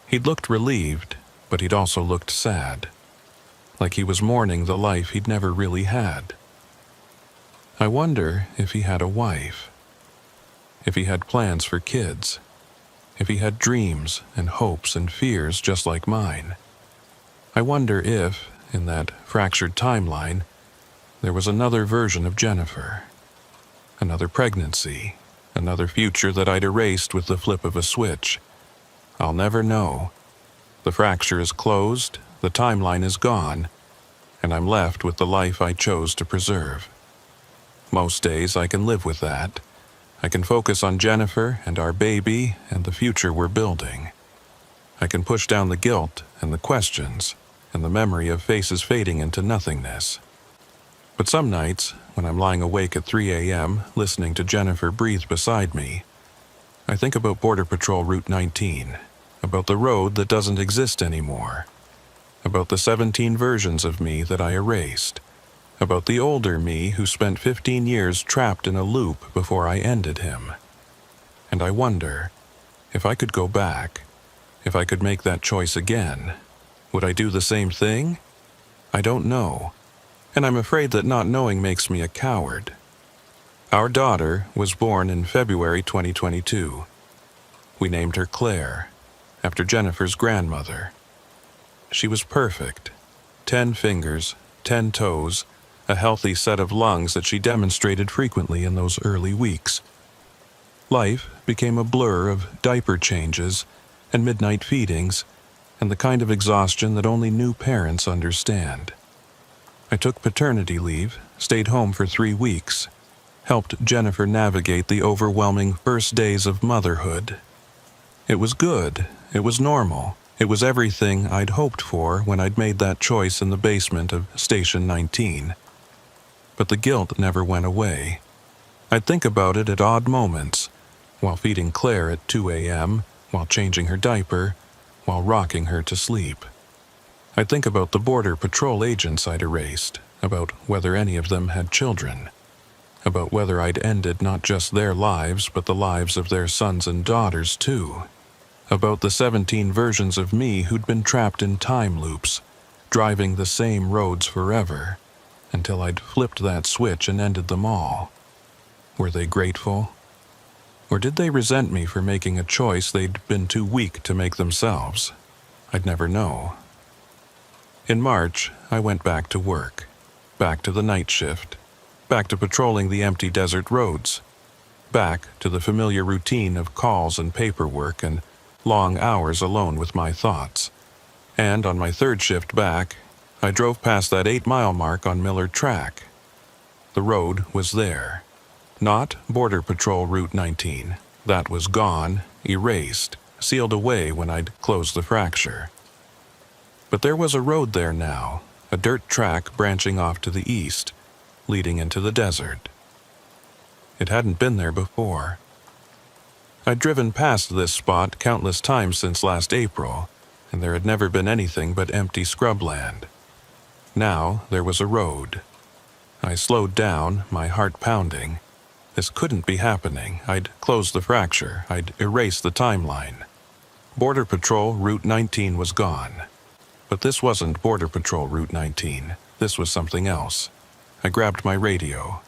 He'd looked relieved, but he'd also looked sad. Like he was mourning the life he'd never really had. I wonder if he had a wife. If he had plans for kids. If he had dreams and hopes and fears just like mine. I wonder if, in that fractured timeline, there was another version of Jennifer. Another pregnancy. Another future that I'd erased with the flip of a switch. I'll never know. The fracture is closed, the timeline is gone, and I'm left with the life I chose to preserve. Most days I can live with that. I can focus on Jennifer and our baby and the future we're building. I can push down the guilt and the questions and the memory of faces fading into nothingness. But some nights, when I'm lying awake at 3 a.m. listening to Jennifer breathe beside me, I think about Border Patrol Route 19, about the road that doesn't exist anymore, about the 17 versions of me that I erased, about the older me who spent 15 years trapped in a loop before I ended him. And I wonder, if I could go back, if I could make that choice again, would I do the same thing? I don't know, and I'm afraid that not knowing makes me a coward. Our daughter was born in February 2022. We named her Claire, after Jennifer's grandmother. She was perfect. 10 fingers, 10 toes, a healthy set of lungs that she demonstrated frequently in those early weeks. Life became a blur of diaper changes and midnight feedings and the kind of exhaustion that only new parents understand. I took paternity leave, stayed home for 3 weeks, helped Jennifer navigate the overwhelming first days of motherhood. It was good, it was normal, it was everything I'd hoped for when I'd made that choice in the basement of Station 19. But the guilt never went away. I'd think about it at odd moments, while feeding Claire at 2 a.m., while changing her diaper, while rocking her to sleep. I'd think about the Border Patrol agents I'd erased, about whether any of them had children, about whether I'd ended not just their lives but the lives of their sons and daughters too, about the 17 versions of me who'd been trapped in time loops, driving the same roads forever, until I'd flipped that switch and ended them all. Were they grateful? Or did they resent me for making a choice they'd been too weak to make themselves? I'd never know. In March, I went back to work, back to the night shift, back to patrolling the empty desert roads, back to the familiar routine of calls and paperwork and long hours alone with my thoughts. And on my third shift back, I drove past that 8-mile mark on Miller Track. The road was there. Not Border Patrol Route 19. That was gone, erased, sealed away when I'd closed the fracture. But there was a road there now, a dirt track branching off to the east, leading into the desert. It hadn't been there before. I'd driven past this spot countless times since last April, and there had never been anything but empty scrubland. Now there was a road. I slowed down, my heart pounding. This couldn't be happening. I'd closed the fracture. I'd erased the timeline. Border Patrol Route 19 was gone. But this wasn't Border Patrol Route 19. This was something else. I grabbed my radio.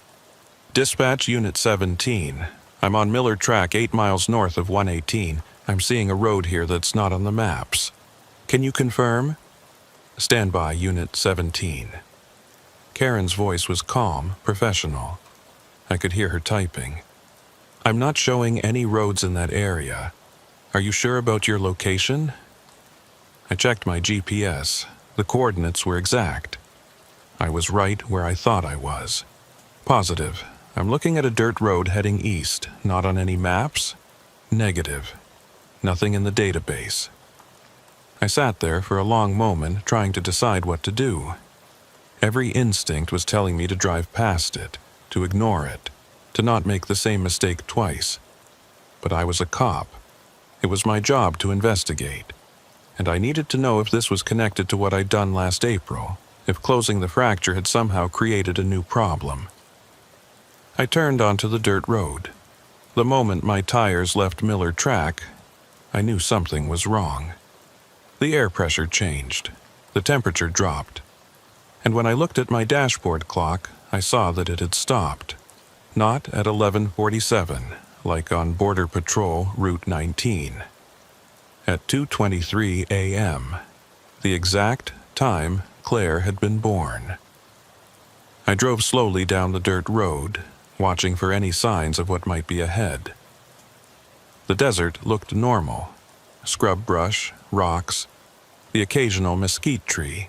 Dispatch Unit 17. I'm on Miller Track 8 miles north of 118. I'm seeing a road here that's not on the maps. Can you confirm? Stand by, Unit 17. Karen's voice was calm, professional. I could hear her typing. I'm not showing any roads in that area. Are you sure about your location? I checked my GPS. The coordinates were exact. I was right where I thought I was. Positive. I'm looking at a dirt road heading east, not on any maps? Negative. Nothing in the database. I sat there for a long moment trying to decide what to do. Every instinct was telling me to drive past it, to ignore it, to not make the same mistake twice. But I was a cop. It was my job to investigate. And I needed to know if this was connected to what I'd done last April, if closing the fracture had somehow created a new problem. I turned onto the dirt road. The moment my tires left Miller Track, I knew something was wrong. The air pressure changed. The temperature dropped. And when I looked at my dashboard clock, I saw that it had stopped. Not at 11:47, like on Border Patrol Route 19. At 2:23 a.m., the exact time Claire had been born. I drove slowly down the dirt road, watching for any signs of what might be ahead. The desert looked normal. Scrub brush, rocks, the occasional mesquite tree.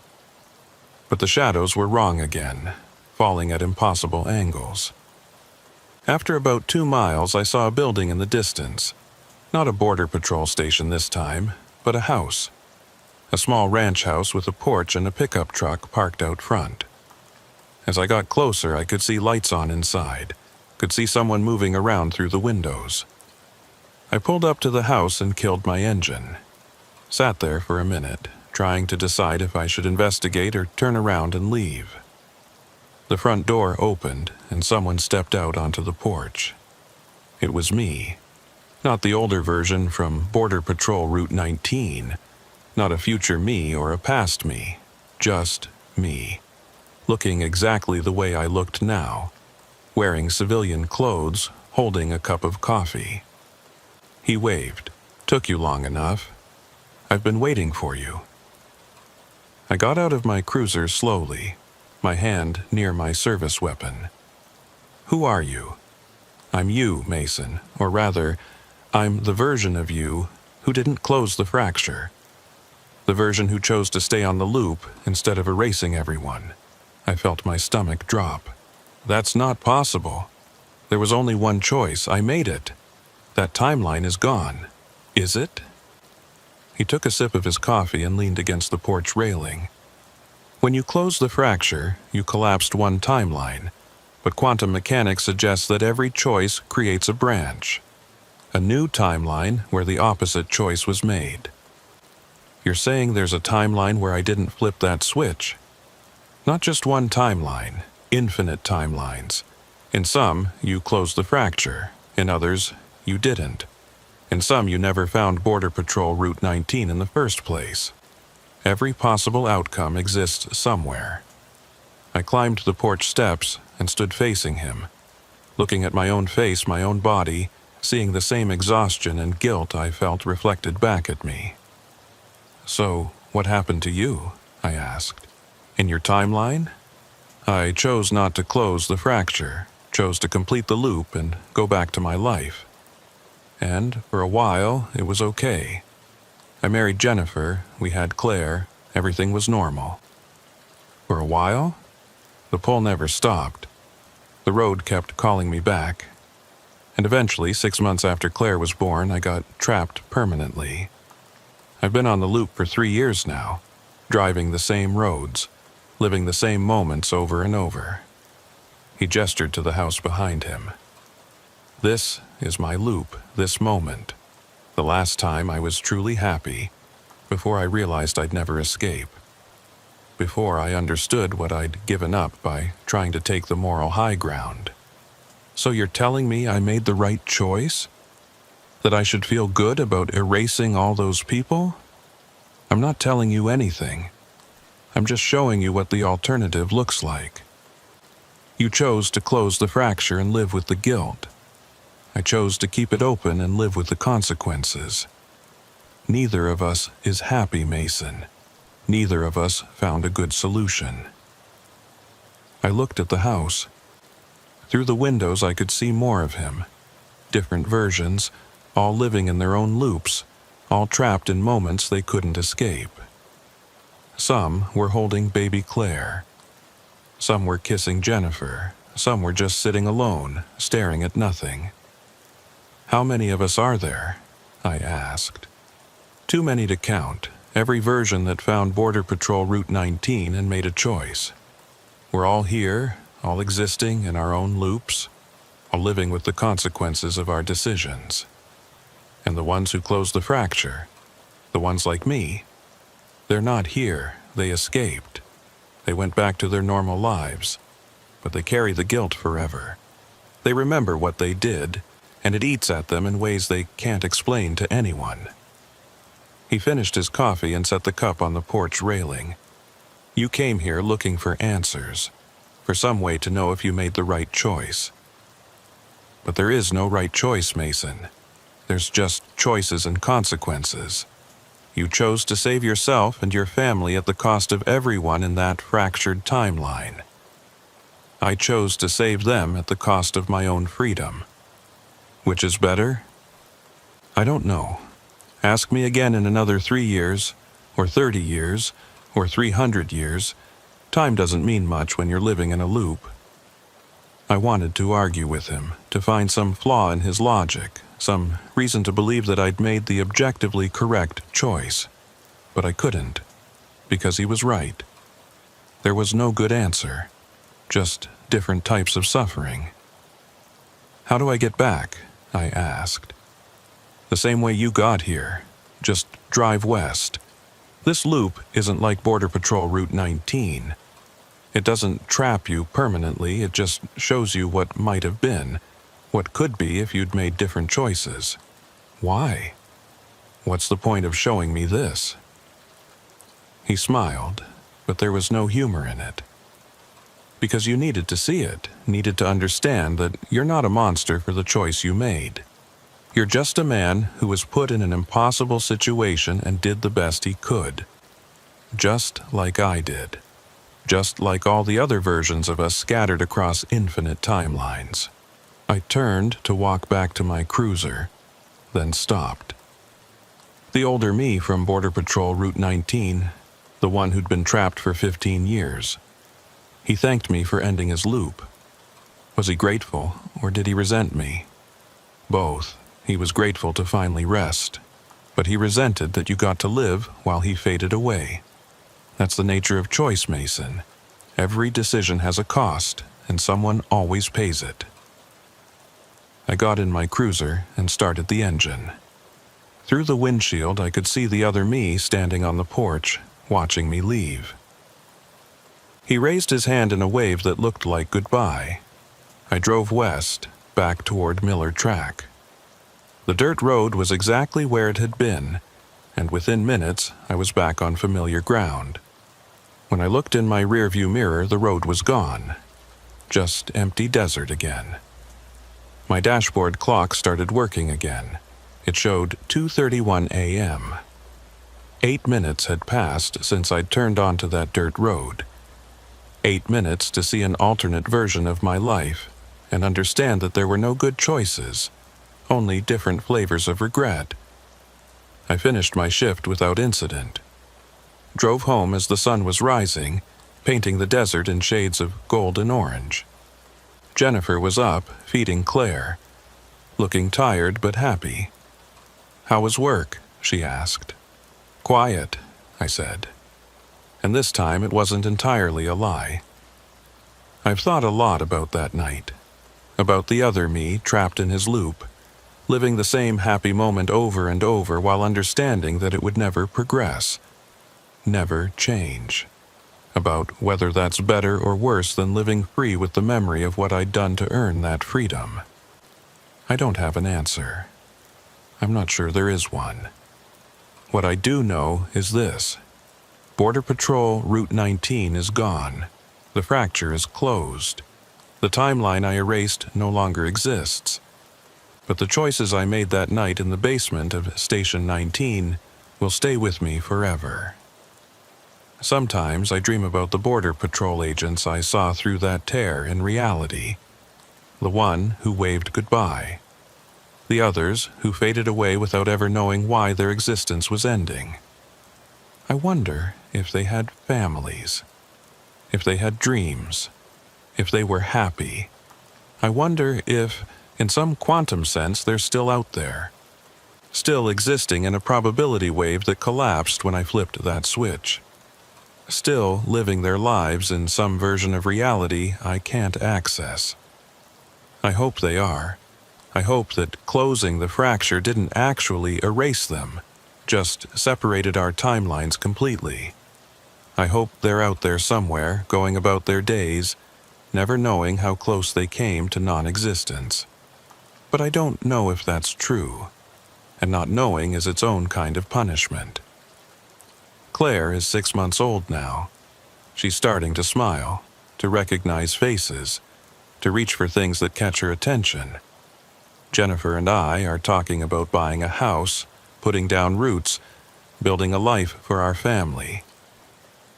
But the shadows were wrong again, falling at impossible angles. After about 2 miles, I saw a building in the distance. Not a border patrol station this time, but a house. A small ranch house with a porch and a pickup truck parked out front. As I got closer, I could see lights on inside, could see someone moving around through the windows. I pulled up to the house and killed my engine. Sat there for a minute, trying to decide if I should investigate or turn around and leave. The front door opened, and someone stepped out onto the porch. It was me. Not the older version from Border Patrol Route 19. Not a future me or a past me. Just me. Looking exactly the way I looked now. Wearing civilian clothes, holding a cup of coffee. He waved. Took you long enough. I've been waiting for you. I got out of my cruiser slowly, my hand near my service weapon. Who are you? I'm you, Mason, or rather, I'm the version of you who didn't close the fracture. The version who chose to stay on the loop instead of erasing everyone. I felt my stomach drop. That's not possible. There was only one choice. I made it. That timeline is gone. Is it? He took a sip of his coffee and leaned against the porch railing. When you close the fracture, you collapsed one timeline, but quantum mechanics suggests that every choice creates a branch. A new timeline where the opposite choice was made. You're saying there's a timeline where I didn't flip that switch? Not just one timeline, infinite timelines. In some, you closed the fracture. In others, you didn't. In some, you never found Border Patrol Route 19 in the first place. Every possible outcome exists somewhere. I climbed the porch steps and stood facing him, looking at my own face, my own body, seeing the same exhaustion and guilt I felt reflected back at me. So, what happened to you? I asked. In your timeline? I chose not to close the fracture, chose to complete the loop and go back to my life. And for a while, it was okay. I married Jennifer, we had Claire, everything was normal. For a while, the pull never stopped. The road kept calling me back. And eventually, 6 months after Claire was born, I got trapped permanently. I've been on the loop for 3 years now, driving the same roads, living the same moments over and over. He gestured to the house behind him. This is my loop, this moment. The last time I was truly happy, before I realized I'd never escape. Before I understood what I'd given up by trying to take the moral high ground. So you're telling me I made the right choice? That I should feel good about erasing all those people? I'm not telling you anything. I'm just showing you what the alternative looks like. You chose to close the fracture and live with the guilt. I chose to keep it open and live with the consequences. Neither of us is happy, Mason. Neither of us found a good solution. I looked at the house. Through the windows I could see more of him. Different versions, all living in their own loops, all trapped in moments they couldn't escape. Some were holding baby Claire. Some were kissing Jennifer. Some were just sitting alone, staring at nothing. How many of us are there? I asked. Too many to count. Every version that found Border Patrol Route 19 and made a choice. We're all here, all existing in our own loops, all living with the consequences of our decisions. And the ones who closed the fracture, the ones like me, they're not here, they escaped. They went back to their normal lives, but they carry the guilt forever. They remember what they did, and it eats at them in ways they can't explain to anyone. He finished his coffee and set the cup on the porch railing. You came here looking for answers, for some way to know if you made the right choice. But there is no right choice, Mason. There's just choices and consequences. You chose to save yourself and your family at the cost of everyone in that fractured timeline. I chose to save them at the cost of my own freedom. Which is better? I don't know. Ask me again in another 3 years, or 30 years, or 300 years. Time doesn't mean much when you're living in a loop. I wanted to argue with him, to find some flaw in his logic, some reason to believe that I'd made the objectively correct choice. But I couldn't, because he was right. There was no good answer, just different types of suffering. How do I get back? I asked. The same way you got here, just drive west. This loop isn't like Border Patrol Route 19. It doesn't trap you permanently, it just shows you what might have been, what could be if you'd made different choices. Why? What's the point of showing me this? He smiled, but there was no humor in it. Because you needed to see it, needed to understand that you're not a monster for the choice you made. You're just a man who was put in an impossible situation and did the best he could. Just like I did. Just like all the other versions of us scattered across infinite timelines. I turned to walk back to my cruiser, then stopped. The older me from Border Patrol Route 19, the one who'd been trapped for 15 years. He thanked me for ending his loop. Was he grateful, or did he resent me? Both. He was grateful to finally rest, but he resented that you got to live while he faded away. That's the nature of choice, Mason. Every decision has a cost, and someone always pays it. I got in my cruiser and started the engine. Through the windshield, I could see the other me standing on the porch, watching me leave. He raised his hand in a wave that looked like goodbye. I drove west, back toward Miller Track. The dirt road was exactly where it had been, and within minutes I was back on familiar ground. When I looked in my rearview mirror, the road was gone. Just empty desert again. My dashboard clock started working again. It showed 2:31 a.m. 8 minutes had passed since I'd turned onto that dirt road. 8 minutes to see an alternate version of my life and understand that there were no good choices. Only different flavors of regret. I finished my shift without incident. Drove home as the sun was rising, painting the desert in shades of gold and orange. Jennifer was up, feeding Claire, looking tired but happy. "How was work?" she asked. "Quiet," I said. And this time it wasn't entirely a lie. I've thought a lot about that night, about the other me trapped in his loop, living the same happy moment over and over while understanding that it would never progress, never change. About whether that's better or worse than living free with the memory of what I'd done to earn that freedom. I don't have an answer. I'm not sure there is one. What I do know is this. Border Patrol Route 19 is gone. The fracture is closed. The timeline I erased no longer exists. But the choices I made that night in the basement of Station 19 will stay with me forever. Sometimes I dream about the Border Patrol agents I saw through that tear in reality. The one who waved goodbye. The others who faded away without ever knowing why their existence was ending. I wonder if they had families, if they had dreams, if they were happy. I wonder if, in some quantum sense, they're still out there, still existing in a probability wave that collapsed when I flipped that switch, still living their lives in some version of reality I can't access. I hope they are. I hope that closing the fracture didn't actually erase them, just separated our timelines completely. I hope they're out there somewhere, going about their days, never knowing how close they came to non-existence. But I don't know if that's true, and not knowing is its own kind of punishment. Claire is 6 months old now. She's starting to smile, to recognize faces, to reach for things that catch her attention. Jennifer and I are talking about buying a house, putting down roots, building a life for our family.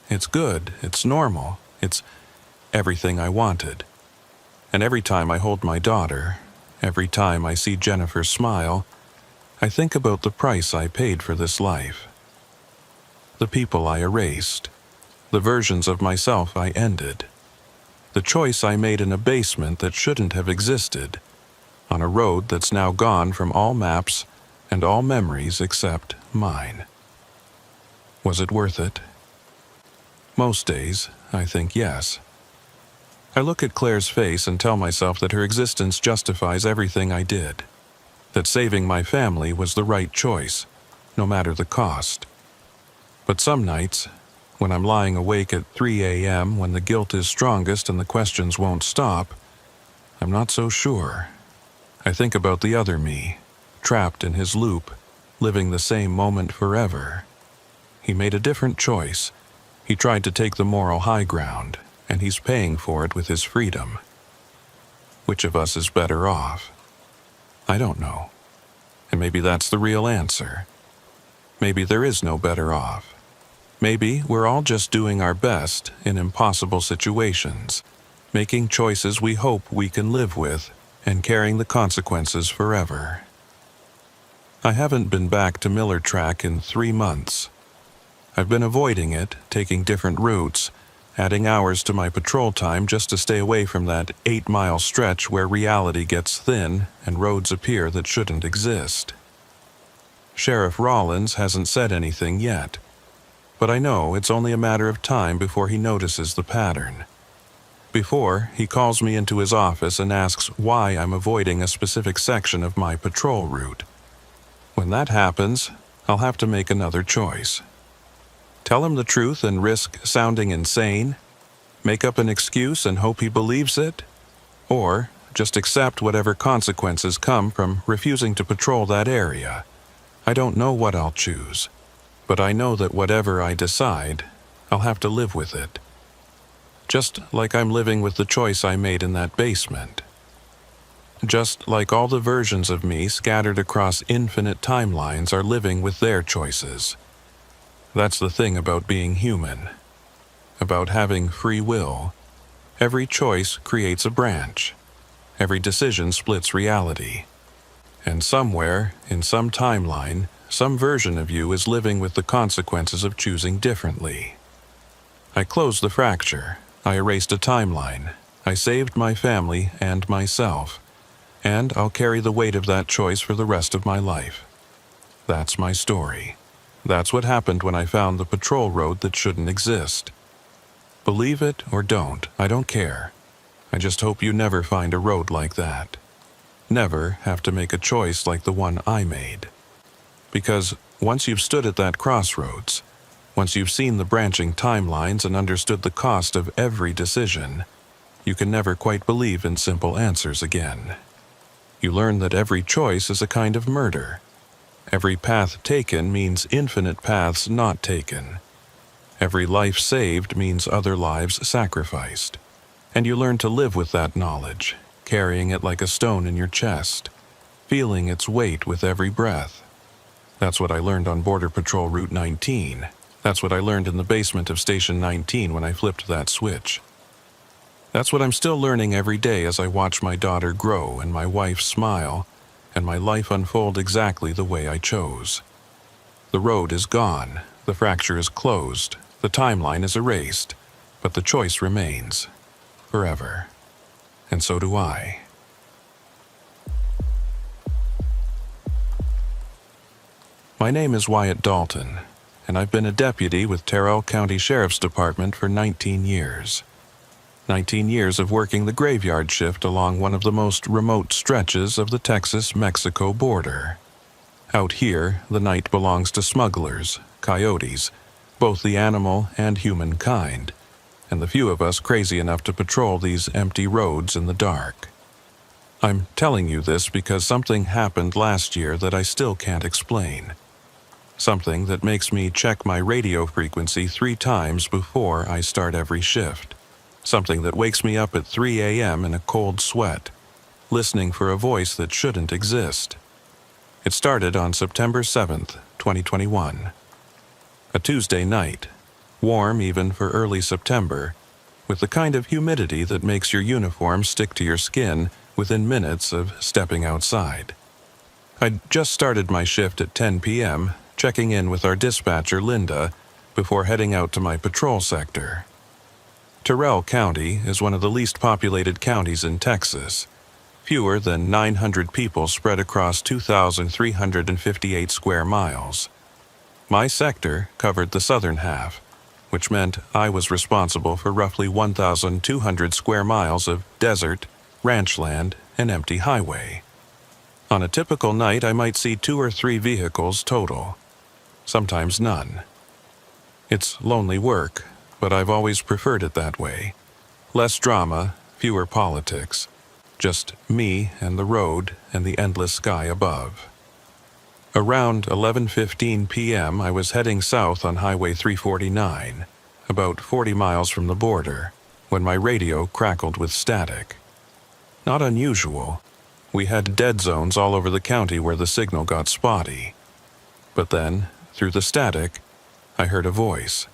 It's good, it's normal, it's everything I wanted. And every time I hold my daughter, every time I see Jennifer smile, I think about the price I paid for this life. The people I erased, the versions of myself I ended, the choice I made in a basement that shouldn't have existed, on a road that's now gone from all maps and all memories except mine. Was it worth it? Most days, I think yes. I look at Claire's face and tell myself that her existence justifies everything I did, that saving my family was the right choice, no matter the cost. But some nights, when I'm lying awake at 3 a.m. when the guilt is strongest and the questions won't stop, I'm not so sure. I think about the other me, trapped in his loop, living the same moment forever. He made a different choice. He tried to take the moral high ground, and he's paying for it with his freedom. Which of us is better off? I don't know. And maybe that's the real answer. Maybe there is no better off. Maybe we're all just doing our best in impossible situations, making choices we hope we can live with, and carrying the consequences forever. I haven't been back to Miller Track in 3 months. I've been avoiding it, taking different routes, adding hours to my patrol time just to stay away from that 8-mile stretch where reality gets thin and roads appear that shouldn't exist. Sheriff Rollins hasn't said anything yet, but I know it's only a matter of time before he notices the pattern. Before he calls me into his office and asks why I'm avoiding a specific section of my patrol route. When that happens, I'll have to make another choice. Tell him the truth and risk sounding insane? Make up an excuse and hope he believes it? Or just accept whatever consequences come from refusing to patrol that area? I don't know what I'll choose, but I know that whatever I decide, I'll have to live with it. Just like I'm living with the choice I made in that basement. Just like all the versions of me scattered across infinite timelines are living with their choices. That's the thing about being human. About having free will. Every choice creates a branch. Every decision splits reality. And somewhere, in some timeline, some version of you is living with the consequences of choosing differently. I closed the fracture. I erased a timeline. I saved my family and myself. And I'll carry the weight of that choice for the rest of my life. That's my story. That's what happened when I found the patrol road that shouldn't exist. Believe it or don't, I don't care. I just hope you never find a road like that. Never have to make a choice like the one I made. Because once you've stood at that crossroads, once you've seen the branching timelines and understood the cost of every decision, you can never quite believe in simple answers again. You learn that every choice is a kind of murder. Every path taken means infinite paths not taken. Every life saved means other lives sacrificed. And you learn to live with that knowledge, carrying it like a stone in your chest, feeling its weight with every breath. That's what I learned on Border Patrol Route 19. That's what I learned in the basement of Station 19 when I flipped that switch. That's what I'm still learning every day as I watch my daughter grow and my wife smile and my life unfold exactly the way I chose. The road is gone, the fracture is closed, the timeline is erased, but the choice remains, forever. And so do I. My name is Wyatt Dalton, and I've been a deputy with Terrell County Sheriff's Department for 19 years. 19 years of working the graveyard shift along one of the most remote stretches of the Texas-Mexico border. Out here, the night belongs to smugglers, coyotes, both the animal and human kind, and the few of us crazy enough to patrol these empty roads in the dark. I'm telling you this because something happened last year that I still can't explain. Something that makes me check my radio frequency 3 times before I start every shift. Something that wakes me up at 3 a.m. in a cold sweat, listening for a voice that shouldn't exist. It started on September 7th, 2021. A Tuesday night, warm even for early September, with the kind of humidity that makes your uniform stick to your skin within minutes of stepping outside. I'd just started my shift at 10 p.m., checking in with our dispatcher, Linda, before heading out to my patrol sector. Terrell County is one of the least populated counties in Texas. Fewer than 900 people spread across 2,358 square miles. My sector covered the southern half, which meant I was responsible for roughly 1,200 square miles of desert, ranch land, and empty highway. On a typical night, I might see 2 or 3 vehicles total, sometimes none. It's lonely work, but I've always preferred it that way. Less drama, fewer politics. Just me and the road and the endless sky above. Around 11:15 p.m., I was heading south on Highway 349, about 40 miles from the border, when my radio crackled with static. Not unusual. We had dead zones all over the county where the signal got spotty. But then, through the static, I heard a voice.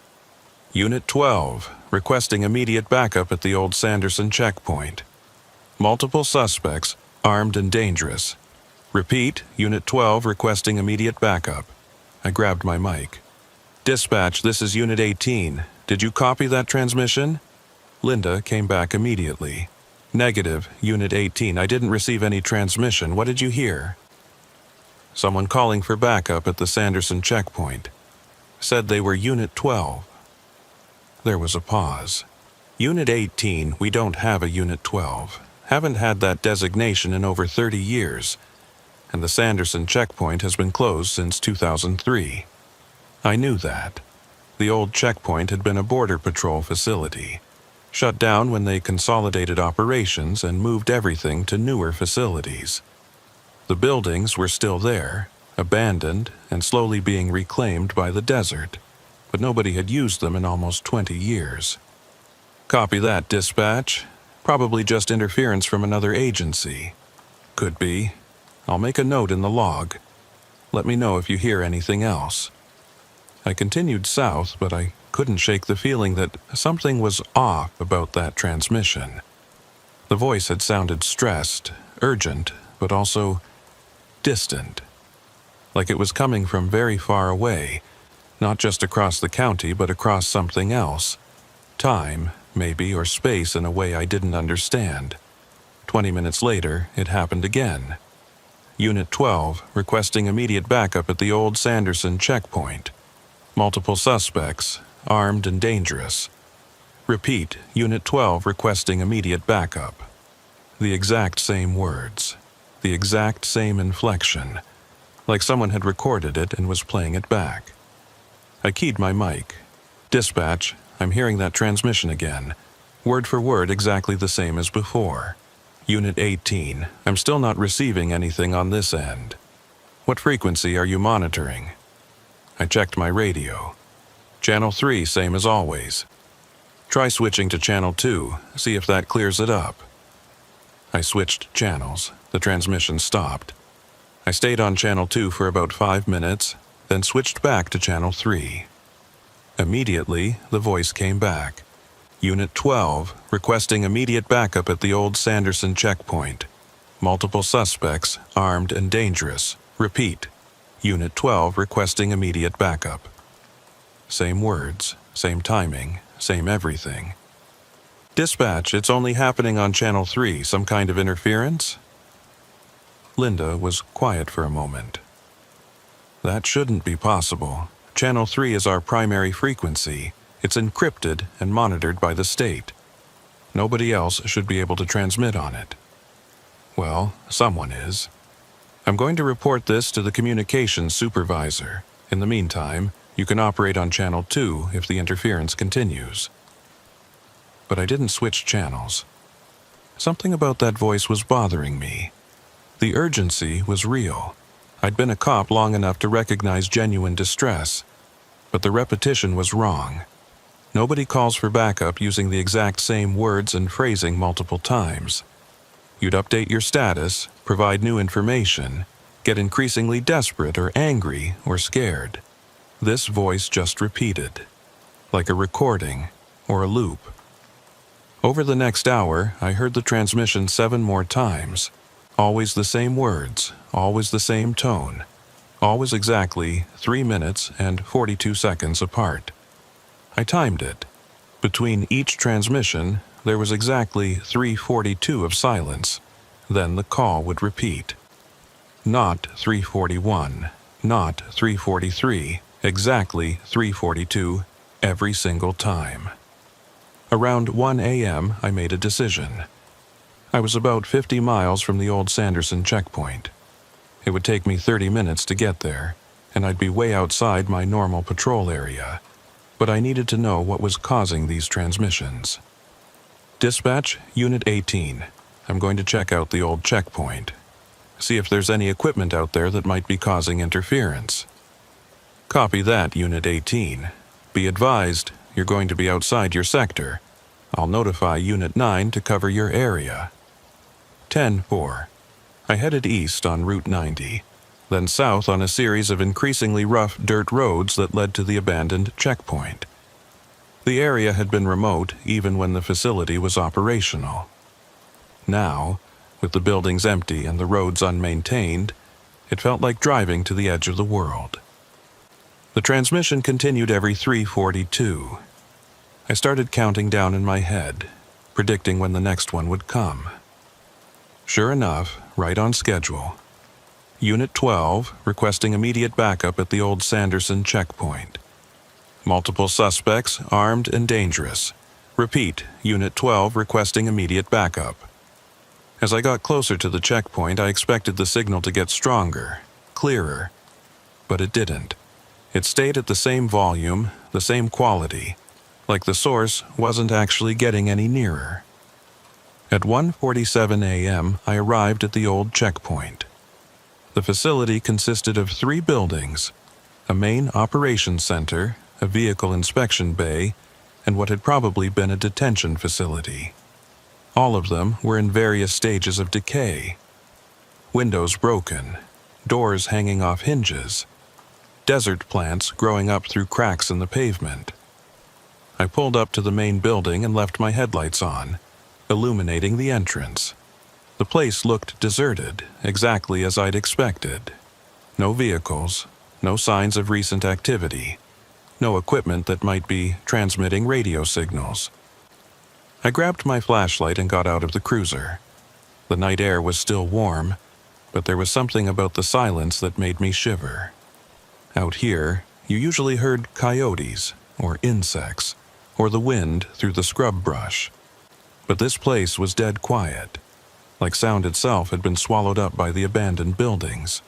Unit 12, requesting immediate backup at the old Sanderson checkpoint. Multiple suspects, armed and dangerous. Repeat, Unit 12 requesting immediate backup. I grabbed my mic. Dispatch, this is Unit 18. Did you copy that transmission? Linda came back immediately. Negative, Unit 18. I didn't receive any transmission. What did you hear? Someone calling for backup at the Sanderson checkpoint. Said they were Unit 12. There was a pause. Unit 18, we don't have a Unit 12. Haven't had that designation in over 30 years. And the Sanderson checkpoint has been closed since 2003. I knew that. The old checkpoint had been a border patrol facility. Shut down when they consolidated operations and moved everything to newer facilities. The buildings were still there, abandoned and slowly being reclaimed by the desert, but nobody had used them in almost 20 years. Copy that, dispatch. Probably just interference from another agency. Could be. I'll make a note in the log. Let me know if you hear anything else. I continued south, but I couldn't shake the feeling that something was off about that transmission. The voice had sounded stressed, urgent, but also distant. like it was coming from very far away, not just across the county but across something else. Time, maybe, or space in a way I didn't understand. 20 minutes later, it happened again. Unit 12 requesting immediate backup at the old Sanderson checkpoint. Multiple suspects, armed and dangerous. Repeat, Unit 12 requesting immediate backup. The exact same words. The exact same inflection. Like someone had recorded it and was playing it back. I keyed my mic. Dispatch, I'm hearing that transmission again. Word for word exactly the same as before. Unit 18, I'm still not receiving anything on this end. What frequency are you monitoring? I checked my radio. Channel 3, same as always. Try switching to Channel 2, see if that clears it up. I switched channels. The transmission stopped. I stayed on Channel 2 for about 5 minutes, then switched back to Channel 3. Immediately, the voice came back. Unit 12, requesting immediate backup at the old Sanderson checkpoint. Multiple suspects, armed and dangerous. Repeat. Unit 12, requesting immediate backup. Same words, same timing, same everything. Dispatch, it's only happening on Channel 3, some kind of interference? Linda was quiet for a moment. That shouldn't be possible. Channel 3 is our primary frequency. It's encrypted and monitored by the state. Nobody else should be able to transmit on it. Well, someone is. I'm going to report this to the communications supervisor. In the meantime, you can operate on Channel 2 if the interference continues. But I didn't switch channels. Something about that voice was bothering me. The urgency was real. I'd been a cop long enough to recognize genuine distress, but the repetition was wrong. Nobody calls for backup using the exact same words and phrasing multiple times. You'd update your status, provide new information, get increasingly desperate or angry or scared. This voice just repeated, like a recording or a loop. Over the next hour, I heard the transmission 7 more times. Always the same words, always the same tone, always exactly 3 minutes and 42 seconds apart. I timed it. Between each transmission, there was exactly 3:42 of silence. Then the call would repeat. Not 3:41, not 3:43, exactly 3:42 every single time. Around 1 a.m., I made a decision. I was about 50 miles from the old Sanderson checkpoint. It would take me 30 minutes to get there, and I'd be way outside my normal patrol area. But I needed to know what was causing these transmissions. Dispatch, Unit 18. I'm going to check out the old checkpoint. See if there's any equipment out there that might be causing interference. Copy that, Unit 18. Be advised, you're going to be outside your sector. I'll notify Unit 9 to cover your area. 10-4. I headed east on Route 90, then south on a series of increasingly rough dirt roads that led to the abandoned checkpoint. The area had been remote even when the facility was operational. Now, with the buildings empty and the roads unmaintained, it felt like driving to the edge of the world. The transmission continued every 3:42. I started counting down in my head, predicting when the next one would come. Sure enough, right on schedule. Unit 12 requesting immediate backup at the old Sanderson checkpoint. Multiple suspects, armed and dangerous. Repeat, Unit 12 requesting immediate backup. As I got closer to the checkpoint, I expected the signal to get stronger, clearer. But it didn't. It stayed at the same volume, the same quality, like the source wasn't actually getting any nearer. At 1:47 a.m., I arrived at the old checkpoint. The facility consisted of 3 buildings, a main operations center, a vehicle inspection bay, and what had probably been a detention facility. All of them were in various stages of decay. Windows broken, doors hanging off hinges, desert plants growing up through cracks in the pavement. I pulled up to the main building and left my headlights on, illuminating the entrance. The place looked deserted, exactly as I'd expected. No vehicles, no signs of recent activity, no equipment that might be transmitting radio signals. I grabbed my flashlight and got out of the cruiser. The night air was still warm, but there was something about the silence that made me shiver. Out here, you usually heard coyotes, or insects, or the wind through the scrub brush. But this place was dead quiet, like sound itself had been swallowed up by the abandoned buildings.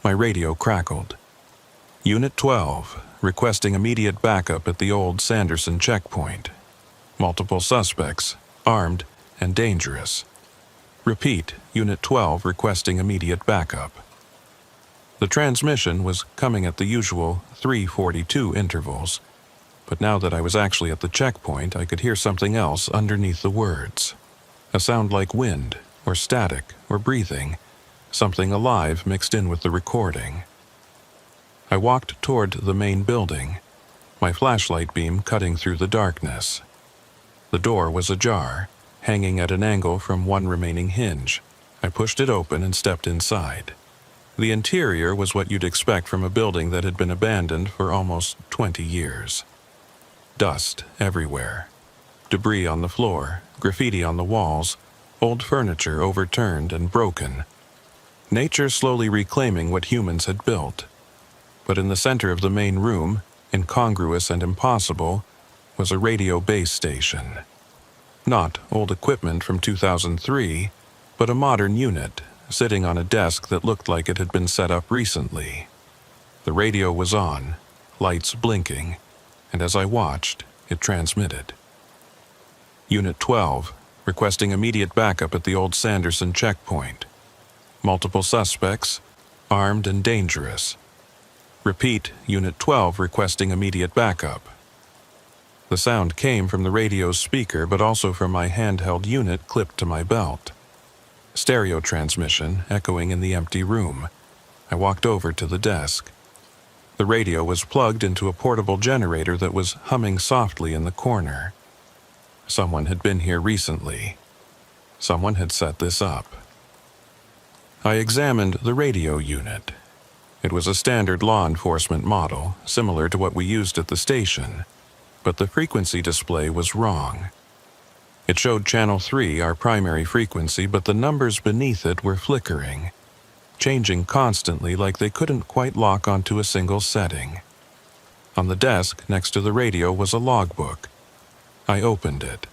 My radio crackled. Unit 12, requesting immediate backup at the old Sanderson checkpoint. Multiple suspects, armed and dangerous. Repeat, Unit 12 requesting immediate backup. The transmission was coming at the usual 3:42 intervals, but now that I was actually at the checkpoint, I could hear something else underneath the words. A sound like wind, or static, or breathing, something alive mixed in with the recording. I walked toward the main building, my flashlight beam cutting through the darkness. The door was ajar, hanging at an angle from one remaining hinge. I pushed it open and stepped inside. The interior was what you'd expect from a building that had been abandoned for almost 20 years. Dust everywhere. Debris on the floor, graffiti on the walls, old furniture overturned and broken. Nature slowly reclaiming what humans had built. But in the center of the main room, incongruous and impossible, was a radio base station. Not old equipment from 2003, but a modern unit, sitting on a desk that looked like it had been set up recently. The radio was on, lights blinking, and as I watched, it transmitted. Unit 12, requesting immediate backup at the old Sanderson checkpoint. Multiple suspects, armed and dangerous. Repeat, Unit 12 requesting immediate backup. The sound came from the radio's speaker, but also from my handheld unit clipped to my belt. Stereo transmission echoing in the empty room. I walked over to the desk. The radio was plugged into a portable generator that was humming softly in the corner. Someone had been here recently. Someone had set this up. I examined the radio unit. It was a standard law enforcement model, similar to what we used at the station, but the frequency display was wrong. It showed channel 3, our primary frequency, but the numbers beneath it were flickering, changing constantly like they couldn't quite lock onto a single setting. On the desk next to the radio was a logbook. I opened it.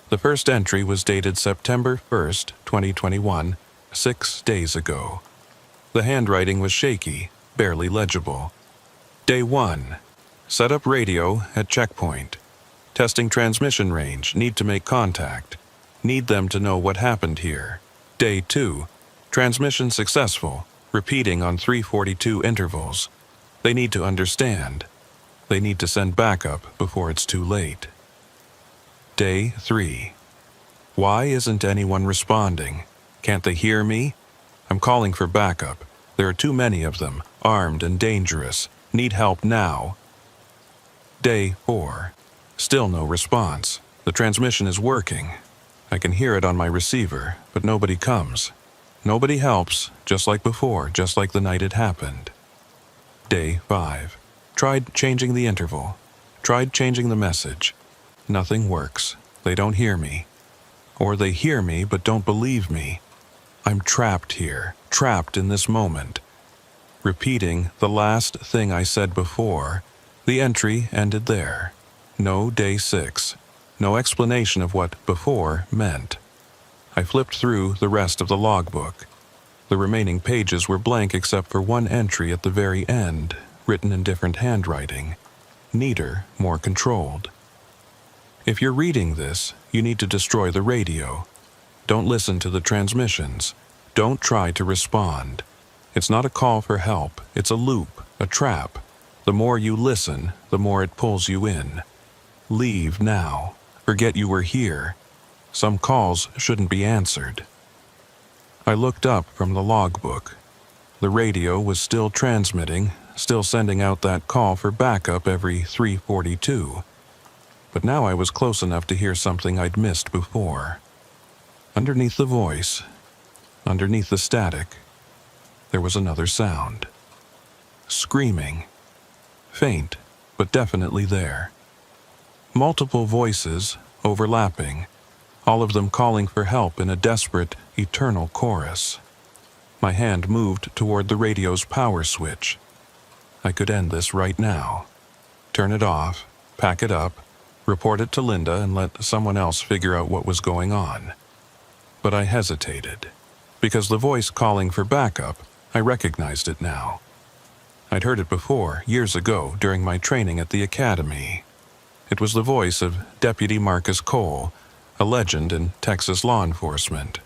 The first entry was dated September 1st, 2021, 6 days ago. The handwriting was shaky, barely legible. Day 1. Set up radio at checkpoint. Testing transmission range, need to make contact. Need them to know what happened here. Day 2. Transmission successful, repeating on 3:42 intervals. They need to understand. They need to send backup before it's too late. Day 3. Why isn't anyone responding? Can't they hear me? I'm calling for backup. There are too many of them, armed and dangerous. Need help now. Day 4. Still no response. The transmission is working. I can hear it on my receiver, but nobody comes. Nobody helps, just like before, just like the night it happened. Day 5. Tried changing the interval. Tried changing the message. Nothing works. They don't hear me. Or they hear me but don't believe me. I'm trapped here, trapped in this moment. Repeating the last thing I said before, the entry ended there. No day 6. No explanation of what before meant. I flipped through the rest of the logbook. The remaining pages were blank except for one entry at the very end, written in different handwriting. Neater, more controlled. If you're reading this, you need to destroy the radio. Don't listen to the transmissions. Don't try to respond. It's not a call for help. It's a loop, a trap. The more you listen, the more it pulls you in. Leave now. Forget you were here. Some calls shouldn't be answered. I looked up from the logbook. The radio was still transmitting, still sending out that call for backup every 3:42. But now I was close enough to hear something I'd missed before. Underneath the voice, underneath the static, there was another sound. screaming. Faint, but definitely there. Multiple voices, overlapping, all of them calling for help in a desperate, eternal chorus. My hand moved toward the radio's power switch. I could end this right now. Turn it off, pack it up, report it to Linda, and let someone else figure out what was going on. But I hesitated, because the voice calling for backup, I recognized it now. I'd heard it before, years ago, during my training at the academy. It was the voice of Deputy Marcus Cole, a legend in Texas law enforcement.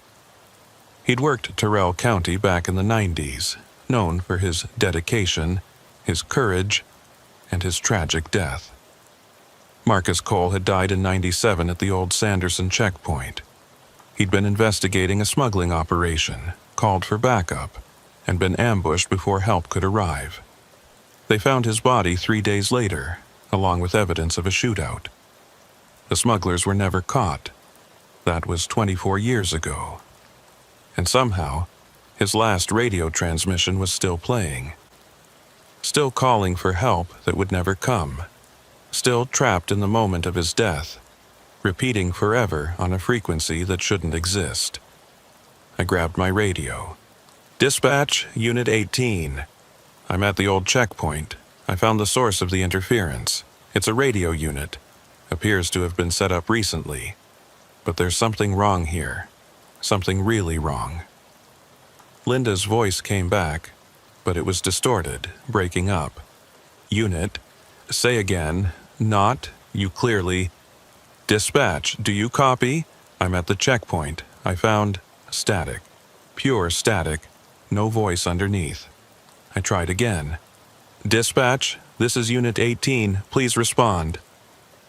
He'd worked Terrell County back in the 90s, known for his dedication, his courage, and his tragic death. Marcus Cole had died in '97 at the old Sanderson checkpoint. He'd been investigating a smuggling operation, called for backup, and been ambushed before help could arrive. They found his body 3 days later, along with evidence of a shootout. The smugglers were never caught. That was 24 years ago. And somehow, his last radio transmission was still playing. Still calling for help that would never come. Still trapped in the moment of his death, repeating forever on a frequency that shouldn't exist. I grabbed my radio. "Dispatch, Unit 18. I'm at the old checkpoint. I found the source of the interference. It's a radio unit. Appears to have been set up recently. But there's something wrong here. Something really wrong." Linda's voice came back, but it was distorted, breaking up. "Unit, say again, not, you clearly. Dispatch, do you copy? I'm at the checkpoint. I found static. Pure static. No voice underneath." I tried again. "Dispatch, this is Unit 18. Please respond."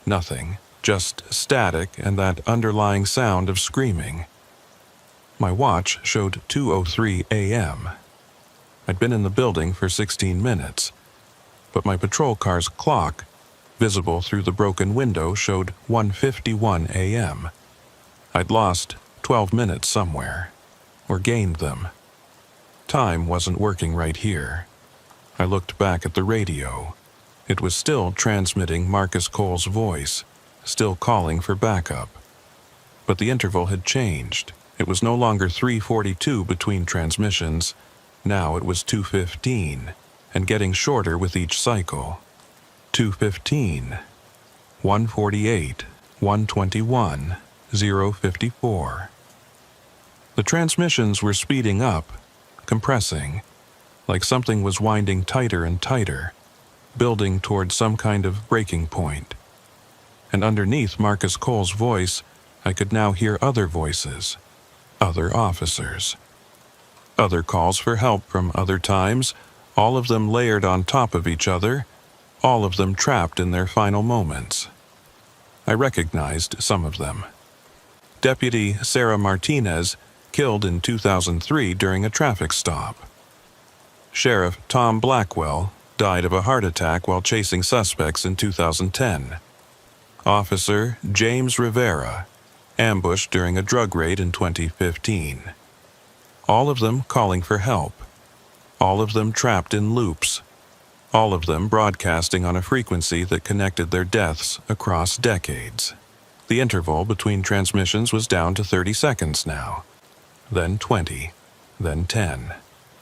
Nothing. Just static and that underlying sound of screaming. My watch showed 2:03 a.m. I'd been in the building for 16 minutes, but my patrol car's clock, visible through the broken window, showed 1:51 a.m. I'd lost 12 minutes somewhere, or gained them. Time wasn't working right here. I looked back at the radio. It was still transmitting Marcus Cole's voice, still calling for backup. But the interval had changed. It was no longer 3:42 between transmissions. Now it was 2:15, and getting shorter with each cycle. 2:15, 1:48, 1:21, 0:54. The transmissions were speeding up, compressing, like something was winding tighter and tighter, building toward some kind of breaking point. And underneath Marcus Cole's voice, I could now hear other voices, other officers. Other calls for help from other times, all of them layered on top of each other, all of them trapped in their final moments. I recognized some of them. Deputy Sarah Martinez, killed in 2003 during a traffic stop. Sheriff Tom Blackwell died of a heart attack while chasing suspects in 2010. Officer James Rivera, ambushed during a drug raid in 2015. All of them calling for help. All of them trapped in loops. All of them broadcasting on a frequency that connected their deaths across decades. The interval between transmissions was down to 30 seconds now. Then 20. Then 10.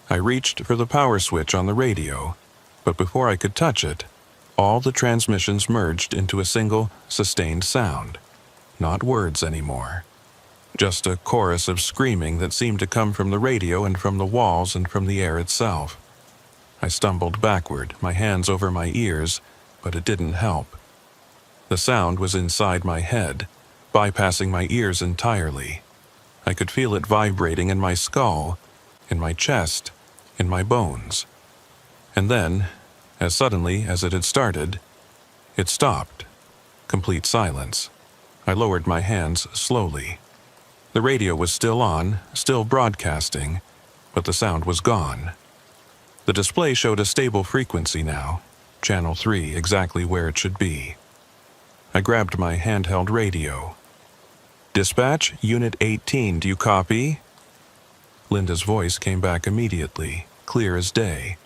I reached for the power switch on the radio, but before I could touch it, all the transmissions merged into a single, sustained sound. Not words anymore. Just a chorus of screaming that seemed to come from the radio and from the walls and from the air itself. I stumbled backward, my hands over my ears, but it didn't help. The sound was inside my head, bypassing my ears entirely. I could feel it vibrating in my skull, in my chest, in my bones. And then, as suddenly as it had started, it stopped. Complete silence. I lowered my hands slowly. The radio was still on, still broadcasting, but the sound was gone. The display showed a stable frequency now, channel 3 exactly where it should be. I grabbed my handheld radio. "Dispatch, Unit 18, do you copy?" Linda's voice came back immediately, clear as day.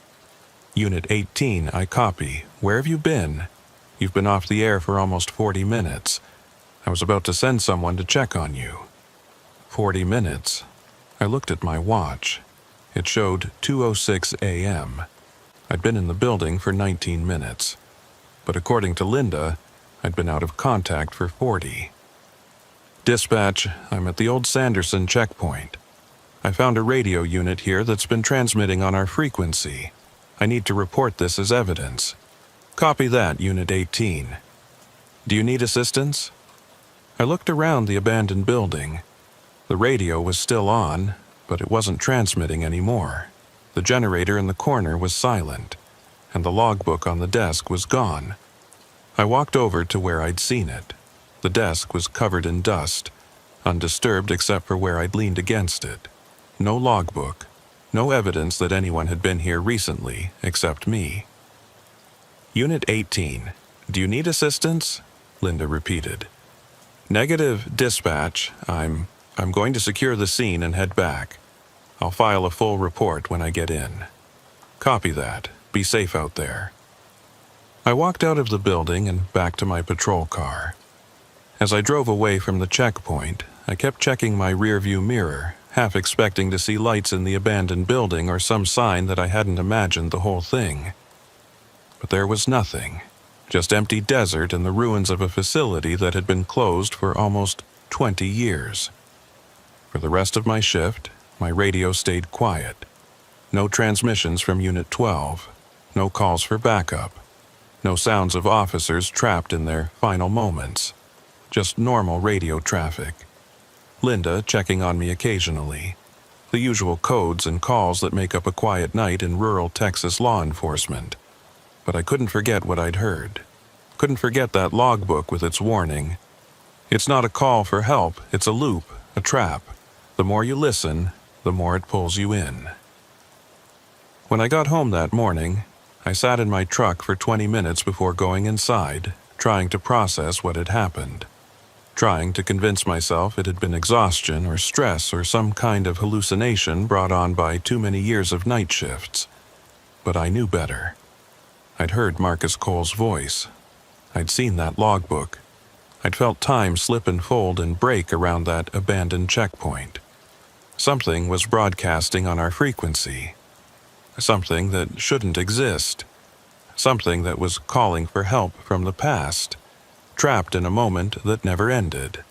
Unit 18, I copy. Where have you been? You've been off the air for almost 40 minutes. I was about to send someone to check on you. 40 minutes. I looked at my watch. It showed 2:06 a.m. I'd been in the building for 19 minutes. But according to Linda, I'd been out of contact for 40. Dispatch, I'm at the old Sanderson checkpoint. I found a radio unit here that's been transmitting on our frequency. I need to report this as evidence. Copy that, Unit 18. Do you need assistance? I looked around the abandoned building. The radio was still on, but it wasn't transmitting anymore. The generator in the corner was silent, and the logbook on the desk was gone. I walked over to where I'd seen it. The desk was covered in dust, undisturbed except for where I'd leaned against it. No logbook, no evidence that anyone had been here recently except me. Unit 18, do you need assistance? Linda repeated. Negative, dispatch. I'm going to secure the scene and head back. I'll file a full report when I get in. Copy that. Be safe out there. I walked out of the building and back to my patrol car. As I drove away from the checkpoint, I kept checking my rearview mirror, half expecting to see lights in the abandoned building or some sign that I hadn't imagined the whole thing. But there was nothing, just empty desert and the ruins of a facility that had been closed for almost 20 years. For the rest of my shift, my radio stayed quiet. No transmissions from Unit 12, no calls for backup, no sounds of officers trapped in their final moments, just normal radio traffic. Linda checking on me occasionally, the usual codes and calls that make up a quiet night in rural Texas law enforcement. But I couldn't forget what I'd heard. Couldn't forget that logbook with its warning. It's not a call for help, it's a loop, a trap. The more you listen, the more it pulls you in. When I got home that morning, I sat in my truck for 20 minutes before going inside, trying to process what had happened. Trying to convince myself it had been exhaustion or stress or some kind of hallucination brought on by too many years of night shifts. But I knew better. I'd heard Marcus Cole's voice. I'd seen that logbook. I'd felt time slip and fold and break around that abandoned checkpoint. Something was broadcasting on our frequency. Something that shouldn't exist. Something that was calling for help from the past, trapped in a moment that never ended.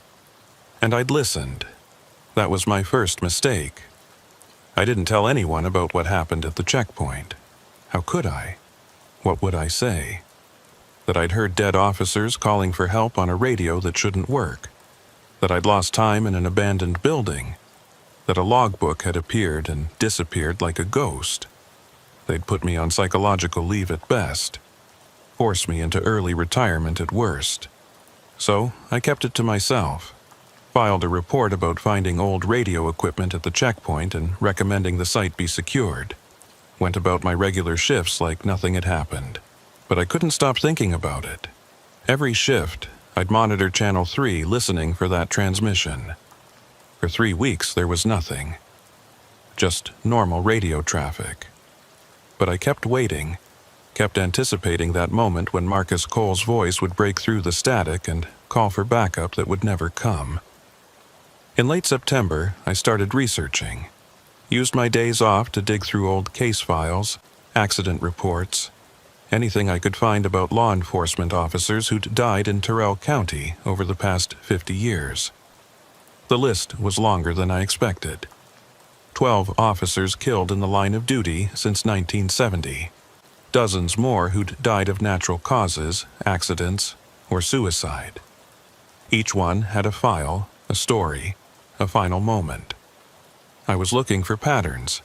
And I'd listened. That was my first mistake. I didn't tell anyone about what happened at the checkpoint. How could I? What would I say? That I'd heard dead officers calling for help on a radio that shouldn't work. That I'd lost time in an abandoned building. That a logbook had appeared and disappeared like a ghost. They'd put me on psychological leave at best. Force me into early retirement at worst. So I kept it to myself. Filed a report about finding old radio equipment at the checkpoint and recommending the site be secured. Went about my regular shifts like nothing had happened. But I couldn't stop thinking about it. Every shift, I'd monitor Channel 3 listening for that transmission. For 3 weeks, there was nothing. Just normal radio traffic. But I kept waiting, kept anticipating that moment when Marcus Cole's voice would break through the static and call for backup that would never come. In late September, I started researching. Used my days off to dig through old case files, accident reports, anything I could find about law enforcement officers who'd died in Terrell County over the past 50 years. The list was longer than I expected. 12 officers killed in the line of duty since 1970. Dozens more who'd died of natural causes, accidents, or suicide. Each one had a file, a story, a final moment. I was looking for patterns,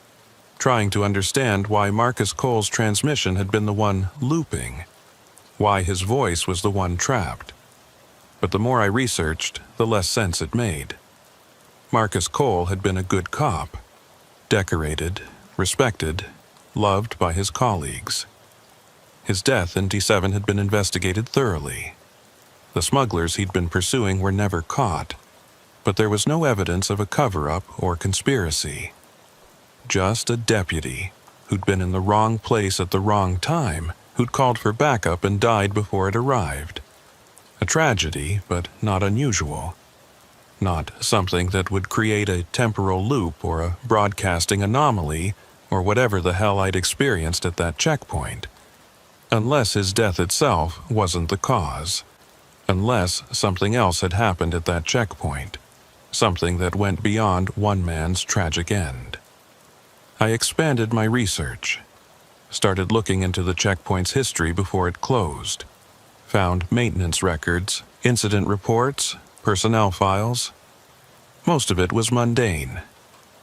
trying to understand why Marcus Cole's transmission had been the one looping, why his voice was the one trapped. But the more I researched, the less sense it made. Marcus Cole had been a good cop, decorated, respected, loved by his colleagues. His death in D7 had been investigated thoroughly. The smugglers he'd been pursuing were never caught, but there was no evidence of a cover-up or conspiracy. Just a deputy, 20 years who'd been in the wrong place at the wrong time, who'd called for backup and died before it arrived. A tragedy, but not unusual. Not something that would create a temporal loop or a broadcasting anomaly or whatever the hell I'd experienced at that checkpoint. Unless his death itself wasn't the cause. Unless something else had happened at that checkpoint. Something that went beyond one man's tragic end. I expanded my research. Started looking into the checkpoint's history before it closed. Found maintenance records, incident reports, personnel files. Most of it was mundane.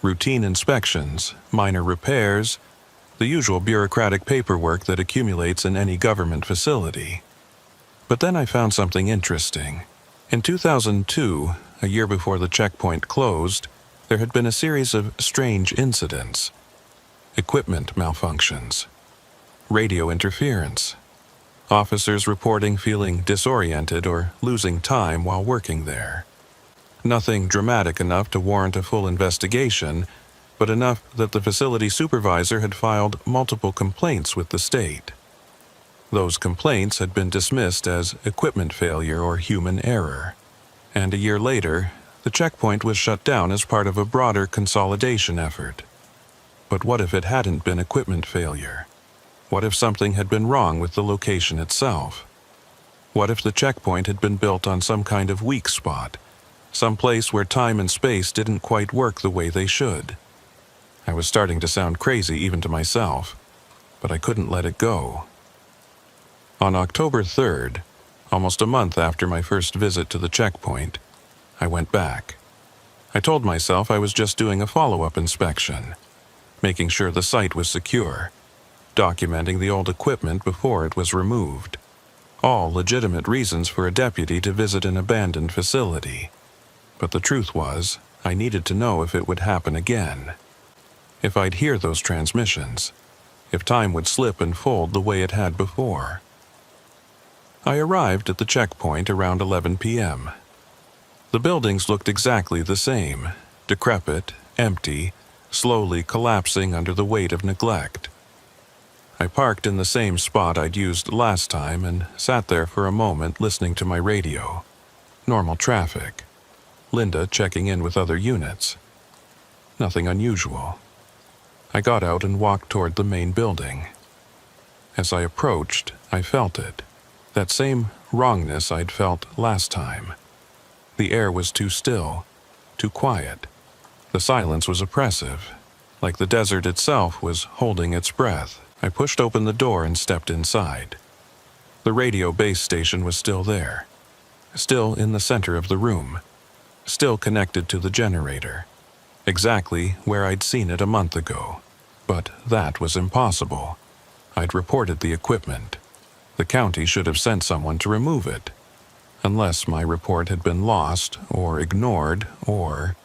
Routine inspections, minor repairs, the usual bureaucratic paperwork that accumulates in any government facility. But then I found something interesting. In 2002, a year before the checkpoint closed, there had been a series of strange incidents. Equipment malfunctions. Radio interference. Officers reporting feeling disoriented or losing time while working there. Nothing dramatic enough to warrant a full investigation, but enough that the facility supervisor had filed multiple complaints with the state. Those complaints had been dismissed as equipment failure or human error, and a year later, the checkpoint was shut down as part of a broader consolidation effort. But what if it hadn't been equipment failure? What if something had been wrong with the location itself? What if the checkpoint had been built on some kind of weak spot, some place where time and space didn't quite work the way they should? I was starting to sound crazy even to myself, but I couldn't let it go. On October 3rd, almost a month after my first visit to the checkpoint, I went back. I told myself I was just doing a follow-up inspection, making sure the site was secure, documenting the old equipment before it was removed. All legitimate reasons for a deputy to visit an abandoned facility. But the truth was, I needed to know if it would happen again. If I'd hear those transmissions. If time would slip and fold the way it had before. I arrived at the checkpoint around 11 p.m. The buildings looked exactly the same, decrepit, empty, slowly collapsing under the weight of neglect. I parked in the same spot I'd used last time and sat there for a moment listening to my radio. Normal traffic. Linda checking in with other units. Nothing unusual. I got out and walked toward the main building. As I approached, I felt it. That same wrongness I'd felt last time. The air was too still, too quiet. The silence was oppressive, like the desert itself was holding its breath. I pushed open the door and stepped inside. The radio base station was still there, still in the center of the room, still connected to the generator, exactly where I'd seen it a month ago. But that was impossible. I'd reported the equipment. The county should have sent someone to remove it. Unless my report had been lost or ignored or...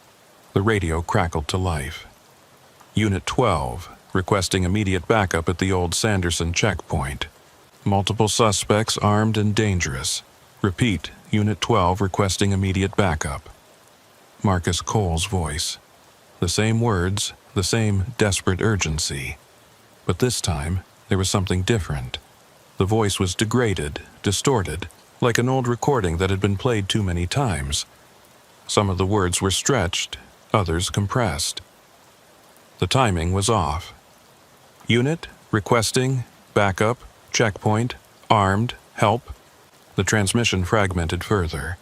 The radio crackled to life. Unit 12, requesting immediate backup at the old Sanderson checkpoint. Multiple suspects armed and dangerous. Repeat, Unit 12 requesting immediate backup. Marcus Cole's voice. The same words, the same desperate urgency. But this time, there was something different. The voice was degraded, distorted, like an old recording that had been played too many times. Some of the words were stretched, others compressed. The timing was off. Unit, requesting, backup, checkpoint, armed, help. The transmission fragmented further.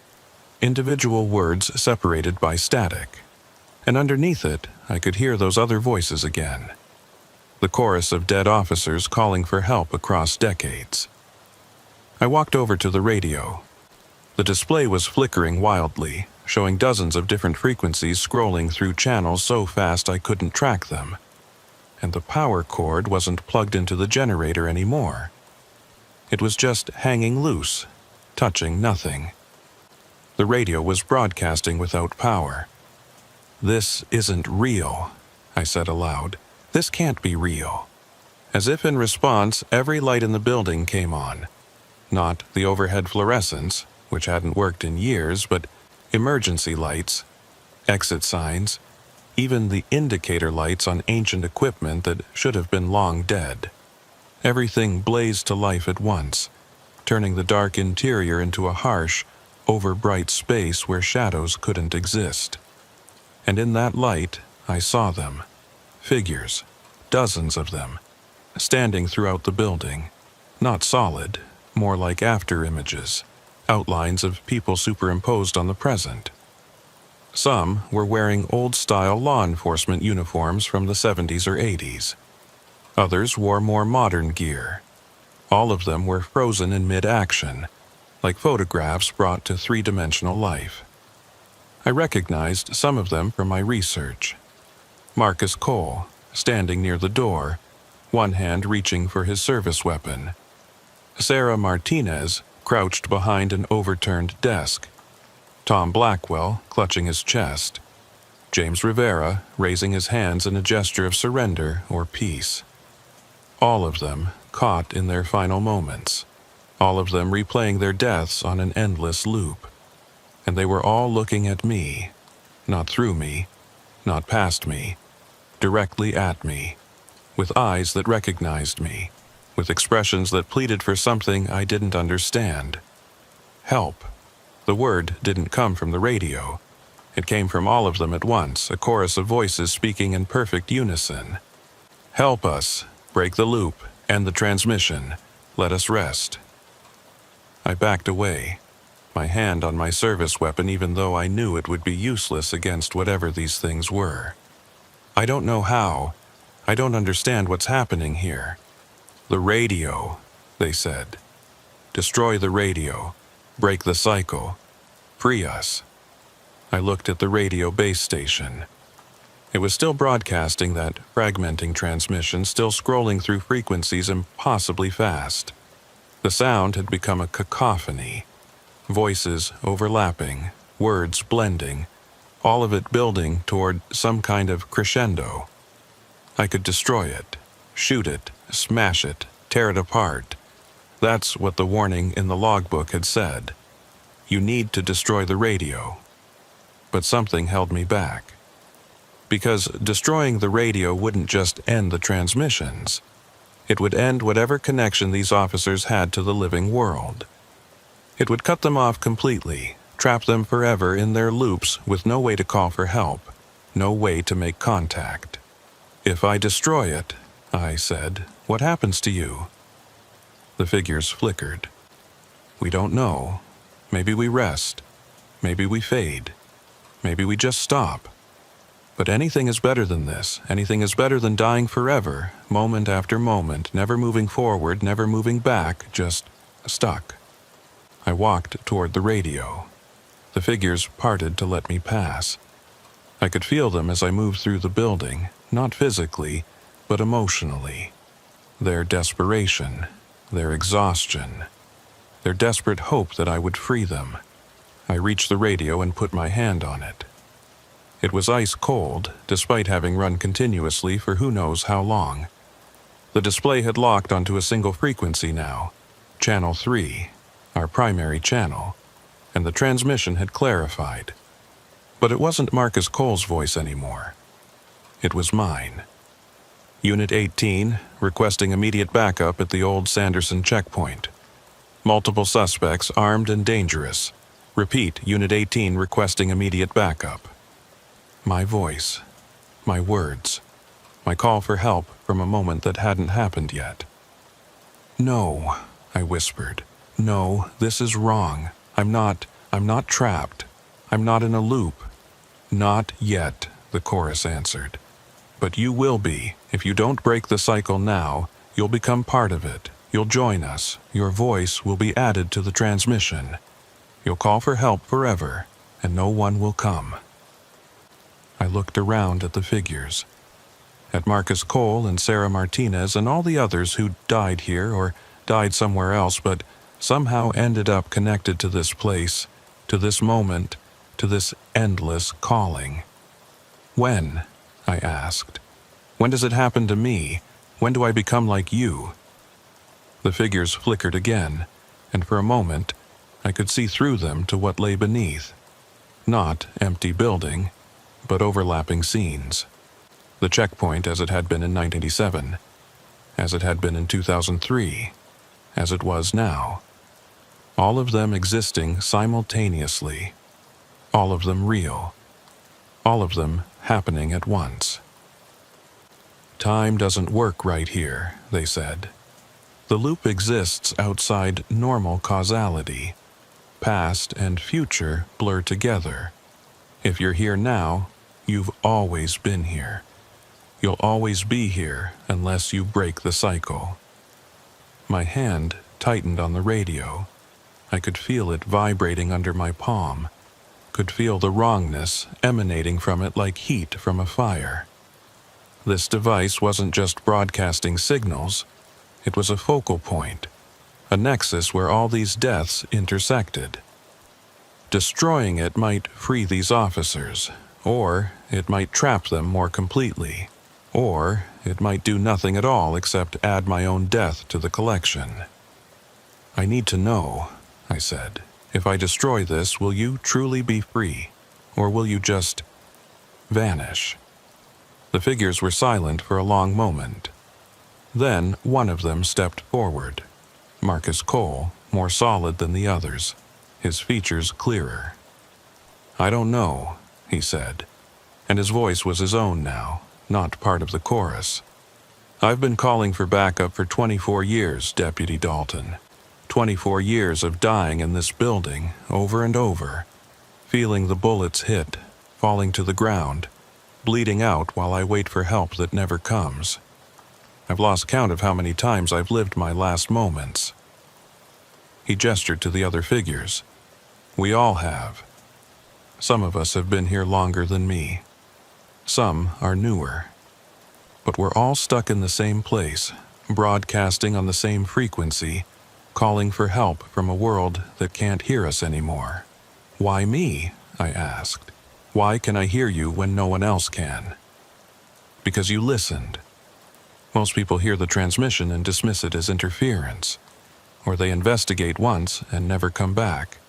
Individual words separated by static. And underneath it, I could hear those other voices again. The chorus of dead officers calling for help across decades. I walked over to the radio. The display was flickering wildly, showing dozens of different frequencies scrolling through channels so fast I couldn't track them. And the power cord wasn't plugged into the generator anymore. It was just hanging loose, touching nothing. The radio was broadcasting without power. "This isn't real," I said aloud. "This can't be real." As if in response, every light in the building came on. Not the overhead fluorescents, which hadn't worked in years, but emergency lights, exit signs, even the indicator lights on ancient equipment that should have been long dead. Everything blazed to life at once, turning the dark interior into a harsh, over-bright space where shadows couldn't exist. And in that light, I saw them. Figures, dozens of them, standing throughout the building. Not solid, more like after-images, outlines of people superimposed on the present. Some were wearing old-style law enforcement uniforms from the 70s or 80s. Others wore more modern gear. All of them were frozen in mid-action, like photographs brought to three-dimensional life. I recognized some of them from my research. Marcus Cole, standing near the door, one hand reaching for his service weapon. Sarah Martinez, crouched behind an overturned desk. Tom Blackwell, clutching his chest. James Rivera, raising his hands in a gesture of surrender or peace. All of them caught in their final moments. All of them replaying their deaths on an endless loop. And they were all looking at me, not through me, not past me, directly at me, with eyes that recognized me, with expressions that pleaded for something I didn't understand. Help. The word didn't come from the radio. It came from all of them at once, a chorus of voices speaking in perfect unison. Help us. Break the loop. End the transmission. Let us rest. I backed away, my hand on my service weapon even though I knew it would be useless against whatever these things were. I don't know how. I don't understand what's happening here. The radio, they said. Destroy the radio. Break the cycle. Free us. I looked at the radio base station. It was still broadcasting that fragmenting transmission, still scrolling through frequencies impossibly fast. The sound had become a cacophony. Voices overlapping, words blending, all of it building toward some kind of crescendo. I could destroy it, shoot it, smash it, tear it apart. That's what the warning in the logbook had said. You need to destroy the radio. But something held me back. Because destroying the radio wouldn't just end the transmissions. It would end whatever connection these officers had to the living world. It would cut them off completely, trap them forever in their loops with no way to call for help, no way to make contact. If I destroy it, I said, what happens to you? The figures flickered. We don't know. Maybe we rest. Maybe we fade. Maybe we just stop. But anything is better than this. Anything is better than dying forever, moment after moment, never moving forward, never moving back, just stuck. I walked toward the radio. The figures parted to let me pass. I could feel them as I moved through the building, not physically, but emotionally. Their desperation, their exhaustion, their desperate hope that I would free them. I reached the radio and put my hand on it. It was ice cold, despite having run continuously for who knows how long. The display had locked onto a single frequency now, Channel 3, our primary channel, and the transmission had clarified. But it wasn't Marcus Cole's voice anymore. It was mine. Unit 18, requesting immediate backup at the old Sanderson checkpoint. Multiple suspects armed and dangerous. Repeat, Unit 18 requesting immediate backup. My voice, my words, my call for help from a moment that hadn't happened yet. No, I whispered. No, this is wrong. I'm not trapped. I'm not in a loop. Not yet, the chorus answered. But you will be. If you don't break the cycle now, you'll become part of it. You'll join us. Your voice will be added to the transmission. You'll call for help forever, and no one will come. I looked around at the figures. At Marcus Cole and Sarah Martinez and all the others who died here or died somewhere else but somehow ended up connected to this place, to this moment, to this endless calling. When? I asked. When does it happen to me? When do I become like you? The figures flickered again, and for a moment, I could see through them to what lay beneath. Not empty building, but overlapping scenes. The checkpoint as it had been in 1987, as it had been in 2003, as it was now. All of them existing simultaneously. All of them real. All of them happening at once. Time doesn't work right here, they said. The loop exists outside normal causality. Past and future blur together. If you're here now, you've always been here. You'll always be here unless you break the cycle. My hand tightened on the radio. I could feel it vibrating under my palm, could feel the wrongness emanating from it like heat from a fire. This device wasn't just broadcasting signals, it was a focal point, a nexus where all these deaths intersected. Destroying it might free these officers, or it might trap them more completely, or it might do nothing at all except add my own death to the collection. I need to know, I said. If I destroy this, will you truly be free, or will you just vanish? The figures were silent for a long moment. Then one of them stepped forward. Marcus Cole, more solid than the others, his features clearer. I don't know, he said, and his voice was his own now, not part of the chorus. I've been calling for backup for 24 years, Deputy Dalton. 24 years of dying in this building, over and over, feeling the bullets hit, falling to the ground, bleeding out while I wait for help that never comes. I've lost count of how many times I've lived my last moments. He gestured to the other figures. We all have. Some of us have been here longer than me. Some are newer. But we're all stuck in the same place, broadcasting on the same frequency, calling for help from a world that can't hear us anymore. Why me? I asked. Why can I hear you when no one else can? Because you listened. Most people hear the transmission and dismiss it as interference, or they investigate once and never come back.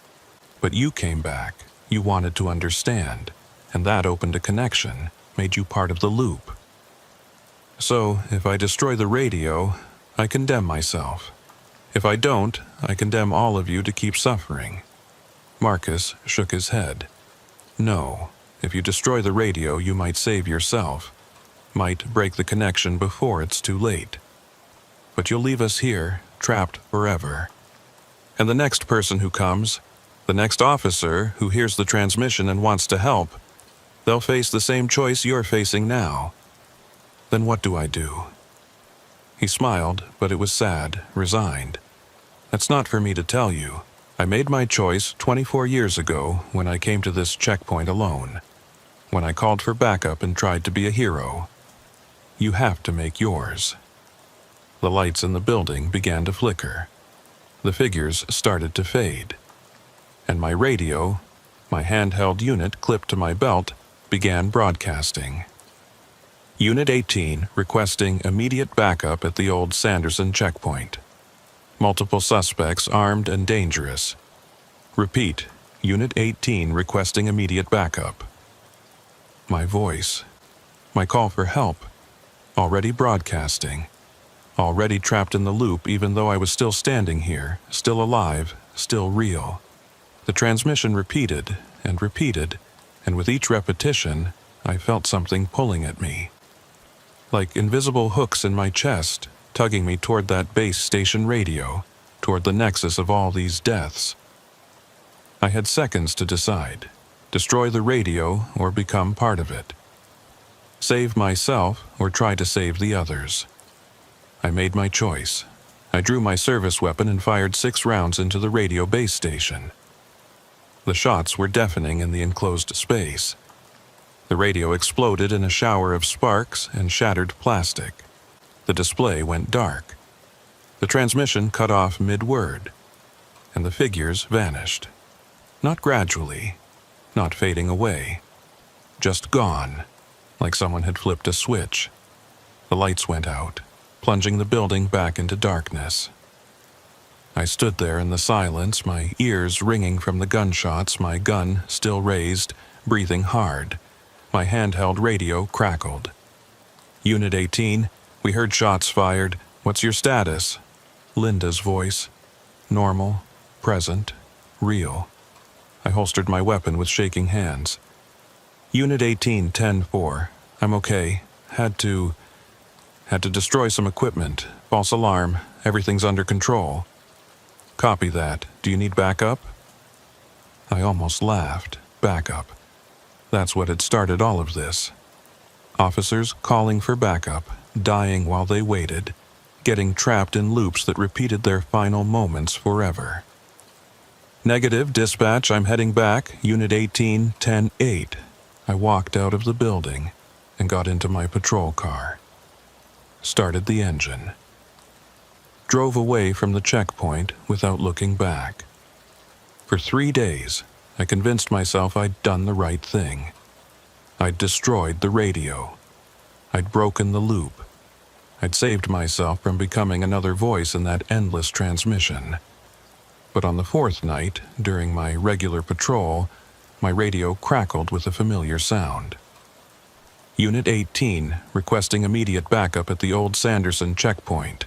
But you came back. You wanted to understand, and that opened a connection, made you part of the loop. So, if I destroy the radio, I condemn myself. If I don't, I condemn all of you to keep suffering. Marcus shook his head. No, if you destroy the radio, you might save yourself, might break the connection before it's too late. But you'll leave us here, trapped forever. And the next person who comes, the next officer who hears the transmission and wants to help, they'll face the same choice you're facing now. Then what do I do? He smiled, but it was sad, resigned. That's not for me to tell you. I made my choice 24 years ago when I came to this checkpoint alone, when I called for backup and tried to be a hero. You have to make yours. The lights in the building began to flicker. The figures started to fade. And my radio, my handheld unit clipped to my belt, began broadcasting. Unit 18 requesting immediate backup at the old Sanderson checkpoint. Multiple suspects armed and dangerous. Repeat, Unit 18 requesting immediate backup. My voice, my call for help, already broadcasting, already trapped in the loop even though I was still standing here, still alive, still real. The transmission repeated, and with each repetition, I felt something pulling at me. Like invisible hooks in my chest, tugging me toward that base station radio, toward the nexus of all these deaths. I had seconds to decide. Destroy the radio or become part of it. Save myself or try to save the others. I made my choice. I drew my service weapon and fired 6 rounds into the radio base station. The shots were deafening in the enclosed space. The radio exploded in a shower of sparks and shattered plastic. The display went dark. The transmission cut off mid-word, and the figures vanished. Not gradually, not fading away, just gone, like someone had flipped a switch. The lights went out, plunging the building back into darkness. I stood there in the silence, my ears ringing from the gunshots, my gun still raised, breathing hard. My handheld radio crackled. Unit 18, we heard shots fired. What's your status? Linda's voice. Normal, present, real. I holstered my weapon with shaking hands. Unit 18, 10-4. I'm okay. Had to destroy some equipment. False alarm. Everything's under control. Copy that. Do you need backup? I almost laughed. Backup. That's what had started all of this. Officers calling for backup, dying while they waited, getting trapped in loops that repeated their final moments forever. Negative, dispatch, I'm heading back. Unit 18, 10-8. I walked out of the building and got into my patrol car. Started the engine. Drove away from the checkpoint without looking back. For 3 days, I convinced myself I'd done the right thing. I'd destroyed the radio. I'd broken the loop. I'd saved myself from becoming another voice in that endless transmission. But on the 4th night, during my regular patrol, my radio crackled with a familiar sound. Unit 18, requesting immediate backup at the old Sanderson checkpoint.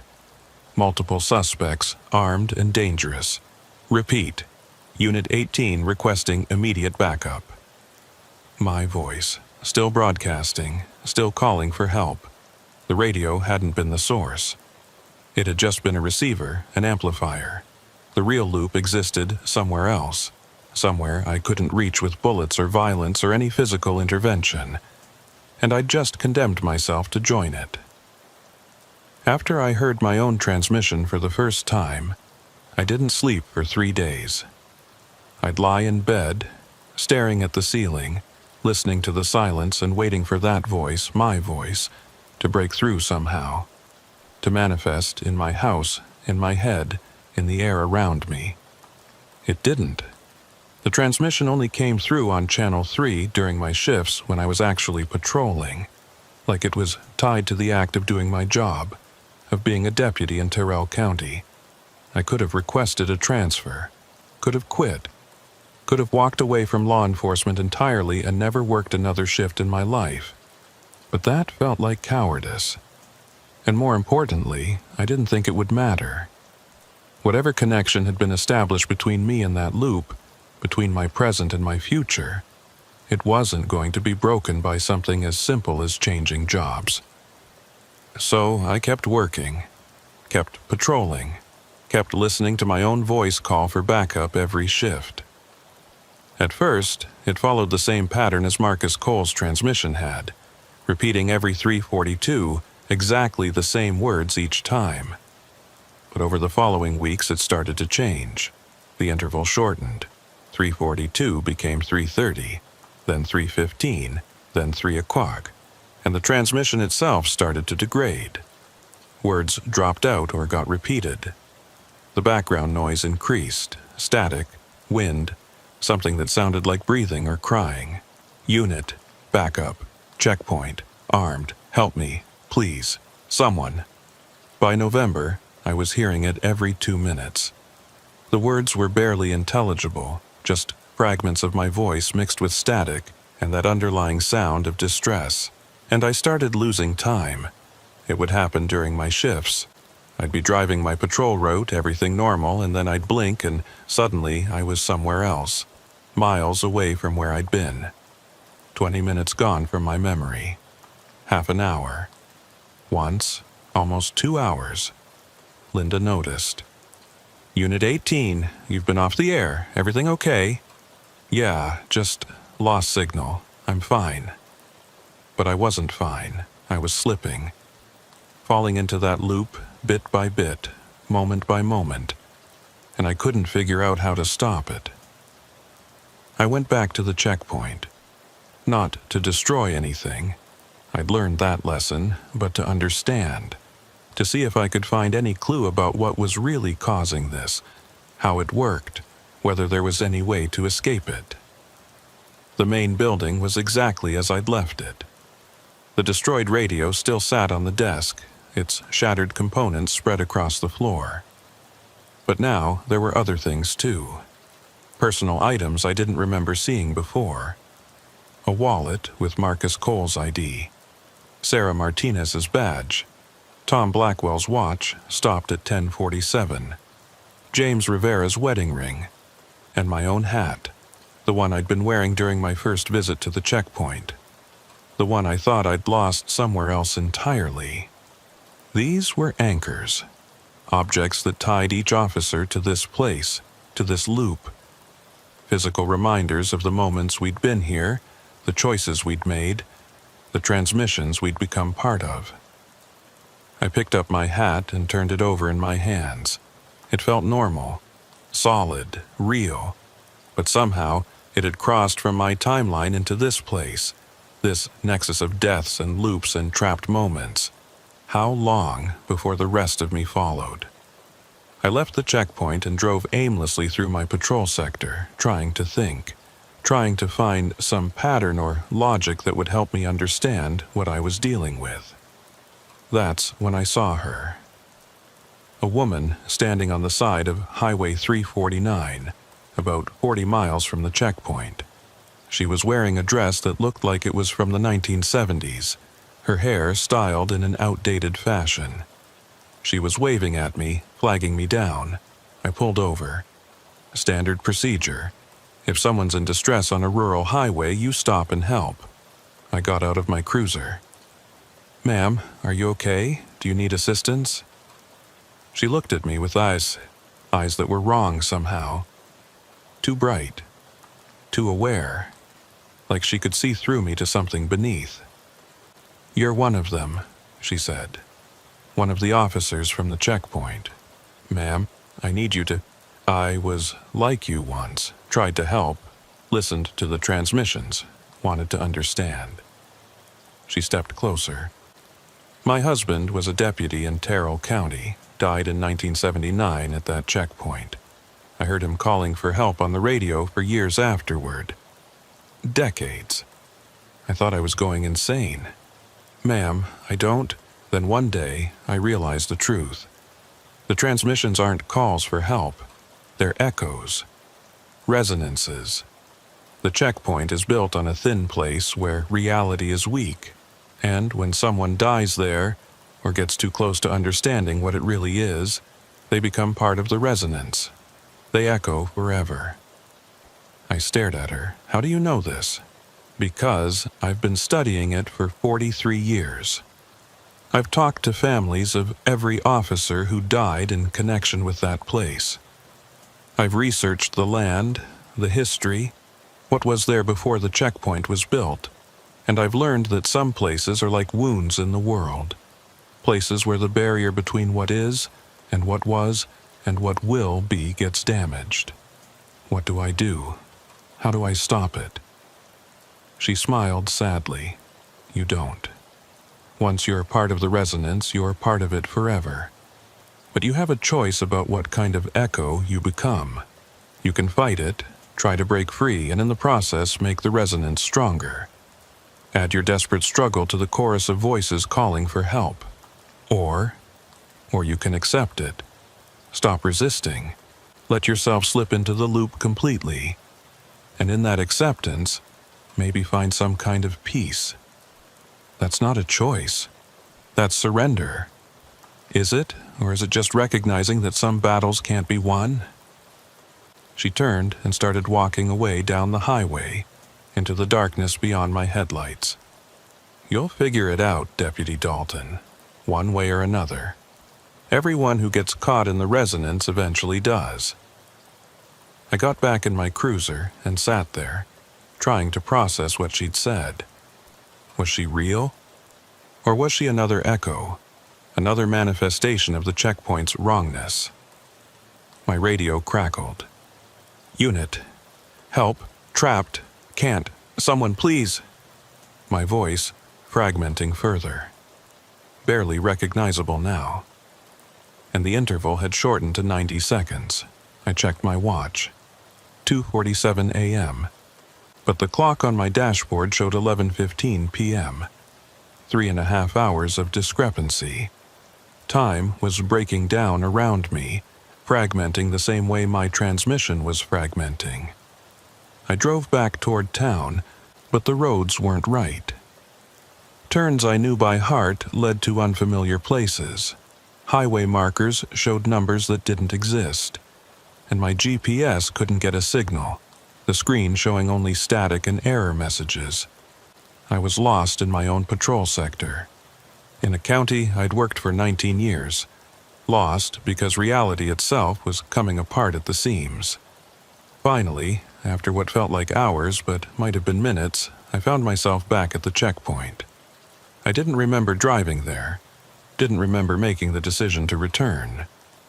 Multiple suspects, armed and dangerous. Repeat. Unit 18 requesting immediate backup. My voice, still broadcasting, still calling for help. The radio hadn't been the source. It had just been a receiver, an amplifier. The real loop existed somewhere else, somewhere I couldn't reach with bullets or violence or any physical intervention. And I'd just condemned myself to join it. After I heard my own transmission for the first time, I didn't sleep for 3 days. I'd lie in bed, staring at the ceiling, listening to the silence and waiting for that voice, my voice, to break through somehow, to manifest in my house, in my head, in the air around me. It didn't. The transmission only came through on Channel 3 during my shifts when I was actually patrolling, like it was tied to the act of doing my job, of being a deputy in Tyrrell County. I could have requested a transfer, could have quit, could have walked away from law enforcement entirely and never worked another shift in my life. But that felt like cowardice. And more importantly, I didn't think it would matter. Whatever connection had been established between me and that loop, between my present and my future, it wasn't going to be broken by something as simple as changing jobs. So I kept working, kept patrolling, kept listening to my own voice call for backup every shift. At first, it followed the same pattern as Marcus Cole's transmission had, repeating every 342 exactly the same words each time. But over the following weeks it started to change. The interval shortened. 342 became 330, then 315, then 3 o'clock, and the transmission itself started to degrade. Words dropped out or got repeated. The background noise increased, static, wind, something that sounded like breathing or crying. Unit, backup, checkpoint, armed, help me, please, someone. By November, I was hearing it every 2 minutes. The words were barely intelligible, just fragments of my voice mixed with static and that underlying sound of distress. And I started losing time. It would happen during my shifts. I'd be driving my patrol route, everything normal, and then I'd blink and suddenly I was somewhere else, miles away from where I'd been. 20 minutes gone from my memory. Half an hour. Once, almost 2 hours. Linda noticed. Unit 18, you've been off the air. Everything okay? Yeah, just lost signal. I'm fine. But I wasn't fine. I was slipping. Falling into that loop, bit by bit, moment by moment. And I couldn't figure out how to stop it. I went back to the checkpoint. Not to destroy anything. I'd learned that lesson, but to understand. To see if I could find any clue about what was really causing this, how it worked, whether there was any way to escape it. The main building was exactly as I'd left it. The destroyed radio still sat on the desk, its shattered components spread across the floor. But now there were other things too. Personal items I didn't remember seeing before. A wallet with Marcus Cole's ID, Sarah Martinez's badge, Tom Blackwell's watch stopped at 10:47, James Rivera's wedding ring, and my own hat, the one I'd been wearing during my first visit to the checkpoint, the one I thought I'd lost somewhere else entirely. These were anchors, objects that tied each officer to this place, to this loop. Physical reminders of the moments we'd been here, the choices we'd made, the transmissions we'd become part of. I picked up my hat and turned it over in my hands. It felt normal, solid, real, but somehow it had crossed from my timeline into this place, this nexus of deaths and loops and trapped moments. How long before the rest of me followed? I left the checkpoint and drove aimlessly through my patrol sector, trying to think, trying to find some pattern or logic that would help me understand what I was dealing with. That's when I saw her. A woman standing on the side of Highway 349, about 40 miles from the checkpoint. She was wearing a dress that looked like it was from the 1970s, her hair styled in an outdated fashion. She was waving at me, flagging me down. I pulled over. Standard procedure. If someone's in distress on a rural highway, you stop and help. I got out of my cruiser. "Ma'am, are you okay? Do you need assistance?" She looked at me with eyes that were wrong somehow. Too bright. Too aware. Like she could see through me to something beneath. "You're one of them," she said. "One of the officers from the checkpoint. Ma'am, I need you to..." I was like you once, tried to help, listened to the transmissions, wanted to understand. She stepped closer. My husband was a deputy in Terrell County, died in 1979 at that checkpoint. I heard him calling for help on the radio for years afterward. Decades. I thought I was going insane. "Ma'am, I don't..." Then one day, I realized the truth. The transmissions aren't calls for help. They're echoes. Resonances. The checkpoint is built on a thin place where reality is weak, and when someone dies there, or gets too close to understanding what it really is, they become part of the resonance. They echo forever. I stared at her. "How do you know this?" "Because I've been studying it for 43 years. I've talked to families of every officer who died in connection with that place. I've researched the land, the history, what was there before the checkpoint was built, and I've learned that some places are like wounds in the world, places where the barrier between what is and what was and what will be gets damaged. What do I do? How do I stop it?" She smiled sadly. "You don't. Once you're part of the resonance, you're part of it forever. But you have a choice about what kind of echo you become. You can fight it, try to break free, and in the process make the resonance stronger. Add your desperate struggle to the chorus of voices calling for help. Or you can accept it. Stop resisting. Let yourself slip into the loop completely. And in that acceptance, maybe find some kind of peace. That's not a choice. That's surrender. Is it, or is it just recognizing that some battles can't be won?" She turned and started walking away down the highway, into the darkness beyond my headlights. "You'll figure it out, Deputy Dalton, one way or another. Everyone who gets caught in the resonance eventually does." I got back in my cruiser and sat there, trying to process what she'd said. Was she real? Or was she another echo, another manifestation of the checkpoint's wrongness? My radio crackled. "Unit. Help. Trapped. Can't. Someone please." My voice fragmenting further. Barely recognizable now. And the interval had shortened to 90 seconds. I checked my watch. 2:47 a.m. But the clock on my dashboard showed 11:15 p.m. 3.5 hours of discrepancy. Time was breaking down around me, fragmenting the same way my transmission was fragmenting. I drove back toward town, but the roads weren't right. Turns I knew by heart led to unfamiliar places. Highway markers showed numbers that didn't exist, and my GPS couldn't get a signal, the screen showing only static and error messages. I was lost in my own patrol sector. In a county I'd worked for 19 years. Lost because reality itself was coming apart at the seams. Finally, after what felt like hours but might have been minutes, I found myself back at the checkpoint. I didn't remember driving there, didn't remember making the decision to return.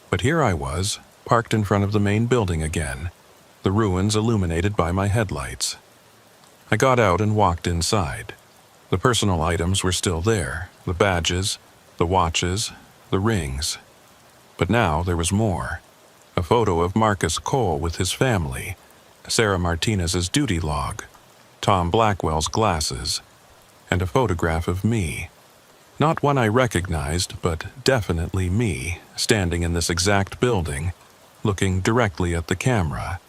But here I was, parked in front of the main building again, the ruins illuminated by my headlights. I got out and walked inside. The personal items were still there, the badges, the watches, the rings. But now there was more. A photo of Marcus Cole with his family, Sarah Martinez's duty log, Tom Blackwell's glasses, and a photograph of me. Not one I recognized, but definitely me, standing in this exact building, looking directly at the camera,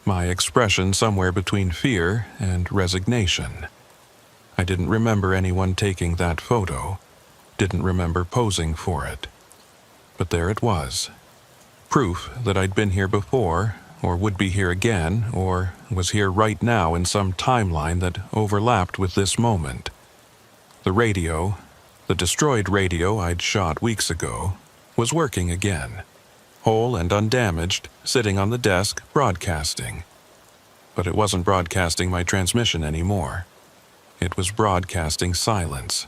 my expression somewhere between fear and resignation. I didn't remember anyone taking that photo, didn't remember posing for it. But there it was. Proof that I'd been here before, or would be here again, or was here right now in some timeline that overlapped with this moment. The radio, the destroyed radio I'd shot weeks ago, was working again, whole and undamaged, sitting on the desk, broadcasting. But it wasn't broadcasting my transmission anymore. It was broadcasting silence.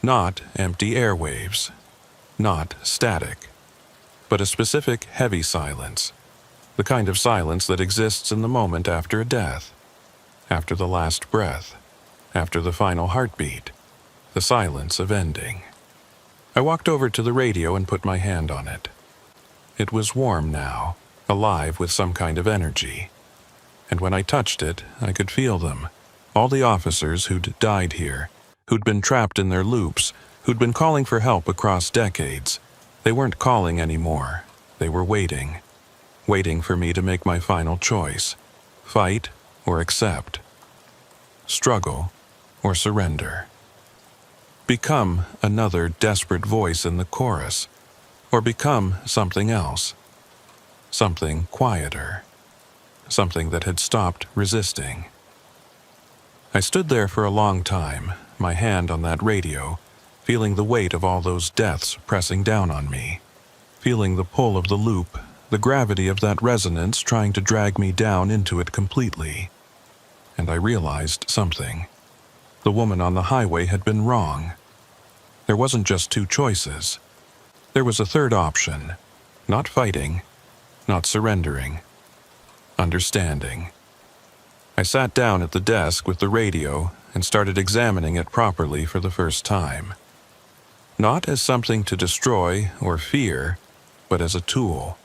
Not empty airwaves, not static, but a specific heavy silence, the kind of silence that exists in the moment after a death, after the last breath, after the final heartbeat, the silence of ending. I walked over to the radio and put my hand on it. It was warm now, alive with some kind of energy. And when I touched it, I could feel them, all the officers who'd died here, who'd been trapped in their loops, who'd been calling for help across decades. They weren't calling anymore. They were waiting. Waiting for me to make my final choice. Fight or accept. Struggle or surrender. Become another desperate voice in the chorus. Or become something else. Something quieter. Something that had stopped resisting. I stood there for a long time, my hand on that radio, feeling the weight of all those deaths pressing down on me, feeling the pull of the loop, the gravity of that resonance trying to drag me down into it completely. And I realized something. The woman on the highway had been wrong. There wasn't just two choices. There was a third option. Not fighting, not surrendering. Understanding. I sat down at the desk with the radio and started examining it properly for the first time. Not as something to destroy or fear, but as a tool.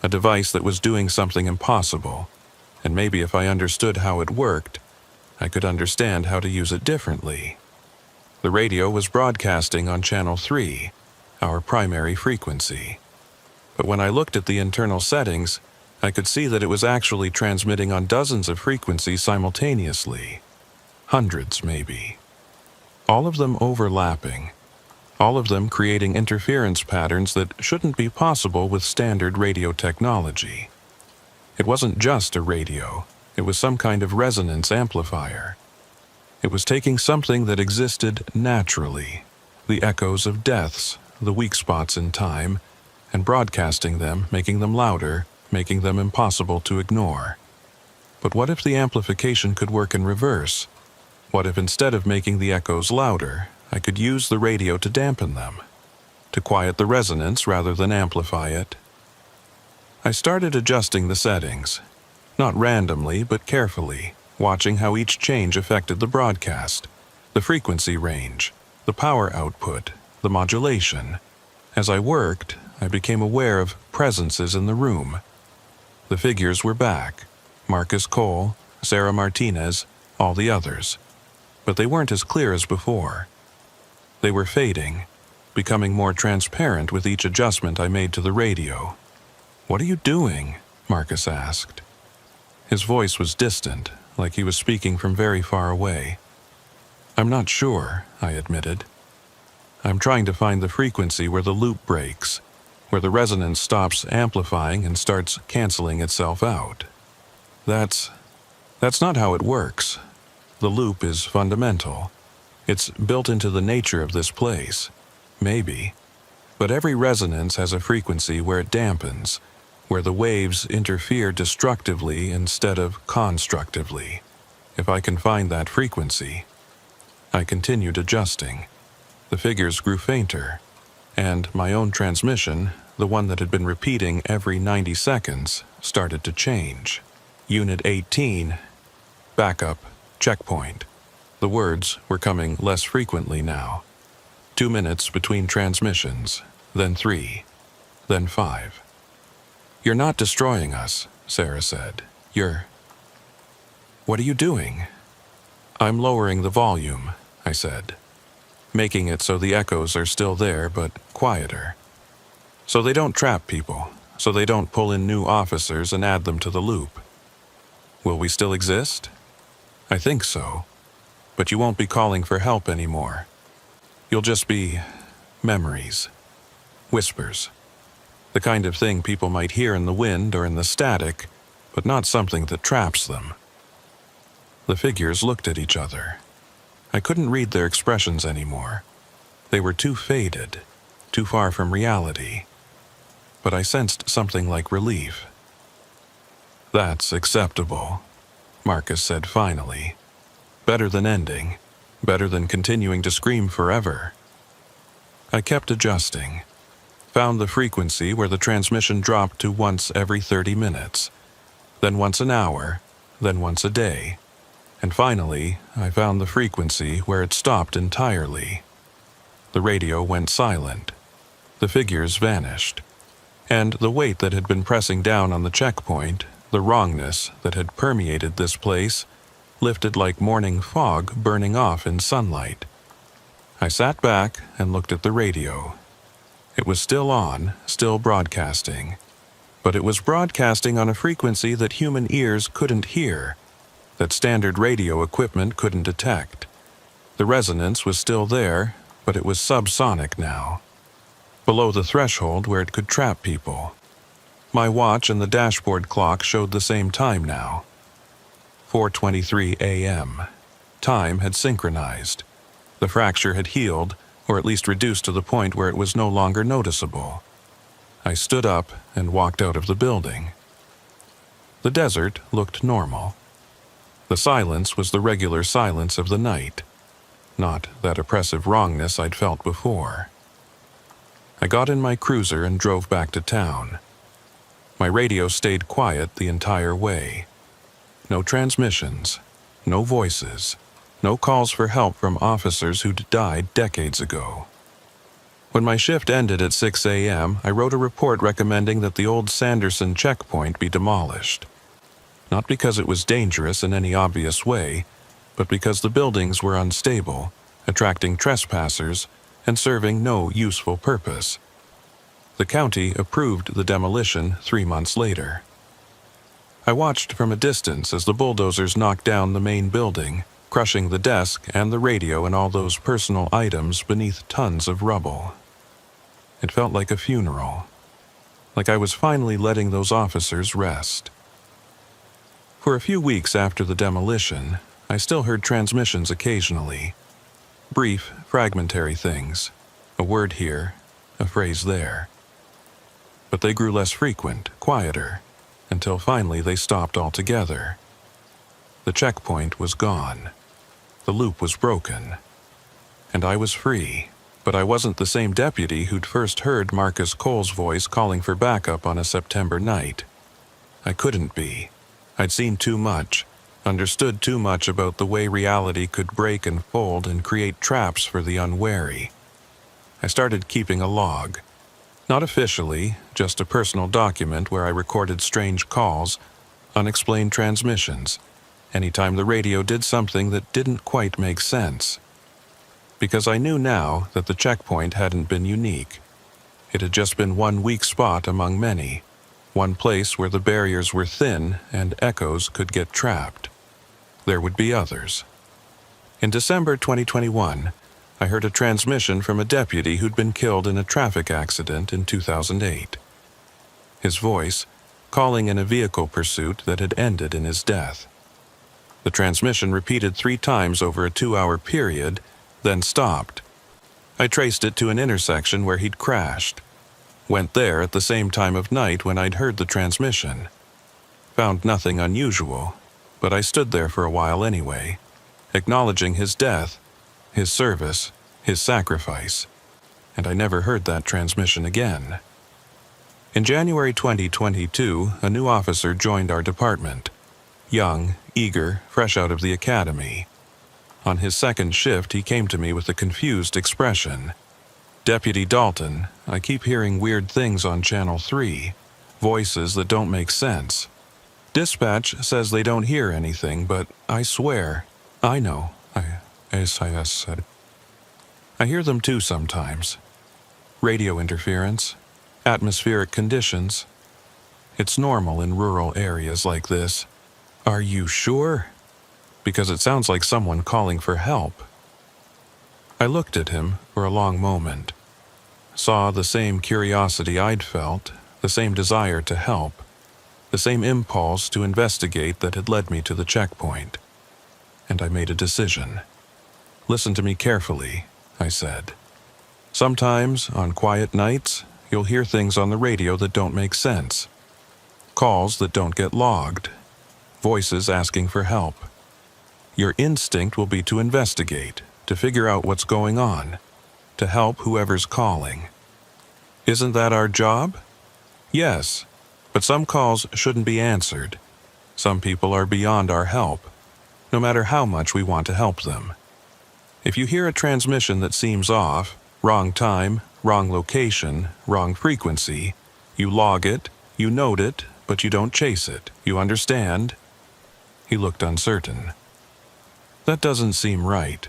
A device that was doing something impossible, and maybe if I understood how it worked, I could understand how to use it differently. The radio was broadcasting on channel 3, our primary frequency. But when I looked at the internal settings, I could see that it was actually transmitting on dozens of frequencies simultaneously. Hundreds, maybe. All of them overlapping. All of them creating interference patterns that shouldn't be possible with standard radio technology. It wasn't just a radio. It was some kind of resonance amplifier. It was taking something that existed naturally, the echoes of deaths, the weak spots in time, and broadcasting them, making them louder, making them impossible to ignore. But what if the amplification could work in reverse? What if instead of making the echoes louder, I could use the radio to dampen them, to quiet the resonance rather than amplify it? I started adjusting the settings, not randomly but carefully, watching how each change affected the broadcast, the frequency range, the power output, the modulation. As I worked, I became aware of presences in the room. The figures were back, Marcus Cole, Sarah Martinez, all the others. But they weren't as clear as before. They were fading, becoming more transparent with each adjustment I made to the radio. "What are you doing?" Marcus asked. His voice was distant, like he was speaking from very far away. "I'm not sure," I admitted. "I'm trying to find the frequency where the loop breaks, where the resonance stops amplifying and starts canceling itself out. That's not how it works. The loop is fundamental. It's built into the nature of this place. Maybe. But every resonance has a frequency where it dampens, where the waves interfere destructively instead of constructively. If I can find that frequency..." I continued adjusting. The figures grew fainter, and my own transmission, the one that had been repeating every 90 seconds, started to change. "Unit 18, backup, checkpoint." The words were coming less frequently now. 2 minutes between transmissions, then 3, then 5. "You're not destroying us," Sarah said. What are you doing?" "I'm lowering the volume," I said, "making it so the echoes are still there but quieter. So they don't trap people, so they don't pull in new officers and add them to the loop. Will we still exist?" "I think so. But you won't be calling for help anymore. You'll just be memories. Whispers. The kind of thing people might hear in the wind or in the static, but not something that traps them." The figures looked at each other. I couldn't read their expressions anymore. They were too faded, too far from reality. But I sensed something like relief. "That's acceptable," Marcus said finally. "Better than ending. Better than continuing to scream forever." I kept adjusting. Found the frequency where the transmission dropped to once every 30 minutes, then once an hour, then once a day. And finally, I found the frequency where it stopped entirely. The radio went silent. The figures vanished. And the weight that had been pressing down on the checkpoint, the wrongness that had permeated this place, lifted like morning fog burning off in sunlight. I sat back and looked at the radio. It was still on, still broadcasting. But it was broadcasting on a frequency that human ears couldn't hear, that standard radio equipment couldn't detect. The resonance was still there, but it was subsonic now, below the threshold where it could trap people. My watch and the dashboard clock showed the same time now. 4:23 a.m. Time had synchronized. The fracture had healed, or at least reduced to the point where it was no longer noticeable. I stood up and walked out of the building. The desert looked normal. The silence was the regular silence of the night, not that oppressive wrongness I'd felt before. I got in my cruiser and drove back to town. My radio stayed quiet the entire way. No transmissions, no voices, no calls for help from officers who'd died decades ago. When my shift ended at 6 a.m., I wrote a report recommending that the old Sanderson checkpoint be demolished. Not because it was dangerous in any obvious way, but because the buildings were unstable, attracting trespassers, and serving no useful purpose. The county approved the demolition 3 months later. I watched from a distance as the bulldozers knocked down the main building, crushing the desk and the radio and all those personal items beneath tons of rubble. It felt like a funeral, like I was finally letting those officers rest. For a few weeks after the demolition, I still heard transmissions occasionally. Brief, fragmentary things, a word here, a phrase there. But they grew less frequent, quieter, until finally they stopped altogether. The checkpoint was gone. The loop was broken. And I was free, but I wasn't the same deputy who'd first heard Marcus Cole's voice calling for backup on a September night. I couldn't be. I'd seen too much, understood too much about the way reality could break and fold and create traps for the unwary. I started keeping a log. Not officially, just a personal document where I recorded strange calls, unexplained transmissions, anytime the radio did something that didn't quite make sense. Because I knew now that the checkpoint hadn't been unique. It had just been one weak spot among many, one place where the barriers were thin and echoes could get trapped. There would be others. In December 2021, I heard a transmission from a deputy who'd been killed in a traffic accident in 2008. His voice, calling in a vehicle pursuit that had ended in his death. The transmission repeated 3 times over a 2-hour period, then stopped. I traced it to an intersection where he'd crashed. Went there at the same time of night when I'd heard the transmission. Found nothing unusual, but I stood there for a while anyway, acknowledging his death, his service, his sacrifice, and I never heard that transmission again. In January 2022, a new officer joined our department. Young, eager, fresh out of the academy. On his second shift, he came to me with a confused expression. "Deputy Dalton, I keep hearing weird things on Channel 3, voices that don't make sense. Dispatch says they don't hear anything, but I swear, I know, SIS said. I hear them too sometimes. Radio interference, atmospheric conditions. It's normal in rural areas like this. Are you sure? Because it sounds like someone calling for help." I looked at him for a long moment. Saw the same curiosity I'd felt, the same desire to help, the same impulse to investigate that had led me to the checkpoint. And I made a decision. "Listen to me carefully," I said. "Sometimes, on quiet nights, you'll hear things on the radio that don't make sense. Calls that don't get logged. Voices asking for help. Your instinct will be to investigate, to figure out what's going on, to help whoever's calling. Isn't that our job? Yes, but some calls shouldn't be answered. Some people are beyond our help, no matter how much we want to help them. If you hear a transmission that seems off, wrong time, wrong location, wrong frequency, you log it, you note it, but you don't chase it. You understand?" He looked uncertain. "That doesn't seem right.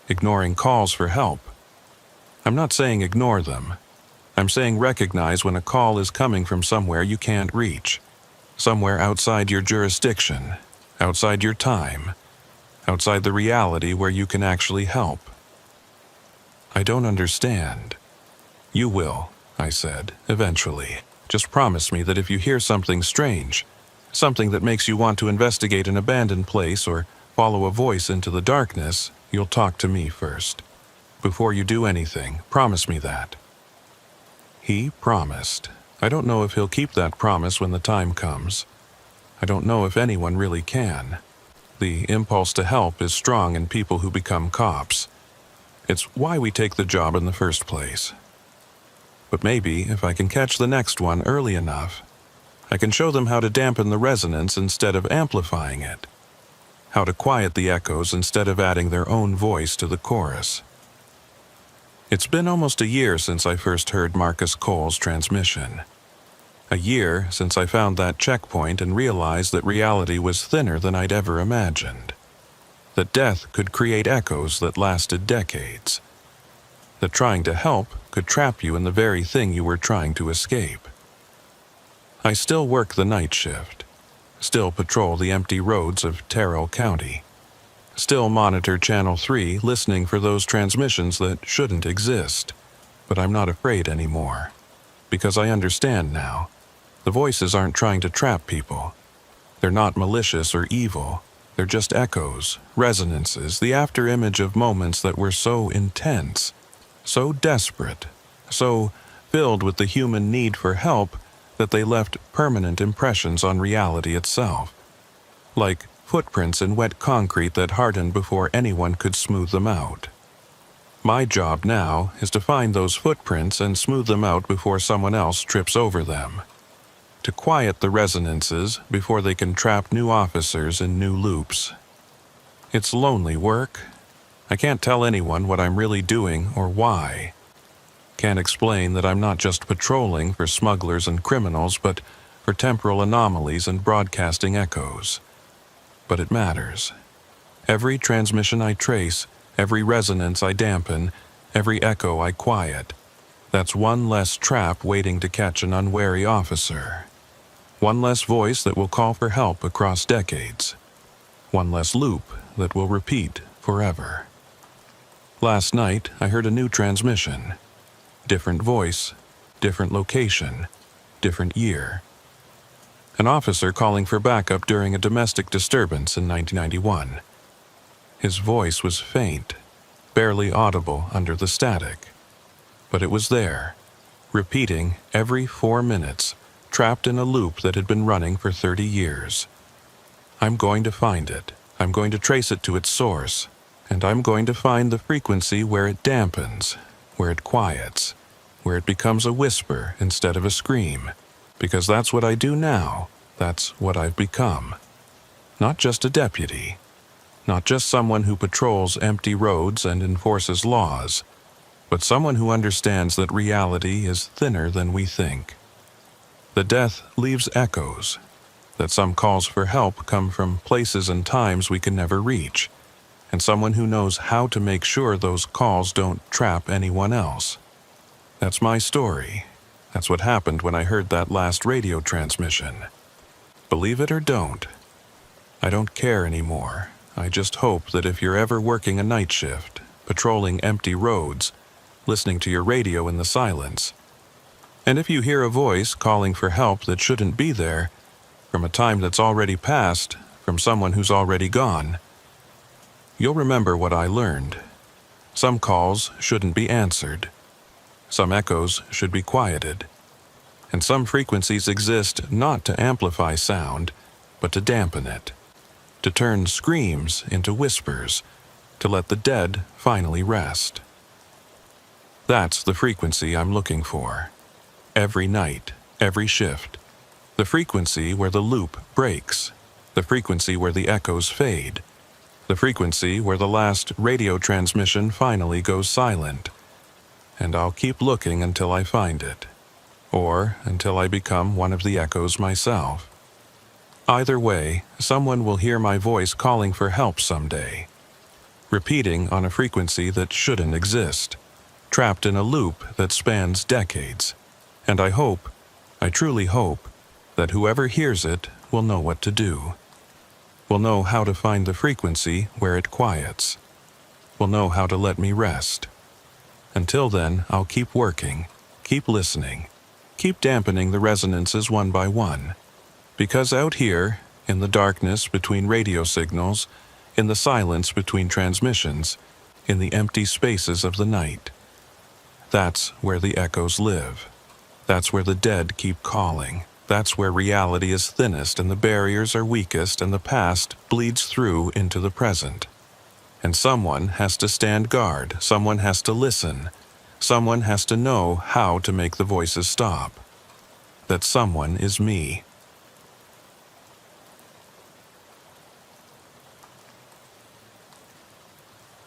Ignoring calls for help. I'm not saying ignore them. I'm saying recognize when a call is coming from somewhere you can't reach, somewhere outside your jurisdiction, outside your time, outside the reality where you can actually help." "I don't understand." "You will," I said, "eventually. Just promise me that if you hear something strange, something that makes you want to investigate an abandoned place or follow a voice into the darkness, you'll talk to me first. Before you do anything, promise me that." He promised. I don't know if he'll keep that promise when the time comes. I don't know if anyone really can. The impulse to help is strong in people who become cops. It's why we take the job in the first place. But maybe if I can catch the next one early enough, I can show them how to dampen the resonance instead of amplifying it, how to quiet the echoes instead of adding their own voice to the chorus. It's been almost a year since I first heard Marcus Cole's transmission. A year since I found that checkpoint and realized that reality was thinner than I'd ever imagined. That death could create echoes that lasted decades. That trying to help could trap you in the very thing you were trying to escape. I still work the night shift. Still patrol the empty roads of Terrell County. Still monitor Channel 3, listening for those transmissions that shouldn't exist. But I'm not afraid anymore. Because I understand now. The voices aren't trying to trap people. They're not malicious or evil. They're just echoes, resonances, the after-image of moments that were so intense, so desperate, so filled with the human need for help that they left permanent impressions on reality itself. Like footprints in wet concrete that hardened before anyone could smooth them out. My job now is to find those footprints and smooth them out before someone else trips over them. To quiet the resonances before they can trap new officers in new loops. It's lonely work. I can't tell anyone what I'm really doing or why. Can't explain that I'm not just patrolling for smugglers and criminals, but for temporal anomalies and broadcasting echoes. But it matters. Every transmission I trace, every resonance I dampen, every echo I quiet, that's one less trap waiting to catch an unwary officer. One less voice that will call for help across decades. one less loop that will repeat forever. Last night, I heard a new transmission. Different voice, different location, different year. An officer calling for backup during a domestic disturbance in 1991. His voice was faint, barely audible under the static. But it was there, repeating every 4 minutes, trapped in a loop that had been running for 30 years. I'm going to find it. I'm going to trace it to its source. And I'm going to find the frequency where it dampens, where it quiets, where it becomes a whisper instead of a scream. Because that's what I do now. That's what I've become. Not just a deputy. Not just someone who patrols empty roads and enforces laws, but someone who understands that reality is thinner than we think. The death leaves echoes, that some calls for help come from places and times we can never reach, and someone who knows how to make sure those calls don't trap anyone else. That's my story. That's what happened when I heard that last radio transmission. Believe it or don't, I don't care anymore. I just hope that if you're ever working a night shift, patrolling empty roads, listening to your radio in the silence, and if you hear a voice calling for help that shouldn't be there, from a time that's already passed, from someone who's already gone, you'll remember what I learned. Some calls shouldn't be answered. Some echoes should be quieted. And some frequencies exist not to amplify sound, but to dampen it. To turn screams into whispers, to let the dead finally rest. That's the frequency I'm looking for. Every night, every shift. The frequency where the loop breaks. The frequency where the echoes fade. The frequency where the last radio transmission finally goes silent. And I'll keep looking until I find it. Or until I become one of the echoes myself. Either way, someone will hear my voice calling for help someday. Repeating on a frequency that shouldn't exist. Trapped in a loop that spans decades. And I hope, I truly hope, that whoever hears it will know what to do. Will know how to find the frequency where it quiets. Will know how to let me rest. Until then, I'll keep working, keep listening, keep dampening the resonances one by one. Because out here, in the darkness between radio signals, in the silence between transmissions, in the empty spaces of the night, that's where the echoes live. That's where the dead keep calling. That's where reality is thinnest and the barriers are weakest and the past bleeds through into the present. And someone has to stand guard, someone has to listen, someone has to know how to make the voices stop. That someone is me.